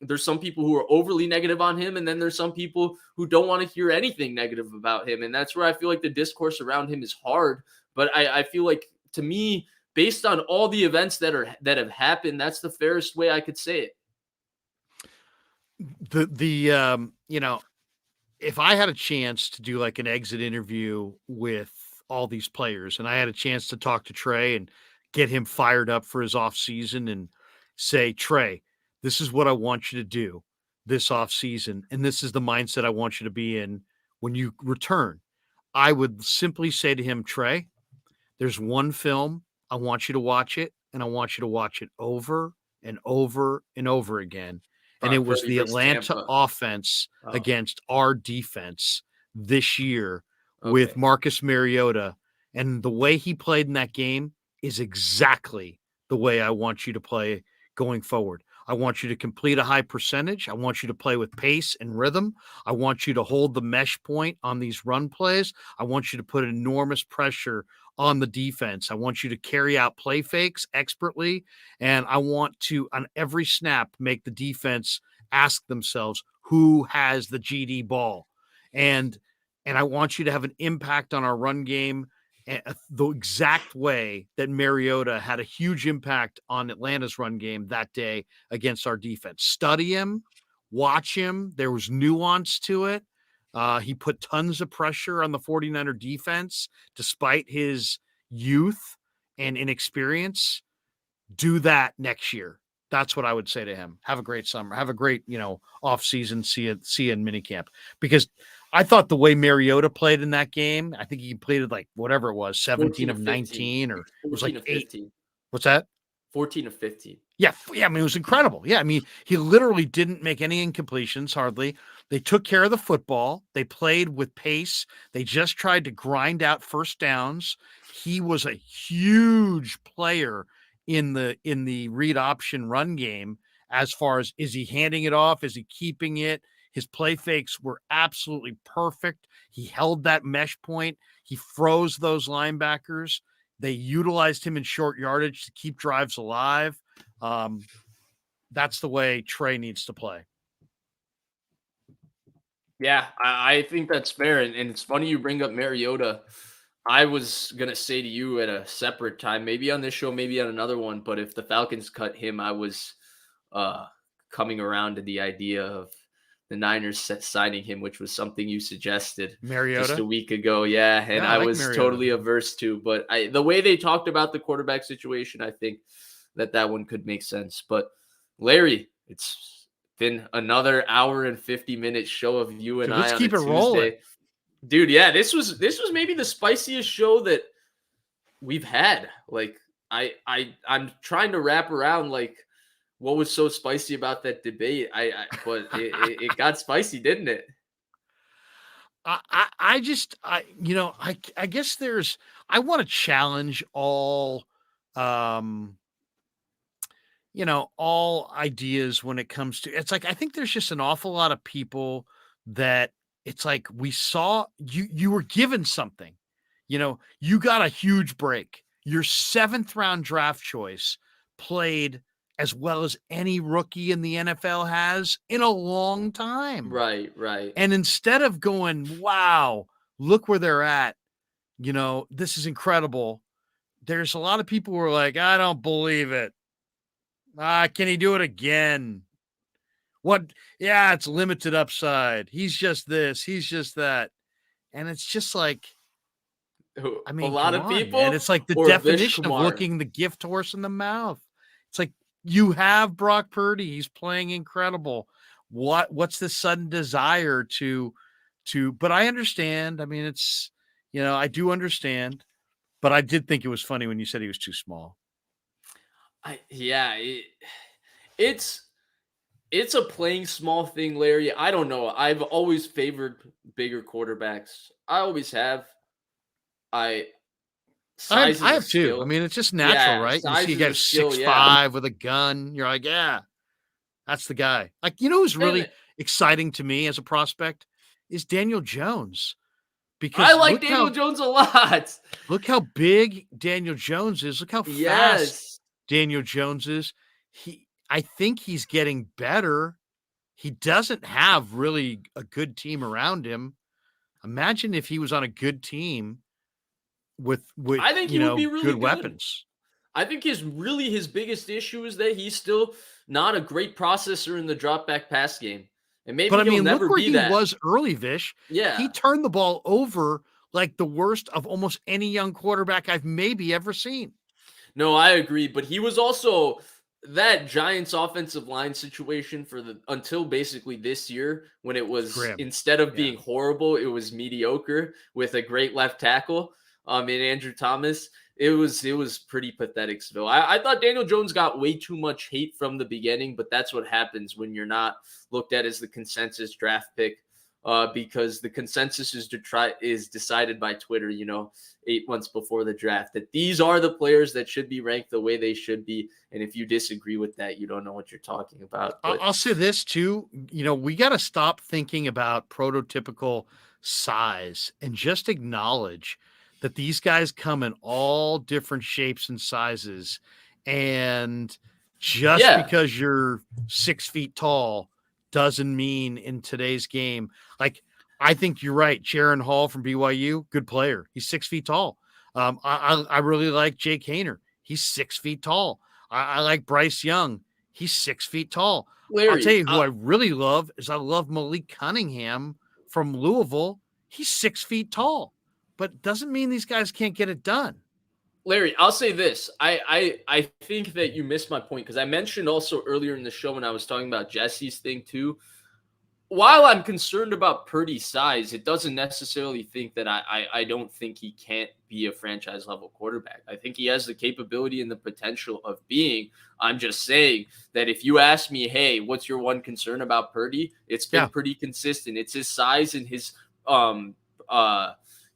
There's some people who are overly negative on him, and then there's some people who don't want to hear anything negative about him, and that's where I feel like the discourse around him is hard. But I feel like, to me, based on all the events that have happened, that's the fairest way I could say it. If I had a chance to do like an exit interview with all these players and I had a chance to talk to Trey and get him fired up for his off season and say, Trey, this is what I want you to do this off season. And this is the mindset I want you to be in when you return. I would simply say to him, Trey, there's one film. I want you to watch it. And I want you to watch it over and over and over again. And it was the Atlanta offense against our defense this year with Marcus Mariota. And the way he played in that game is exactly the way I want you to play going forward. I want you to complete a high percentage. I want you to play with pace and rhythm. I want you to hold the mesh point on these run plays. I want you to put enormous pressure on the defense. I want you to carry out play fakes expertly. And I want to, on every snap, make the defense ask themselves, who has the GD ball? And I want you to have an impact on our run game the exact way that Mariota had a huge impact on Atlanta's run game that day against our defense. Study him, watch him. There was nuance to it. He put tons of pressure on the 49er defense despite his youth and inexperience. Do that next year. That's what I would say to him. Have a great summer. Have a great, off season. See you in minicamp. Because I thought the way Mariota played in that game, I think he completed like whatever it was, 17 of 19, or it was like 8. What's that? 14 of 15. Yeah. I mean, it was incredible. Yeah. I mean, he literally didn't make any incompletions, hardly. They took care of the football. They played with pace. They just tried to grind out first downs. He was a huge player in the read option run game. As far as, is he handing it off? Is he keeping it? His play fakes were absolutely perfect. He held that mesh point. He froze those linebackers. They utilized him in short yardage to keep drives alive. That's the way Trey needs to play. Yeah, I think that's fair. And it's funny you bring up Mariota. I was going to say to you at a separate time, maybe on this show, maybe on another one, but if the Falcons cut him, I was coming around to the idea of the Niners signing him, which was something you suggested Mariota just a week ago. Yeah. And I was Mariota. Totally averse to, but the way they talked about the quarterback situation, I think that one could make sense. But Larry, it's been another hour and 50-minute show of you and let's I keep on a it Tuesday. Rolling. Dude, yeah, this was maybe the spiciest show that we've had. Like I'm trying to wrap around like what was so spicy about that debate. But it got spicy, didn't it? I guess I want to challenge all all ideas when it comes to, it's like, I think there's just an awful lot of people that it's like, we saw you were given something, you got a huge break. Your 7th round draft choice played as well as any rookie in the NFL has in a long time. Right. And instead of going, wow, look where they're at, this is incredible. There's a lot of people who are like, I don't believe it. Can he do it again? What? Yeah, it's limited upside. He's just this. He's just that. And it's just like, I mean, a lot of people, and it's like the definition of looking the gift horse in the mouth. It's like, you have Brock Purdy. He's playing incredible. What's this sudden desire to, but I understand. I mean, it's, I do understand, but I did think it was funny when you said he was too small. It's it's a playing small thing, Larry. I don't know. I've always favored bigger quarterbacks. I always have. I Size I is a have too. I skill. mean, it's just natural, Yeah, right? You see a size guy is a who's skill. six Yeah, five with a gun. You're like, yeah, that's the guy. Like, who's and really exciting to me as a prospect is Daniel Jones I because like Daniel Jones a lot. look how big Daniel Jones is. Look how fast Yes. Daniel Jones is. I think he's getting better. He doesn't have really a good team around him. Imagine if he was on a good team with I think he would be really good good. weapons. I think his biggest issue is that he's still not a great processor in the drop back pass game. And But maybe I he'll mean, look never where be he that. was early, Vish. He Yeah. turned the ball over like the worst of almost any young quarterback I've maybe ever seen. No, I agree, but he was also that Giants offensive line situation for the until basically this year when it It's was grim. instead of Yeah. being horrible, it was mediocre with a great left tackle in Andrew Thomas. It was pretty pathetic still. I thought Daniel Jones got way too much hate from the beginning, but that's what happens when you're not looked at as the consensus draft pick. Because the consensus is decided by Twitter, 8 months before the draft, that these are the players that should be ranked the way they should be. And if you disagree with that, you don't know what you're talking about. But I'll say this too. We got to stop thinking about prototypical size and just acknowledge that these guys come in all different shapes and sizes. And just yeah, because you're 6 feet tall doesn't mean in today's game, like, I think you're right. Jaron Hall from BYU, good player. He's 6 feet tall. I really like Jake Hayner. He's 6 feet tall. I like Bryce Young. He's 6 feet tall. I'll tell Larry, you who I really love is I love Malik Cunningham from Louisville. He's 6 feet tall, but doesn't mean these guys can't get it done. Larry, I'll say this. I think that you missed my point because I mentioned also earlier in the show when I was talking about Jesse's thing too. While I'm concerned about Purdy's size, it doesn't necessarily think that I don't think he can't be a franchise level quarterback. I think he has the capability and the potential of being. I'm just saying that if you ask me, hey, what's your one concern about Purdy? It's been Yeah. pretty consistent. It's his size and um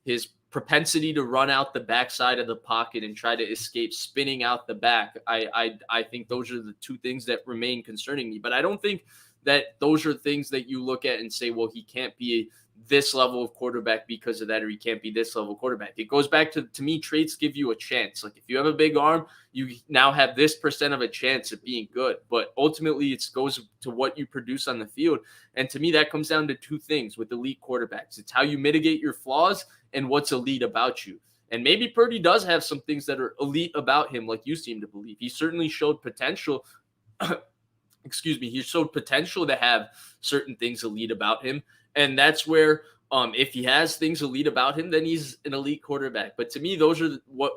his propensity to run out the backside of the pocket and try to escape spinning out the back. I think those are the two things that remain concerning me. But I don't think that those are things that you look at and say, well, he can't be this level of quarterback because of that, or he can't be this level of quarterback. It goes back to me, traits give you a chance. Like if you have a big arm, you now have this percent of a chance of being good. But ultimately, it goes to what you produce on the field. And to me, that comes down to two things with elite quarterbacks. It's how you mitigate your flaws and what's elite about you. And maybe Purdy does have some things that are elite about him, like you seem to believe. He certainly showed potential. He showed potential to have certain things elite about him. And that's where if he has things elite about him, then he's an elite quarterback. But to me,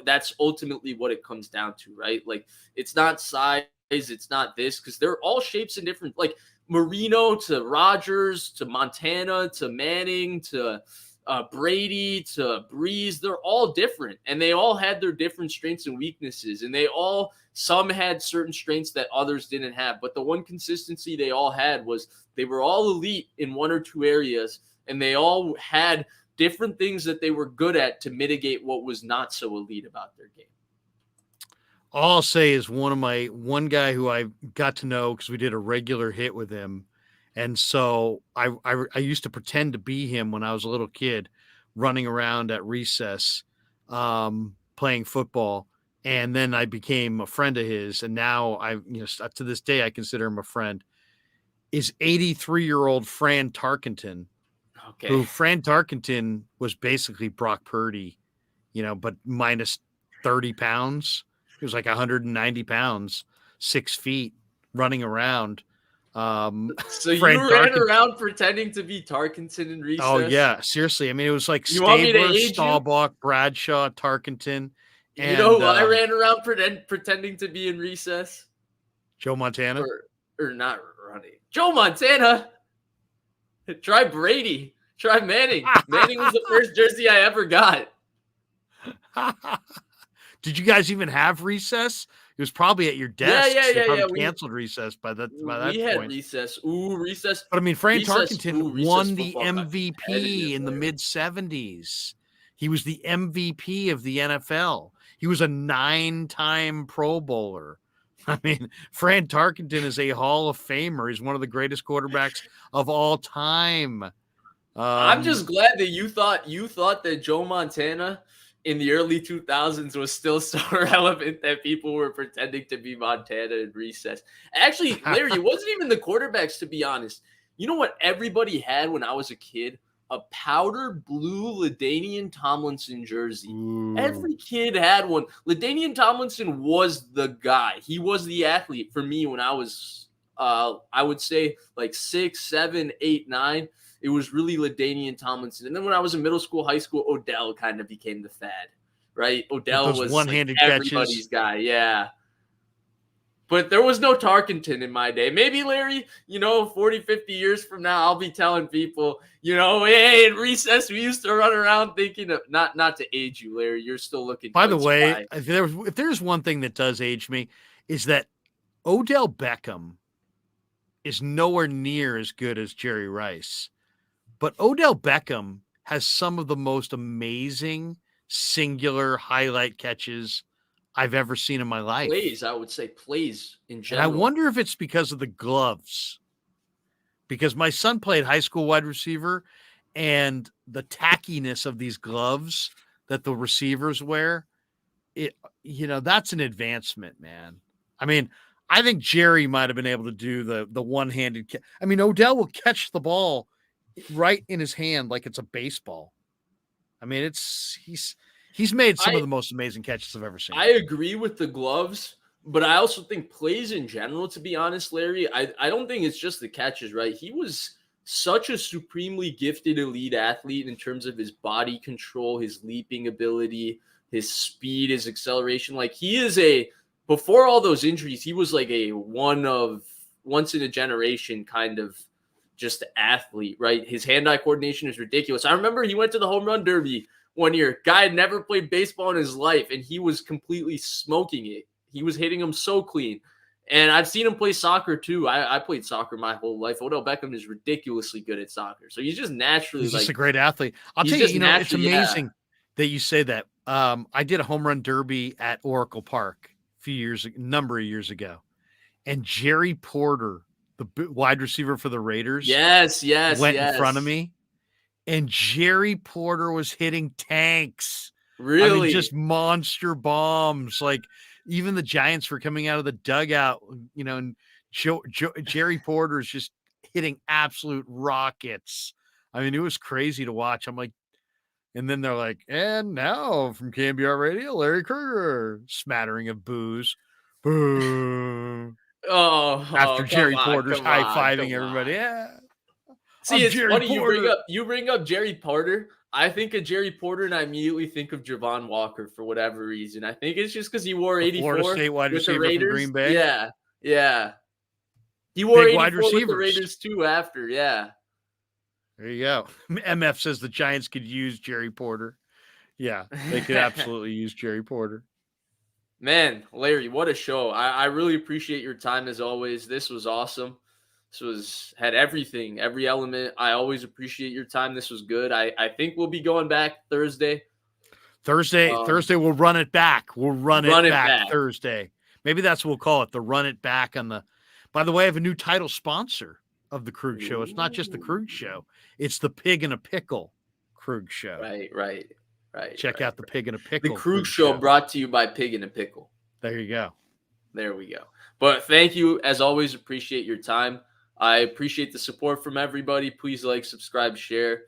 that's ultimately what it comes down to, right? Like it's not size, it's not this, because they're all shapes and different, like Marino to Rodgers to Montana to Manning to Brady to Breeze, they're all different and they all had their different strengths and weaknesses. And some had certain strengths that others didn't have. But the one consistency they all had was they were all elite in one or two areas and they all had different things that they were good at to mitigate what was not so elite about their game. All I'll say is one guy who I got to know because we did a regular hit with him. And so I used to pretend to be him when I was a little kid running around at recess, playing football. And then I became a friend of his. And now to this day, I consider him a friend, is 83-year-old Fran Tarkenton, Okay. who Fran Tarkenton was basically Brock Purdy, but minus 30 pounds. He was like 190 pounds, 6 feet, running around. So you Fran ran Tarkenton. around pretending to be Tarkenton in recess? Oh, yeah. Seriously. I mean, it was like You want me to Stabler, age you? Staubach, Bradshaw, Tarkenton. You know who I ran around pretending to be in recess? Joe Montana? Or not running. Joe Montana? Try Brady. Try Manning. Manning was the first jersey I ever got. Did you guys even have recess? He was probably at your Yeah, desk. yeah, They yeah, yeah. probably canceled recess by that We had point. recess. Ooh, recess. But I mean, Fran Recess. Tarkenton Ooh, recess won the football got MVP competitive, in the Larry. mid-70s. He was the MVP of the NFL. He was a 9-time Pro Bowler. I mean, Fran Tarkenton is a Hall of Famer. He's one of the greatest quarterbacks of all time. I'm just glad that you thought that Joe Montana in the early 2000s was still so relevant that people were pretending to be Montana in recess. Actually, Larry, it wasn't even the quarterbacks, to be honest. You know what everybody had when I was a kid? A powder blue LaDainian Tomlinson jersey. Ooh. Every kid had one. LaDainian Tomlinson was the guy. He was the athlete for me when I was, I would say like 6, 7, 8, 9. It was really LaDainian Tomlinson. And then when I was in middle school, high school, Odell kind of became the fad, right? Odell those was one-handed like everybody's catches. guy. Yeah. But there was no Tarkenton in my day. Maybe, Larry, 40, 50 years from now, I'll be telling people, hey, in recess, we used to run around thinking of, not to age you, Larry. You're still looking By the good way, spry. if there's one thing that does age me, is that Odell Beckham is nowhere near as good as Jerry Rice. But Odell Beckham has some of the most amazing singular highlight catches I've ever seen in my life. Plays, I would say plays in And general. I wonder if it's because of the gloves. Because my son played high school wide receiver, and the tackiness of these gloves that the receivers wear, that's an advancement, man. I mean, I think Jerry might have been able to do the one-handed. I mean, Odell will catch the ball right in his hand like it's a baseball. I mean, he's made some of the most amazing catches I've ever seen. I agree with the gloves, but I also think plays in general, to be honest, Larry, I don't think it's just the catches, right? He was such a supremely gifted elite athlete in terms of his body control, his leaping ability, his speed, his acceleration. Like before all those injuries, he was like a once in a generation kind of just athlete, right? His hand-eye coordination is ridiculous. I remember he went to the home run derby one year. Guy had never played baseball in his life, and he was completely smoking it. He was hitting them so clean. And I've seen him play soccer too. I played soccer my whole life. Odell Beckham is ridiculously good at soccer. So he's just naturally he's just a great athlete. I'll tell you, it's amazing that you say that. I did a home run derby at Oracle Park a number of years ago. And Jerry Porter, the wide receiver for the Raiders, went in front of me. And Jerry Porter was hitting tanks. Really? I mean, just monster bombs. Like, even the Giants were coming out of the dugout, and Jerry Porter is just hitting absolute rockets. I mean, it was crazy to watch. I'm like, and then they're like, and now from KMBR Radio, Larry Krueger, smattering of boos. Boo. After Jerry Porter's high-fiving everybody. Yeah. See, it's Jerry funny Porter. you bring up Jerry Porter. I think of Jerry Porter and I immediately think of Javon Walker for whatever reason. I think it's just because he wore 84 Florida State wide with the receiver Raiders. From Green Bay. Yeah, yeah. He wore Big 84 with the Raiders too after, yeah. There you go. MF says the Giants could use Jerry Porter. Yeah, they could absolutely use Jerry Porter. Man, Larry, what a show. I really appreciate your time as always. This was awesome. Had everything, every element. I always appreciate your time. This was good. I think we'll be going back Thursday. Thursday, we'll run it back. We'll run it back Thursday. Maybe that's what we'll call it, the run it back on the. By the way, I have a new title sponsor of the Krug Show. It's not just the Krug Show. It's the Pig in a Pickle Krug Show. Right. Check out the Pig in a Pickle. The Krug Show brought to you by Pig in a Pickle. There you go. There we go. But thank you. As always, appreciate your time. I appreciate the support from everybody. Please like, subscribe, share.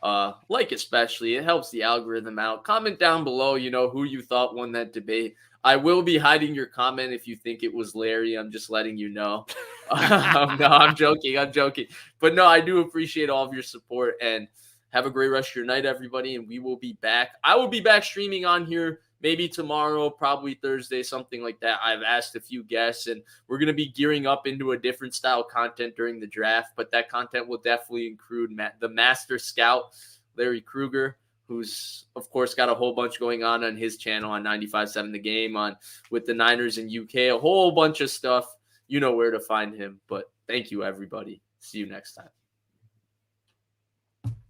Like especially. It helps the algorithm out. Comment down below, who you thought won that debate. I will be hiding your comment if you think it was Larry. I'm just letting you know. No, I'm joking. But no, I do appreciate all of your support. And have a great rest of your night, everybody. And we will be back. I will be back streaming on here maybe tomorrow, probably Thursday, something like that. I've asked a few guests, and we're going to be gearing up into a different style content during the draft. But that content will definitely include the Master Scout, Larry Krueger, who's of course got a whole bunch going on his channel on 95.7 The Game, on with the Niners in UK, a whole bunch of stuff. You know where to find him. But thank you, everybody. See you next time.